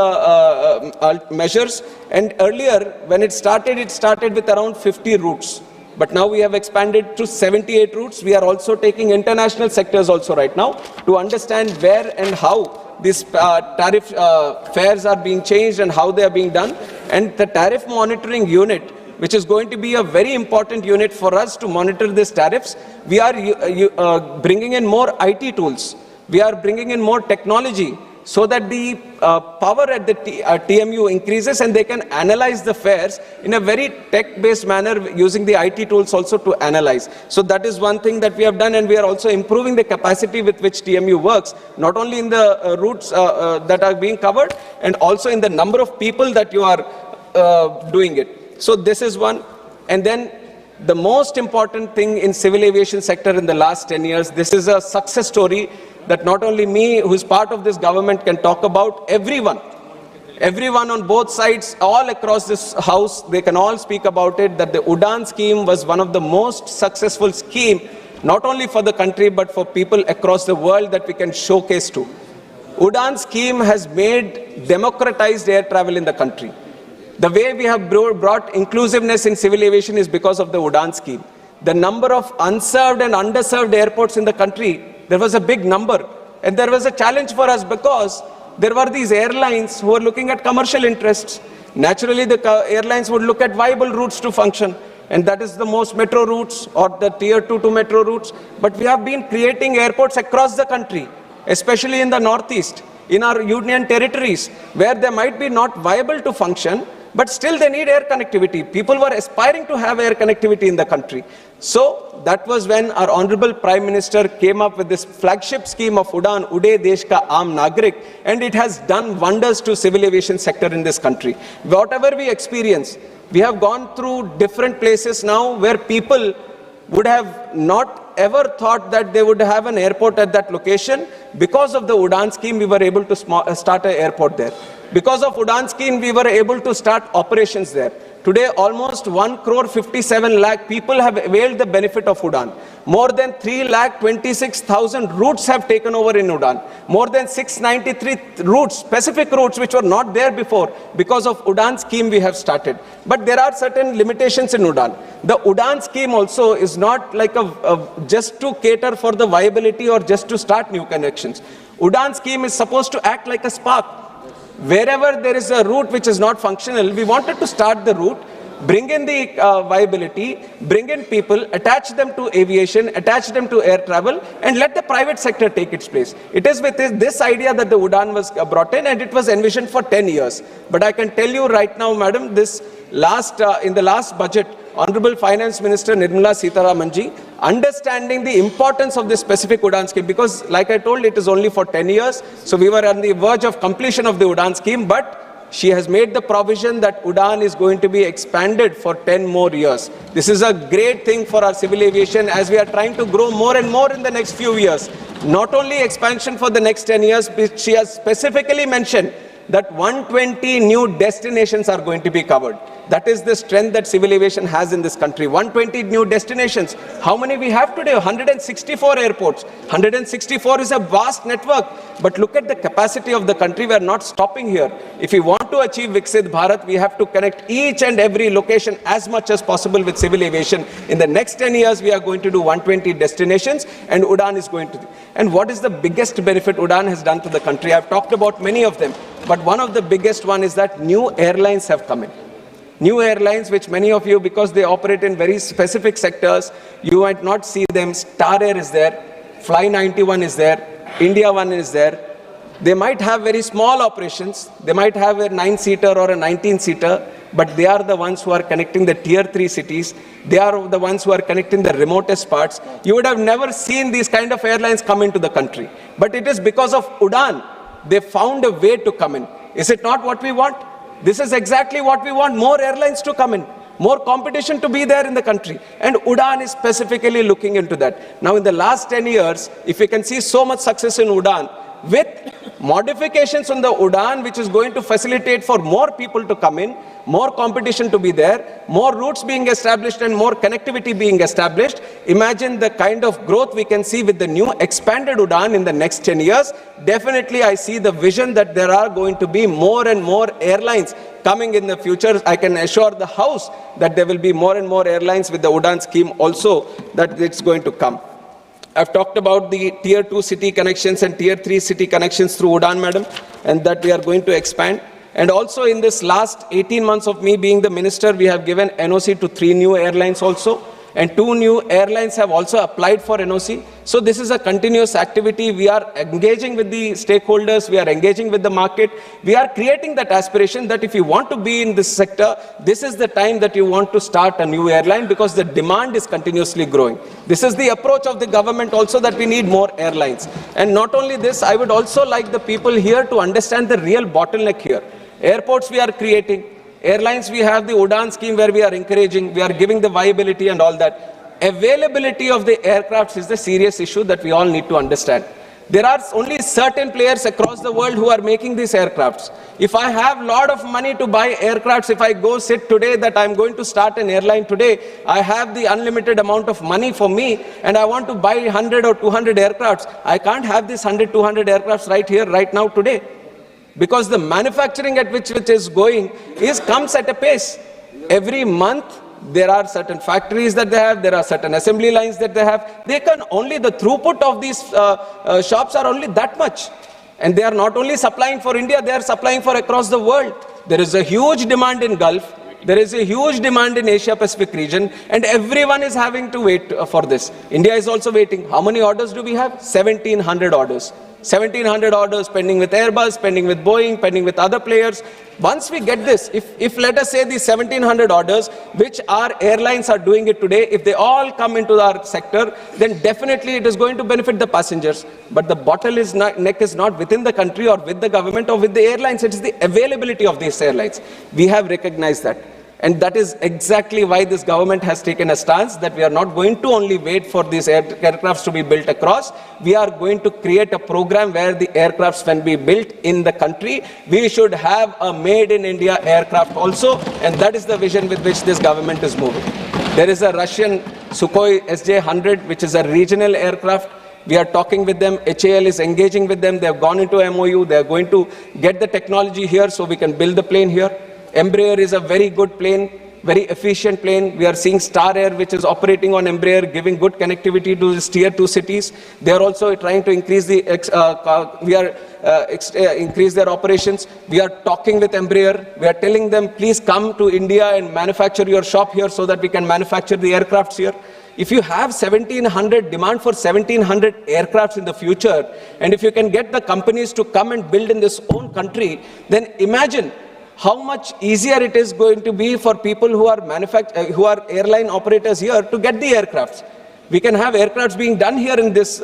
measures. And earlier, when it started with around 50 routes. But now we have expanded to 78 routes. We are also taking international sectors also right now to understand where and how these tariff fares are being changed and how they are being done. And the tariff monitoring unit, which is going to be a very important unit for us to monitor these tariffs, we are bringing in more IT tools. We are bringing in more technology, so that the power at the TMU increases and they can analyze the fares in a very tech-based manner using the IT tools also to analyze. So that is one thing that we have done, and we are also improving the capacity with which TMU works, not only in the routes that are being covered, and also in the number of people that you are doing it. So this is one. And then the most important thing in civil aviation sector in the last 10 years, this is a success story that not only me, who is part of this government, can talk about. Everyone on both sides, all across this house, they can all speak about it, that the UDAN scheme was one of the most successful scheme, not only for the country, but for people across the world that we can showcase to. UDAN scheme has made democratized air travel in the country. The way we have brought inclusiveness in civil aviation is because of the UDAN scheme. The number of unserved and underserved airports in the country, there was a big number. And there was a challenge for us because there were these airlines who were looking at commercial interests. Naturally, the airlines would look at viable routes to function. And that is the most metro routes or the tier 2 to metro routes. But we have been creating airports across the country, especially in the Northeast, in our union territories, where they might be not viable to function, but still they need air connectivity. People were aspiring to have air connectivity in the country. So that was when our Honorable Prime Minister came up with this flagship scheme of UDAN, Ude Desh Ka Aam Nagrik, and it has done wonders to civil aviation sector in this country. Whatever we experience, we have gone through different places now where people would have not ever thought that they would have an airport at that location. Because of the UDAN scheme, we were able to start an airport there. Because of UDAN scheme, we were able to start operations there. Today, almost 1,57 lakh people have availed the benefit of UDAN. More than 3,26,000 routes have taken over in UDAN. More than 693 routes, specific routes which were not there before, because of UDAN scheme we have started. But there are certain limitations in UDAN. The UDAN scheme also is not like just to cater for the viability or just to start new connections. UDAN scheme is supposed to act like a spark. Wherever there is a route which is not functional, we wanted to start the route, bring in the viability, bring in people, attach them to aviation, attach them to air travel, and let the private sector take its place. It is with this idea that the UDAN was brought in, and it was envisioned for 10 years. But I can tell you right now, madam, in the last budget, Honorable Finance Minister Nirmala Sitharaman ji, understanding the importance of this specific UDAN scheme, because like I told, it is only for 10 years. So we were on the verge of completion of the UDAN scheme, but she has made the provision that UDAN is going to be expanded for 10 more years. This is a great thing for our civil aviation as we are trying to grow more and more in the next few years. Not only expansion for the next 10 years, but she has specifically mentioned that 120 new destinations are going to be covered. That is the strength that civil aviation has in this country. 120 new destinations. How many we have today? 164 airports. 164 is a vast network. But look at the capacity of the country. We are not stopping here. If we want to achieve Viksit Bharat, we have to connect each and every location as much as possible with civil aviation. In the next 10 years, we are going to do 120 destinations, and Udan is going to. And what is the biggest benefit Udan has done to the country? I've talked about many of them, but one of the biggest one is that new airlines have come in. New airlines, which many of you, because they operate in very specific sectors, you might not see them. Star Air is there, Fly 91 is there, India One is there. They might have very small operations, they might have a 9-seater or a 19-seater, but they are the ones who are connecting the tier 3 cities. They are the ones who are connecting the remotest parts. You would have never seen these kind of airlines come into the country. But it is because of Udan, they found a way to come in. Is it not what we want? This is exactly what we want, more airlines to come in, more competition to be there in the country. And Udan is specifically looking into that. Now in the last 10 years, if we can see so much success in Udan, with modifications on the Udan, which is going to facilitate for more people to come in, more competition to be there, more routes being established and more connectivity being established. Imagine the kind of growth we can see with the new expanded Udan in the next 10 years. Definitely I see the vision that there are going to be more and more airlines coming in the future. I can assure the House that there will be more and more airlines with the Udan scheme also, that it's going to come. I've talked about the tier 2 city connections and tier 3 city connections through Udan, madam, and that we are going to expand. And also in this last 18 months of me being the minister, we have given NOC to 3 new airlines also. And 2 new airlines have also applied for NOC. So this is a continuous activity. We are engaging with the stakeholders. We are engaging with the market. We are creating that aspiration that if you want to be in this sector, this is the time that you want to start a new airline, because the demand is continuously growing. This is the approach of the government also, that we need more airlines. And not only this, I would also like the people here to understand the real bottleneck here. Airports we are creating. Airlines, we have the Udan scheme where we are encouraging, we are giving the viability and all that. Availability of the aircrafts is the serious issue that we all need to understand. There are only certain players across the world who are making these aircrafts. If I have a lot of money to buy aircrafts, if I go sit today that I'm going to start an airline today, I have the unlimited amount of money for me and I want to buy 100 or 200 aircrafts. I can't have this 100, 200 aircrafts right here, right now, today. Because the manufacturing at which it is going comes at a pace. Every month, there are certain factories that they have, there are certain assembly lines that they have. They can only, the throughput of these shops are only that much. And they are not only supplying for India, they are supplying for across the world. There is a huge demand in Gulf. There is a huge demand in Asia Pacific region, and everyone is having to wait for this. India is also waiting. How many orders do we have? 1,700 orders. 1,700 orders pending with Airbus, pending with Boeing, pending with other players. Once we get this, if let us say these 1,700 orders, which our airlines are doing it today, if they all come into our sector, then definitely it is going to benefit the passengers. But the bottleneck is not within the country or with the government or with the airlines, it is the availability of these airlines. We have recognized that. And that is exactly why this government has taken a stance that we are not going to only wait for these aircrafts to be built across. We are going to create a program where the aircrafts can be built in the country. We should have a made in India aircraft also, and that is the vision with which this government is moving. There is a Russian Sukhoi SJ-100, which is a regional aircraft. We are talking with them. HAL is engaging with them. They have gone into MOU. They are going to get the technology here so we can build the plane here. Embraer is a very good plane, very efficient plane. We are seeing Star Air, which is operating on Embraer, giving good connectivity to these tier 2 cities. They are also trying to increase increase their operations. We are talking with Embraer. We are telling them, please come to India and manufacture your shop here so that we can manufacture the aircrafts here. If you have 1,700, demand for 1,700 aircrafts in the future, and if you can get the companies to come and build in this own country, then imagine how much easier it is going to be for people who are airline operators here to get the aircrafts. We can have aircrafts being done here in this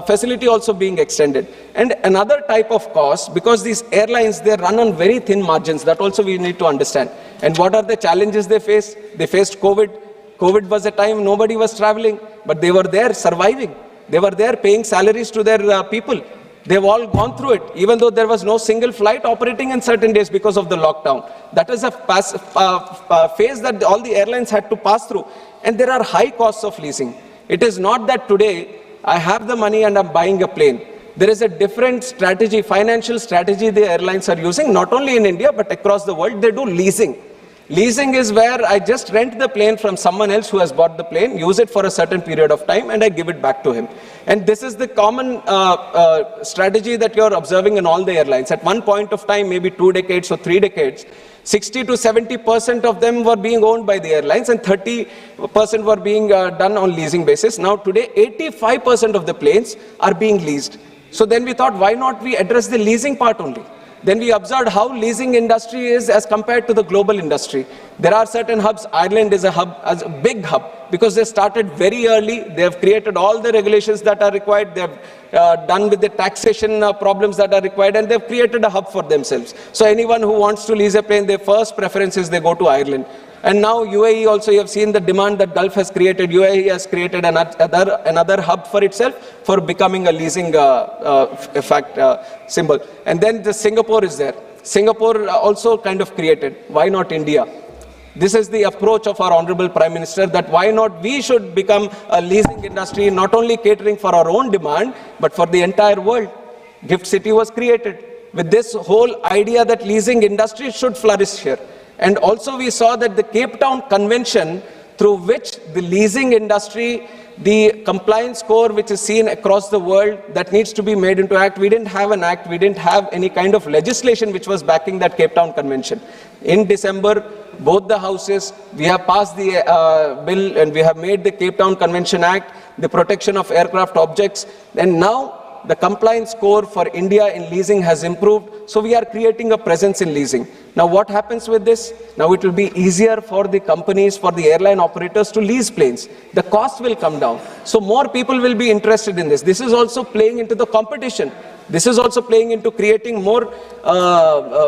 facility also being extended. And another type of cost, because these airlines, they run on very thin margins, that also we need to understand. And what are the challenges they face? They faced COVID. COVID was a time nobody was traveling, but they were there surviving. They were there paying salaries to their people. They've all gone through it, even though there was no single flight operating in certain days because of the lockdown. That is a phase that all the airlines had to pass through. And there are high costs of leasing. It is not that today I have the money and I'm buying a plane. There is a different strategy, financial strategy the airlines are using, not only in India, but across the world. They do leasing. Leasing is where I just rent the plane from someone else who has bought the plane, use it for a certain period of time, and I give it back to him. And this is the common strategy that you're observing in all the airlines. At one point of time, maybe 2 decades or 3 decades, 60 to 70% of them were being owned by the airlines and 30% were being done on leasing basis. Now today, 85% of the planes are being leased. So then we thought, why not we address the leasing part only? Then we observed how leasing industry is as compared to the global industry. There are certain hubs. Ireland is a hub, as a big hub, because they started very early. They have created all the regulations that are required. They have done with the taxation problems that are required, and they've created a hub for themselves. So anyone who wants to lease a plane, their first preference is they go to Ireland. And now UAE also, you have seen the demand that Gulf has created. UAE has created another hub for itself for becoming a leasing symbol. And then the Singapore is there. Singapore also kind of created. Why not India? This is the approach of our Honorable Prime Minister, that why not we should become a leasing industry, not only catering for our own demand, but for the entire world. Gift City was created with this whole idea that leasing industry should flourish here. And also we saw that the Cape Town Convention, through which the leasing industry, the compliance score which is seen across the world, that needs to be made into act. We didn't have an act, we didn't have any kind of legislation which was backing that Cape Town Convention. In December, both the houses, we have passed the bill and we have made the Cape Town Convention Act, the protection of aircraft objects, and now the compliance score for India in leasing has improved, so we are creating a presence in leasing. Now what happens with this? Now it will be easier for the companies, for the airline operators to lease planes. The cost will come down, so more people will be interested in this. This is also playing into the competition. This is also playing into creating more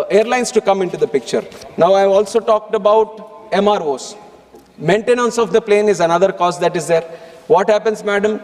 airlines to come into the picture. Now I also talked about MROs. Maintenance of the plane is another cost that is there. What happens, madam?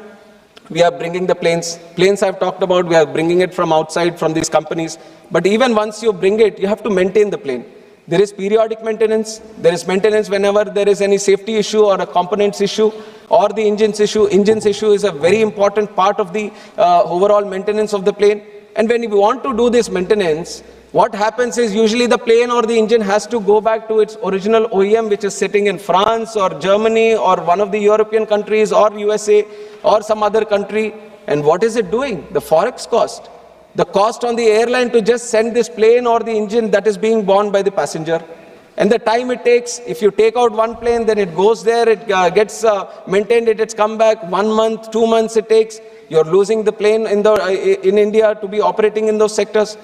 We are bringing the planes. Planes I've talked about, we are bringing it from outside, from these companies. But even once you bring it, you have to maintain the plane. There is periodic maintenance. There is maintenance whenever there is any safety issue or a components issue or the engines issue. Engines issue is a very important part of the overall maintenance of the plane. And when you want to do this maintenance, what happens is usually the plane or the engine has to go back to its original OEM, which is sitting in France or Germany or one of the European countries or USA or some other country. And what is it doing? The forex cost. The cost on the airline to just send this plane or the engine, that is being borne by the passenger. And the time it takes, if you take out one plane, then it goes there, it gets maintained, it's come back, 1 month, 2 months it takes. You're losing the plane in India to be operating in those sectors.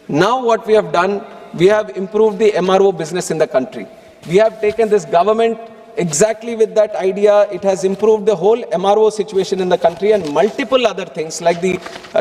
Now what we have done, we have improved the MRO business in the country. We have taken this government exactly with that idea. It has improved the whole MRO situation in the country and multiple other things like the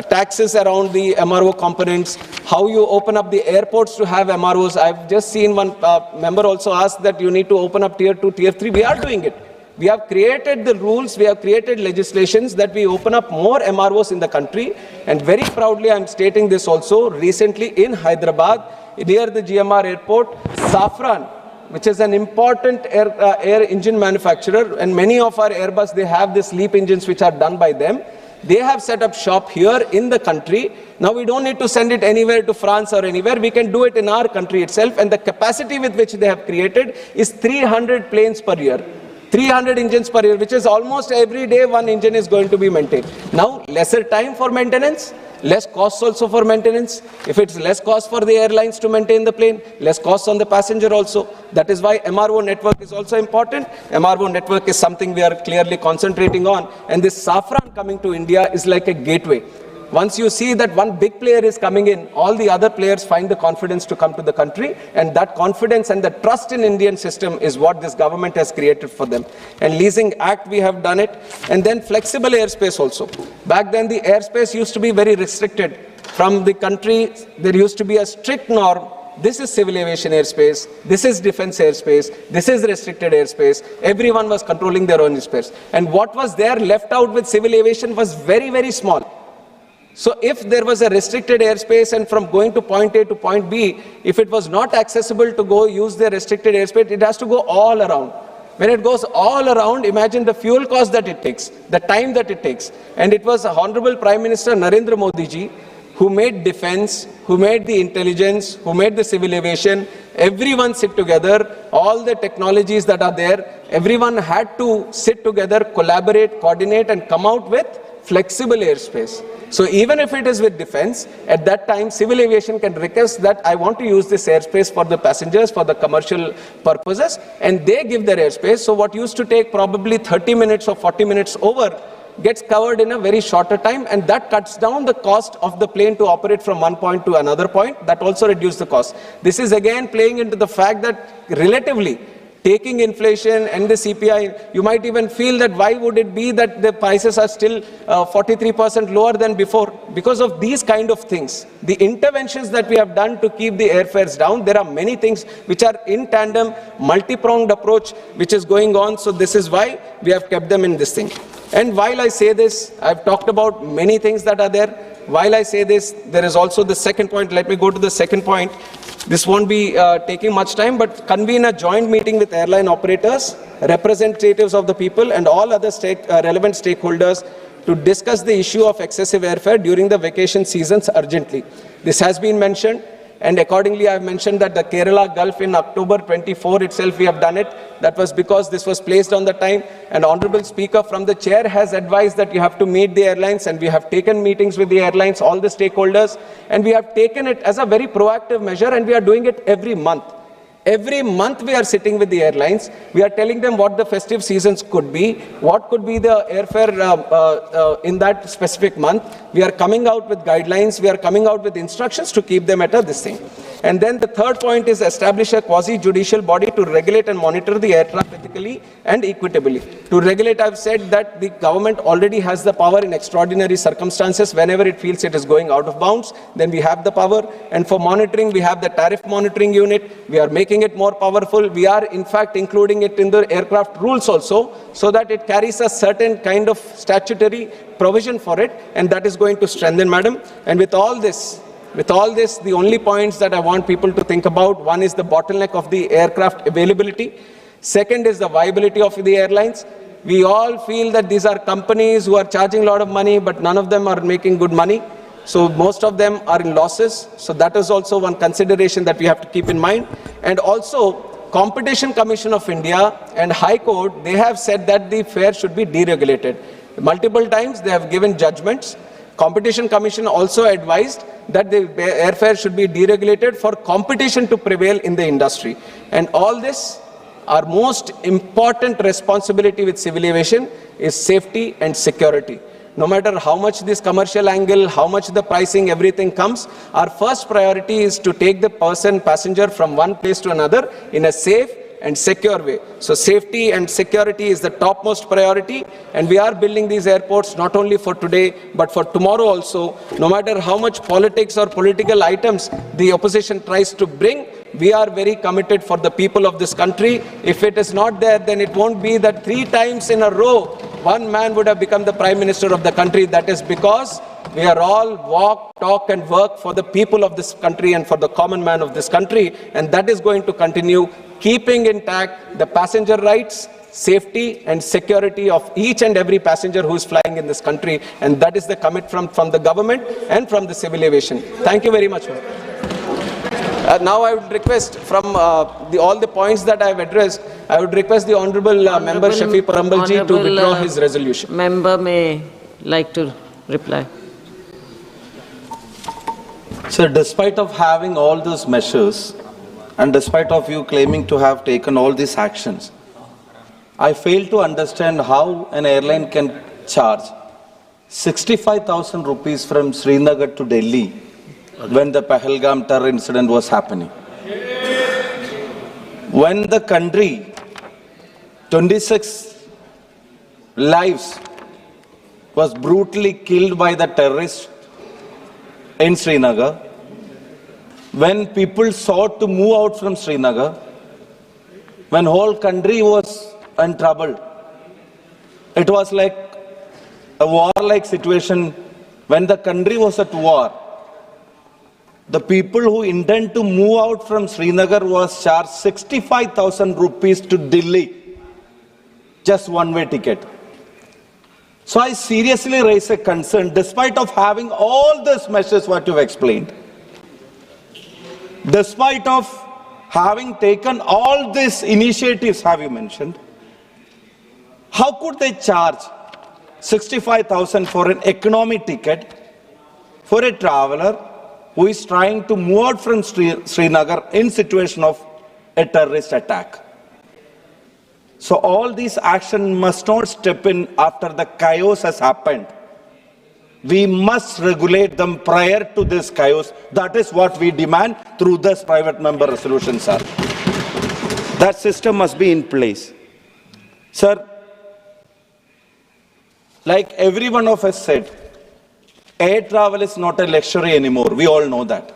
taxes around the MRO components, how you open up the airports to have MROs. I've just seen one member also ask that you need to open up tier 2, tier 3. We are doing it. We have created the rules, we have created legislations that we open up more MROs in the country, and very proudly I'm stating this also. Recently in Hyderabad, near the GMR airport, Safran, which is an important air engine manufacturer, and many of our Airbus, they have these LEAP engines which are done by them. They have set up shop here in the country. Now we don't need to send it anywhere to France or anywhere. We can do it in our country itself, and the capacity with which they have created is 300 planes per year. 300 engines per year, which is almost every day one engine is going to be maintained. Now, lesser time for maintenance, less costs also for maintenance. If it's less cost for the airlines to maintain the plane, less costs on the passenger also. That is why MRO network is also important. MRO network is something we are clearly concentrating on. And this Safran coming to India is like a gateway. Once you see that one big player is coming in, all the other players find the confidence to come to the country, and that confidence and the trust in Indian system is what this government has created for them. And Leasing Act, we have done it. And then flexible airspace also. Back then the airspace used to be very restricted. From the country, there used to be a strict norm. This is civil aviation airspace, this is defense airspace, this is restricted airspace. Everyone was controlling their own airspace. And what was there left out with civil aviation was very, very small. So if there was a restricted airspace and from going to point A to point B, if it was not accessible to go use the restricted airspace, it has to go all around. When it goes all around, imagine the fuel cost that it takes, the time that it takes. And it was Honorable Prime Minister Narendra Modi ji who made defense, who made the intelligence, who made the civil aviation, everyone sit together, all the technologies that are there, everyone had to sit together, collaborate, coordinate and come out with flexible airspace. So even if it is with defense, at that time civil aviation can request that I want to use this airspace for the passengers, for the commercial purposes, and they give their airspace. So what used to take probably 30 minutes or 40 minutes over gets covered in a very shorter time, and that cuts down the cost of the plane to operate from one point to another point. That also reduces the cost. This is again playing into the fact that relatively taking inflation and the CPI, you might even feel that why would it be that the prices are still 43% lower than before? Because of these kind of things. The interventions that we have done to keep the airfares down, there are many things which are in tandem, multi-pronged approach which is going on. So this is why we have kept them in this thing. And while I say this, I've talked about many things that are there. While I say this, there is also the second point. Let me go to the second point. This won't be taking much time, but convene a joint meeting with airline operators, representatives of the people and all other relevant stakeholders to discuss the issue of excessive airfare during the vacation seasons urgently. This has been mentioned, and accordingly I have mentioned that the Kerala Gulf in October 24 itself we have done it. That was because this was placed on the time, and Honorable Speaker from the chair has advised that you have to meet the airlines, and we have taken meetings with the airlines, all the stakeholders, and we have taken it as a very proactive measure, and we are doing it every month. Every month we are sitting with the airlines, we are telling them what the festive seasons could be, what could be the airfare in that specific month. We are coming out with guidelines, we are coming out with instructions to keep them at this thing. And then the third point is establish a quasi-judicial body to regulate and monitor the air traffic ethically and equitably. To regulate, I've said that the government already has the power in extraordinary circumstances. Whenever it feels it is going out of bounds, then we have the power. And for monitoring, we have the tariff monitoring unit. We are making it more powerful. We are in fact including it in the aircraft rules also, so that it carries a certain kind of statutory provision for it, and that is going to strengthen, madam. And with all this, the only points that I want people to think about, one is the bottleneck of the aircraft availability. Second is the viability of the airlines. We all feel that these are companies who are charging a lot of money, but none of them are making good money. So most of them are in losses. So that is also one consideration that we have to keep in mind. And also, Competition Commission of India and High Court, they have said that the fare should be deregulated. Multiple times they have given judgments. Competition Commission also advised that the airfare should be deregulated for competition to prevail in the industry. And all this, our most important responsibility with civil aviation is safety and security. No matter how much this commercial angle, how much the pricing, everything comes, our first priority is to take the passenger from one place to another in a safe and secure way. So safety and security is the topmost priority, and we are building these airports not only for today, but for tomorrow also. No matter how much politics or political items the opposition tries to bring, we are very committed for the people of this country. If it is not there, then it won't be that 3 times in a row, one man would have become the Prime Minister of the country. That is because we are all walk, talk and work for the people of this country and for the common man of this country. And that is going to continue, keeping intact the passenger rights, safety and security of each and every passenger who is flying in this country. And that is the commitment from the government and from the civil aviation. Thank you very much. Now I would request from all the points that I have addressed, I would request the Honorable Member Shafi Parambalji to withdraw his resolution. Member may like to reply. Sir, despite of having all those measures and despite of you claiming to have taken all these actions, I fail to understand how an airline can charge 65,000 rupees from Srinagar to Delhi when the Pahalgam terror incident was happening. When the country, 26 lives was brutally killed by the terrorists in Srinagar, when people sought to move out from Srinagar, when whole country was in trouble, it was like a war-like situation when the country was at war, the people who intend to move out from Srinagar was charged 65,000 rupees to Delhi, just one-way ticket. So I seriously raise a concern, despite of having all these measures what you've explained, despite of having taken all these initiatives have you mentioned, how could they charge 65,000 for an economy ticket for a traveler who is trying to move out from Srinagar in situation of a terrorist attack? So all these actions must not step in after the chaos has happened. We must regulate them prior to this chaos. That is what we demand through this private member resolution, sir. That system must be in place. Sir, like every one of us said, air travel is not a luxury anymore. We all know that.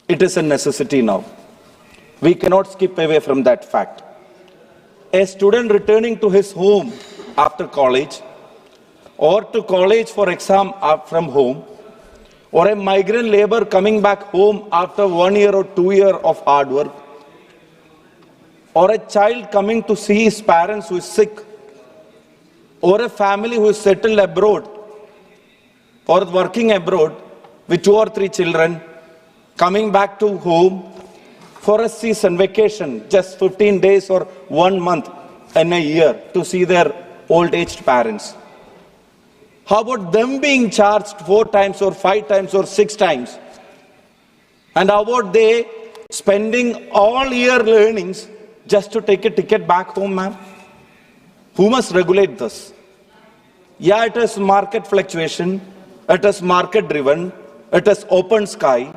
It is a necessity now. We cannot skip away from that fact. A student returning to his home after college, or to college for exam from home, or a migrant laborer coming back home after 1 year or 2 years of hard work, or a child coming to see his parents who is sick, or a family who is settled abroad or working abroad with 2 or 3 children coming back to home for a season vacation, just 15 days or 1 month in a year to see their old-aged parents. How about them being charged 4 times or 5 times or 6 times? And how about they spending all year earnings just to take a ticket back home, ma'am? Who must regulate this? Yeah, it is market fluctuation, it is market driven, it is open sky.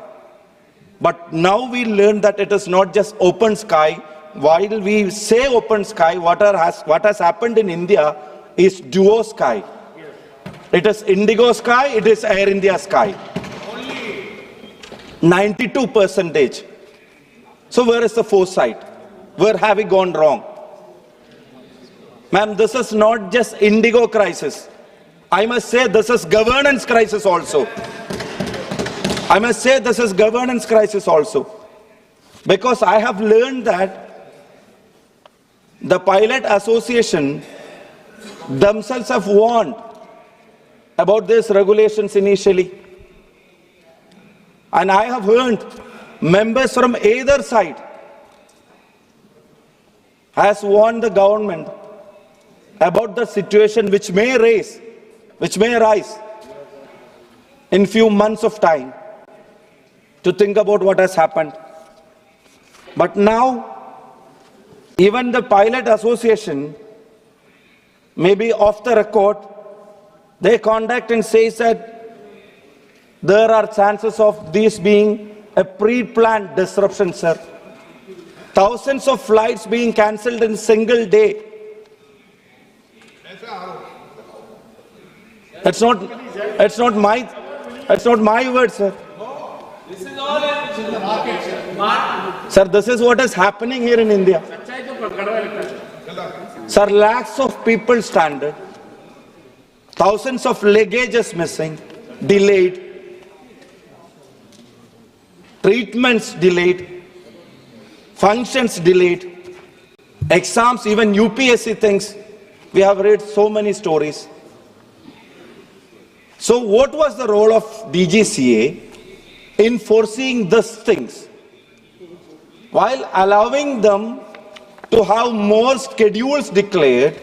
But now we learn that it is not just open sky. While we say open sky, what has happened in India is duo sky. It is Indigo sky, it is Air India sky. 92%. So where is the foresight? Where have we gone wrong? Ma'am, this is not just Indigo crisis. I must say this is governance crisis also. I must say this is governance crisis also. Because I have learned that the pilot association themselves have warned about these regulations initially. And I have heard members from either side has warned the government about the situation which may arise in few months of time, to think about what has happened. But now, even the pilot association, maybe off the record, they contact and say that there are chances of this being a pre-planned disruption, sir. Thousands of flights being cancelled in a single day. It's not my word, sir. This is all in the market. Sir, this is what is happening here in India. Sir, lakhs of people stranded, thousands of luggages missing, delayed, treatments delayed, functions delayed, exams, even UPSC things. We have read so many stories. So what was the role of DGCA in foreseeing these things, while allowing them to have more schedules declared,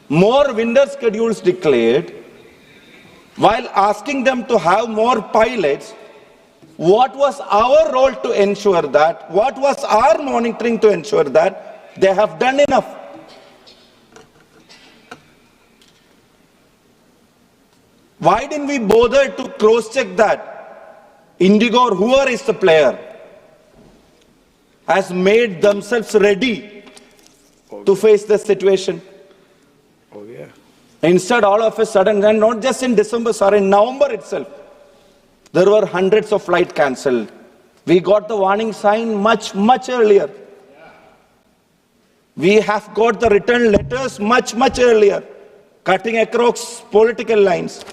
more winter schedules declared, while asking them to have more pilots? What was our role to ensure that? What was our monitoring to ensure that they have done enough? Why didn't we bother to cross-check that Indigo or whoever is the player has made themselves ready to face the situation? Oh yeah. Instead, all of a sudden, and not just in December, sir, in November itself, there were hundreds of flights cancelled. We got the warning sign much earlier. We have got the written letters much earlier, cutting across political lines.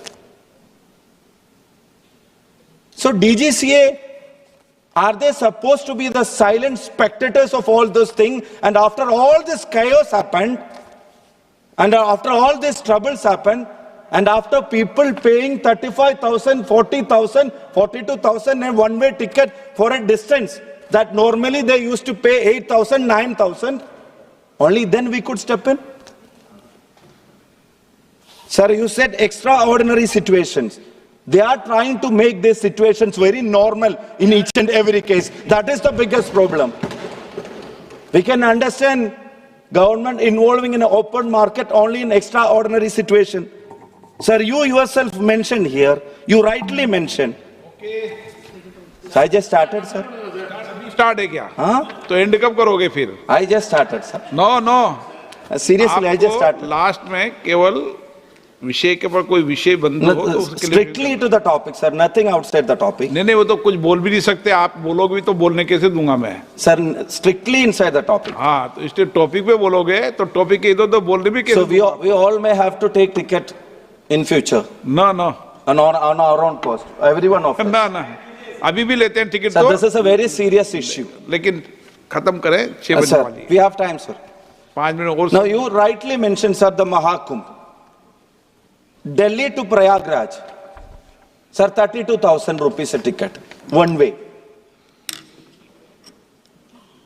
So DGCA, are they supposed to be the silent spectators of all those things? And after all this chaos happened, and after all these troubles happened, and after people paying 35,000, 40,000, 42,000 and one-way ticket for a distance that normally they used to pay 8,000, 9,000, only then we could step in. Sir, you said extraordinary situations. They are trying to make these situations very normal in each and every case. That is the biggest problem. We can understand government involving in an open market only in extraordinary situation. Sir, you yourself mentioned here, you rightly mentioned. Okay. So I just started, sir. Start है क्या? हाँ? तो end कब करोगे फिर? I just started, sir. No, no. Seriously, I just started. Last में केवल विषय के पर कोई विषय बंद हो तो उसके लिए Strictly to the topic, sir. Nothing outside the topic. नहीं वो तो कुछ बोल भी नहीं सकते, आप बोलोगे भी तो बोलने कैसे दूंगा मैं? Sir, strictly inside the topic. हाँ, तो इसलिए टॉपिक पे बोलोगे तो टॉपिक के इधर तो बोलने भी कैसे? So we all may have to take ticket in future. No, no. On our own cost. Everyone of us. ना अभी भी लेते हैं टिकट Sir, तो. this is a very serious issue. लेकिन खत्म करें 6 बजे Sir, वाली. we have time, sir. 5 minute और. Now you rightly mentioned, sir, the Mahakumbh. Delhi to Prayagraj. Sir, 32,000 rupees a ticket. One way.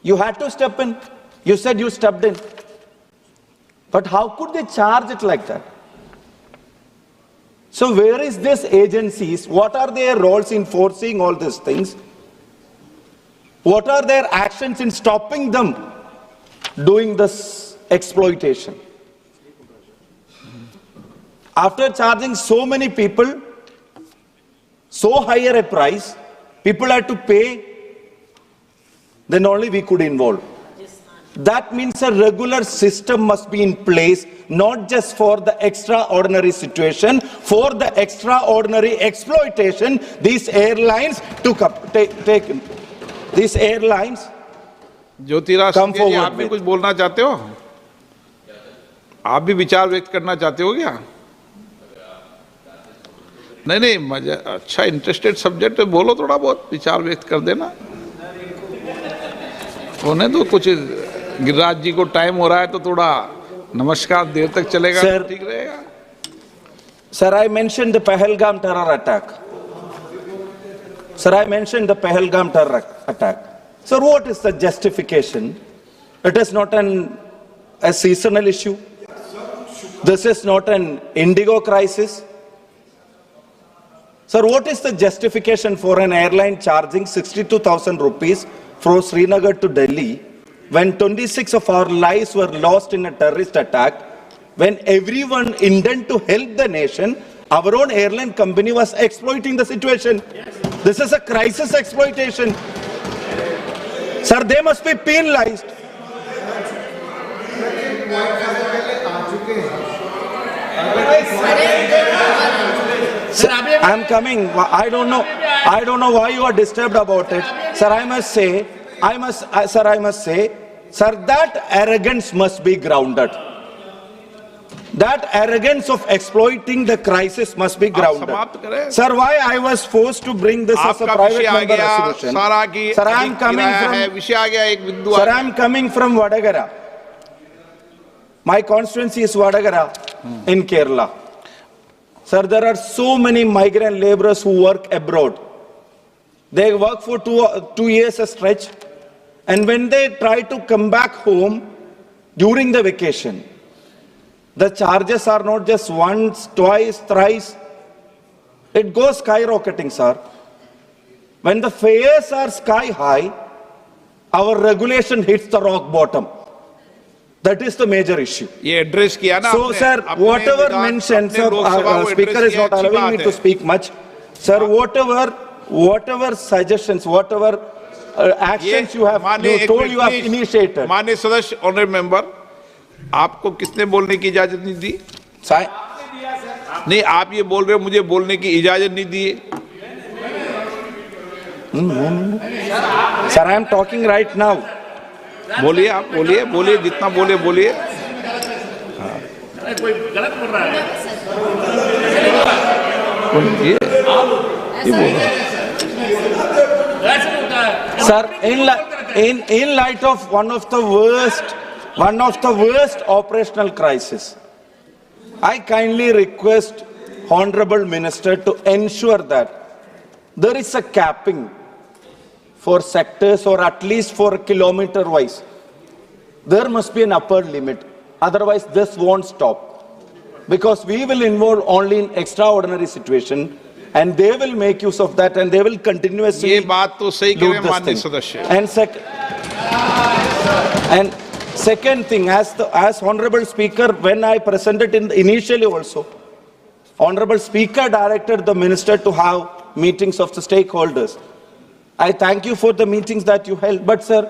You had to step in. You said you stepped in. But how could they charge it like that? So where is this agencies? What are their roles in enforcing all these things? What are their actions in stopping them doing this exploitation? After charging so many people, so higher a price, people had to pay, then only we could involve. That means a regular system must be in place, not just for the extraordinary situation, for the extraordinary exploitation these airlines took up, taken. These airlines come forward आप भी कुछ बोलना चाहते हो? आप भी विचार व्यक्त करना चाहते हो क्या? नहीं मजा अच्छा इंटरेस्टेड सब्जेक्ट है, बोलो थोड़ा बहुत विचार व्यक्त कर देना. होने दो कुछ. गिरिराज जी को टाइम हो रहा है तो थोड़ा नमस्कार देर तक चलेगा तो ठीक रहेगा. Sir, I mentioned the Pahalgam terror attack. Sir, I mentioned the Pahalgam terror attack. Sir, what is the justification? It is not a seasonal issue. This is not an indigo crisis. Sir, what is the justification for an airline charging 62,000 rupees from Srinagar to Delhi when 26 of our lives were lost in a terrorist attack, when everyone intended to help the nation, our own airline company was exploiting the situation? Yes. This is a crisis exploitation. Sir, they must be penalized. I'm coming. I don't know why you are disturbed about it. Sir, I must say, sir, that arrogance must be grounded. That arrogance of exploiting the crisis must be grounded. Sir, why I was forced to bring this as a private member resolution? Sir, I am coming from Vadagara. My constituency is Vadagara in Kerala. Sir, there are so many migrant laborers who work abroad. They work for 2 years a stretch, and when they try to come back home during the vacation, the charges are not just once, twice, thrice. It goes skyrocketing, sir. When the fares are sky high, our regulation hits the rock bottom. That is the major issue. So, sir, whatever mentioned, sir, speaker is not allowing me to speak much. Sir, whatever suggestions, whatever actions you have, you told you have initiated. माननीय सदस्य, honourable member, आपको किसने बोलने की इजाजत नहीं दी? नहीं, आप ये बोल रहे हो मुझे बोलने की इजाजत नहीं दी. Sir, I am talking right now. बोलिए, आप बोलिए जितना बोलिए. कोई गलत बोल रहा है. ये बोल रहा है. Sir, in light of one of the worst operational crisis, I kindly request Honorable Minister to ensure that there is a capping for sectors, or at least for kilometer wise. There must be an upper limit. Otherwise, this won't stop. Because we will involve only in extraordinary situation, and they will make use of that, and they will continuously ये बात तो सही कह रहे हैं माननीय सदस्य. And second thing, as Honorable Speaker, when I presented initially also, Honorable Speaker directed the Minister to have meetings of the stakeholders. I thank you for the meetings that you held, but sir,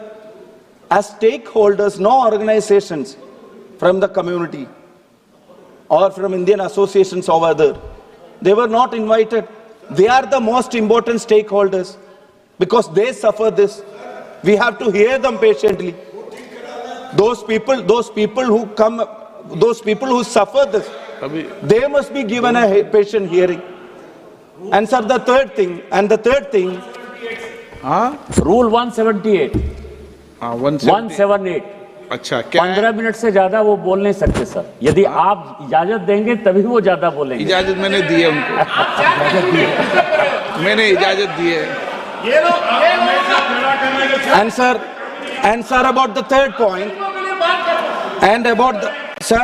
as stakeholders, no organizations from the community or from Indian associations over there, they were not invited. They are the most important stakeholders because they suffer this. We have to hear them patiently. Those people who come, those people who suffer this, they must be given a patient hearing. And sir, the third thing, Rule 178. 178. अच्छा, क्या 15 minute से ज्यादा वो बोल नहीं सकते sir. यदि आप इजाजत देंगे तभी वो ज्यादा बोलेंगे. इजाजत मैंने दी है उनको. मैंने इजाजत दी है. And sir, about the third point, and about the sir,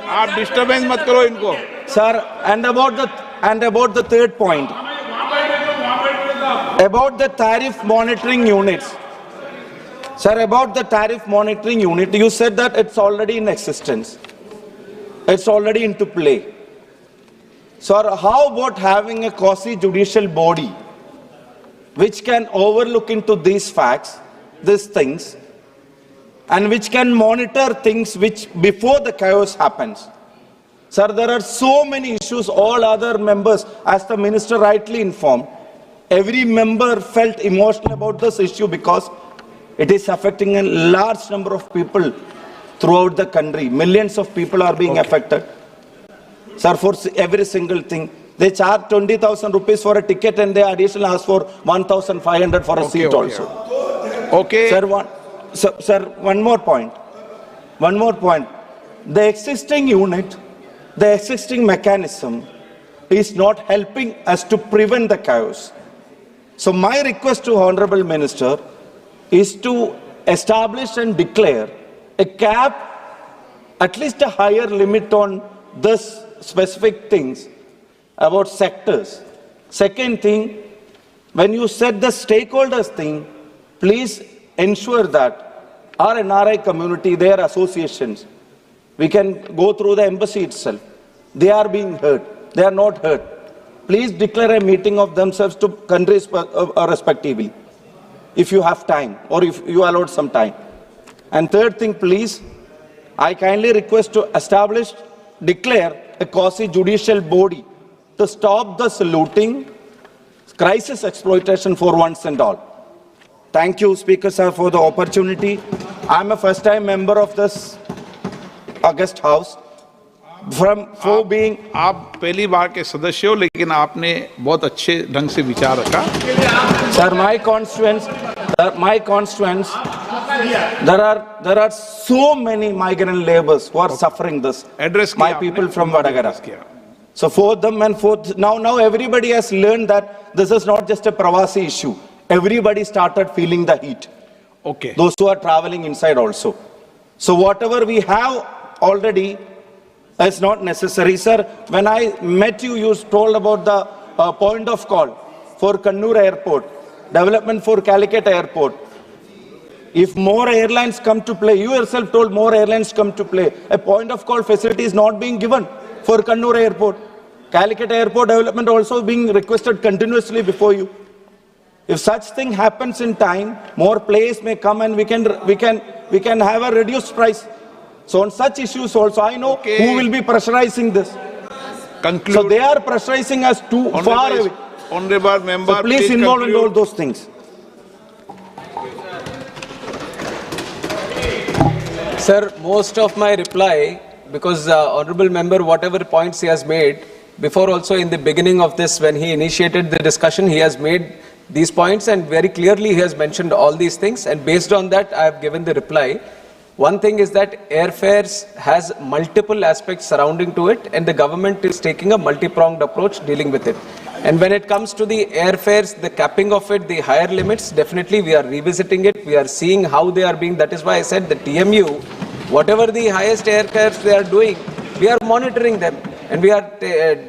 आप डिस्टर्बेंस मत करो इनको. Sir, and about the third point, about the tariff monitoring units. Sir, about the tariff monitoring unit, you said that it's already in existence. It's already into play. Sir, how about having a quasi-judicial body which can overlook into these facts, these things, and which can monitor things which before the chaos happens? Sir, there are so many issues, all other members, as the minister rightly informed, every member felt emotional about this issue because it is affecting a large number of people throughout the country. Millions of people are being affected. Sir, for every single thing, they charge 20,000 rupees for a ticket and they additionally ask for 1,500 for a seat also. Okay. Sir, one more point. The existing unit, the existing mechanism is not helping us to prevent the chaos. So my request to Honorable Minister is to establish and declare a cap, at least a higher limit on this specific things about sectors. Second thing, when you said the stakeholders thing, please ensure that our NRI community, their associations, we can go through the embassy itself. They are being heard. They are not heard. Please declare a meeting of themselves to countries respectively, if you have time or if you allowed some time. And third thing, please, I kindly request to declare a quasi-judicial body to stop this looting, crisis exploitation for once and all. Thank you, Speaker sir, for the opportunity. I'm a first-time member of this August House. आप पहली बार के सदस्य हो, लेकिन आपने बहुत अच्छे ढंग से विचार रखा. Sir, my constituents, there are so many migrant laborers who are suffering this. My people from Vadagara. So for them and now everybody has learned that this is not just a Pravasi issue. Everybody started feeling the heat. Okay. Those who are traveling inside also. So whatever we have already, it's not necessary. Sir, when I met you, you told about the point of call for Kannur Airport, development for Calicut Airport. If more airlines come to play, you yourself told more airlines come to play, a point of call facility is not being given for Kannur Airport. Calicut Airport development also being requested continuously before you. If such thing happens in time, more players may come and we can have a reduced price. So on such issues also, I know who will be pressurizing this. Conclude. So they are pressurizing us too far away. Honorable member, so please involve in all those things. Sir, most of my reply, because Honorable Member, whatever points he has made, before also in the beginning of this, when he initiated the discussion, he has made these points and very clearly he has mentioned all these things, and based on that I have given the reply. One thing is that airfares has multiple aspects surrounding to it, and the government is taking a multi-pronged approach dealing with it. And when it comes to the airfares, the capping of it, the higher limits, definitely we are revisiting it. We are seeing how they are being, that is why I said the TMU, whatever the highest airfares they are doing, we are monitoring them. And we are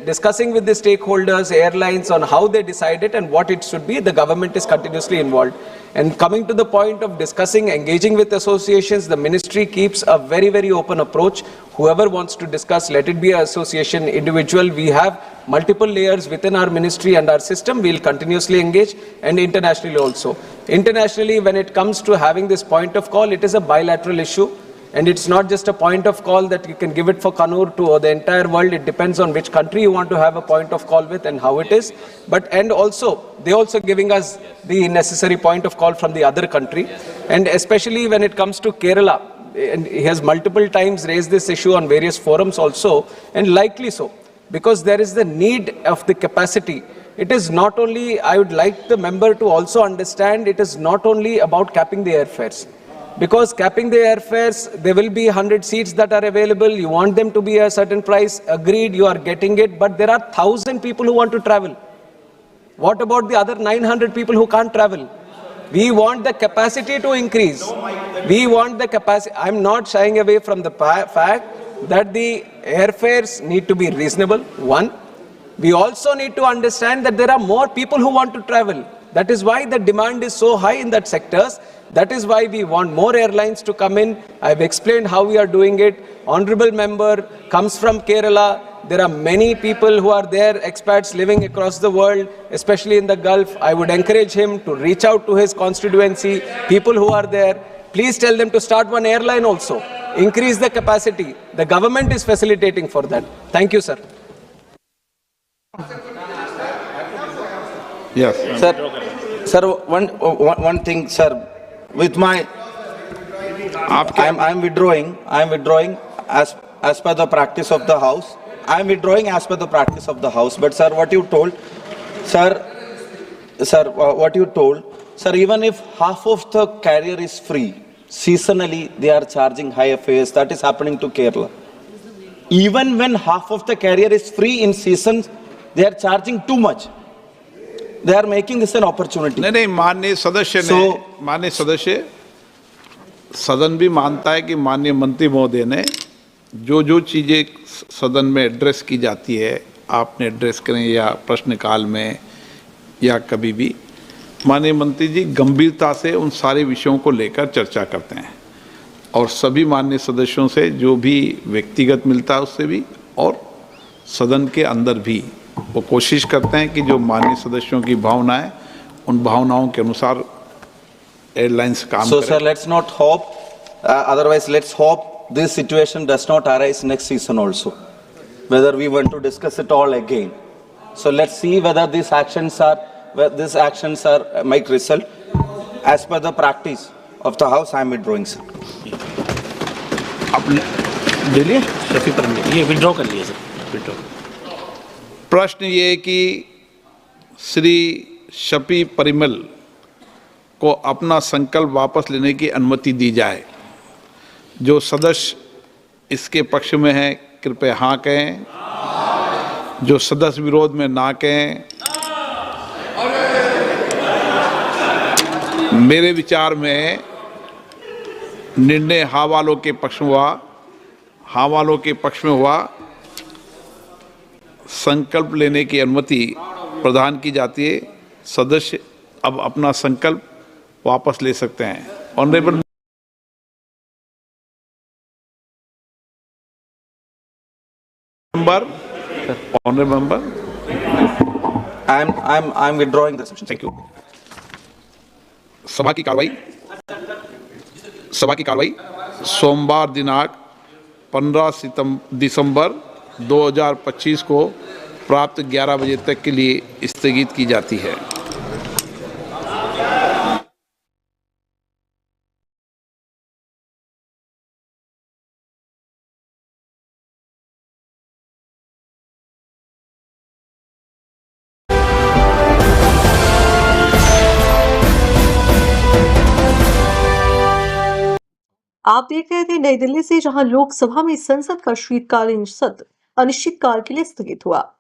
discussing with the stakeholders, airlines, on how they decide it and what it should be. The government is continuously involved. And coming to the point of discussing, engaging with associations, the ministry keeps a very, very open approach. Whoever wants to discuss, let it be an association, individual. We have multiple layers within our ministry and our system. We'll continuously engage, and internationally also. Internationally, when it comes to having this point of call, it is a bilateral issue. And it's not just a point of call that you can give it for Kannur to the entire world. It depends on which country you want to have a point of call with and how it is. But, and also, they also giving us the necessary point of call from the other country. And especially when it comes to Kerala, and he has multiple times raised this issue on various forums also, and likely so, because there is the need of the capacity. It is not only, I would like the member to also understand, it is not only about capping the airfares. Because capping the airfares, there will be 100 seats that are available. You want them to be a certain price. Agreed, you are getting it. But there are 1,000 people who want to travel. What about the other 900 people who can't travel? We want the capacity to increase. We want the capacity. I'm not shying away from the fact that the airfares need to be reasonable. One. We also need to understand that there are more people who want to travel. That is why the demand is so high in that sectors. That is why we want more airlines to come in. I've explained how we are doing it. Honorable member comes from Kerala. There are many people who are there, expats living across the world, especially in the Gulf. I would encourage him to reach out to his constituency, people who are there. Please tell them to start one airline also. Increase the capacity. The government is facilitating for that. Thank you, sir. Yes. Sir, one thing, sir. With my, I'm withdrawing as per the practice of the House. I'm withdrawing as per the practice of the House. But sir, what you told, sir, even if half of the carrier is free, seasonally they are charging higher fares. That is happening to Kerala. Even when half of the carrier is free in seasons, they are charging too much. They are making this an opportunity. नहीं माननीय सदस्य सदन भी मानता है कि माननीय मंत्री महोदय ने जो चीजें सदन में एड्रेस की जाती है, आपने एड्रेस करें या प्रश्नकाल में या कभी भी, माननीय मंत्री जी गंभीरता से उन सारे विषयों को लेकर चर्चा करते हैं और सभी माननीय सदस्यों से जो भी व्यक्तिगत मिलता है उससे भी और सदन के अंदर भी वो कोशिश करते हैं कि जो माननीय सदस्यों की भावनाएं उन भावनाओं के अनुसार एयरलाइंस काम करें। So sir, let's not hope. Otherwise, let's hope this situation does not arise next season also. Whether we want to discuss it all again. So let's see whether these actions might result as per the practice of the House. I am withdrawing, sir. Delhi Shafi पर ये withdraw कर लिया sir, withdraw. प्रश्न ये कि श्री शफी परिमल को अपना संकल्प वापस लेने की अनुमति दी जाए। जो सदस्य इसके पक्ष में हैं कृपया हाँ कहें, जो सदस्य विरोध में ना कहें। मेरे विचार में निर्णय हाँ वालों के पक्ष में हुआ, संकल्प लेने की अनुमति प्रदान की जाती है। सदस्य अब अपना संकल्प वापस ले सकते हैं। Honourable member, I am withdrawing the session. Thank you. सभा की कार्रवाई सोमवार दिनांक 15 दिसंबर 2025 को प्राप्त 11 बजे तक के लिए स्थगित की जाती है। आप देख रहे थे नई दिल्ली से, जहां लोकसभा में संसद का शीतकालीन सत्र अनिश्चितकाल के लिए स्थगित हुआ।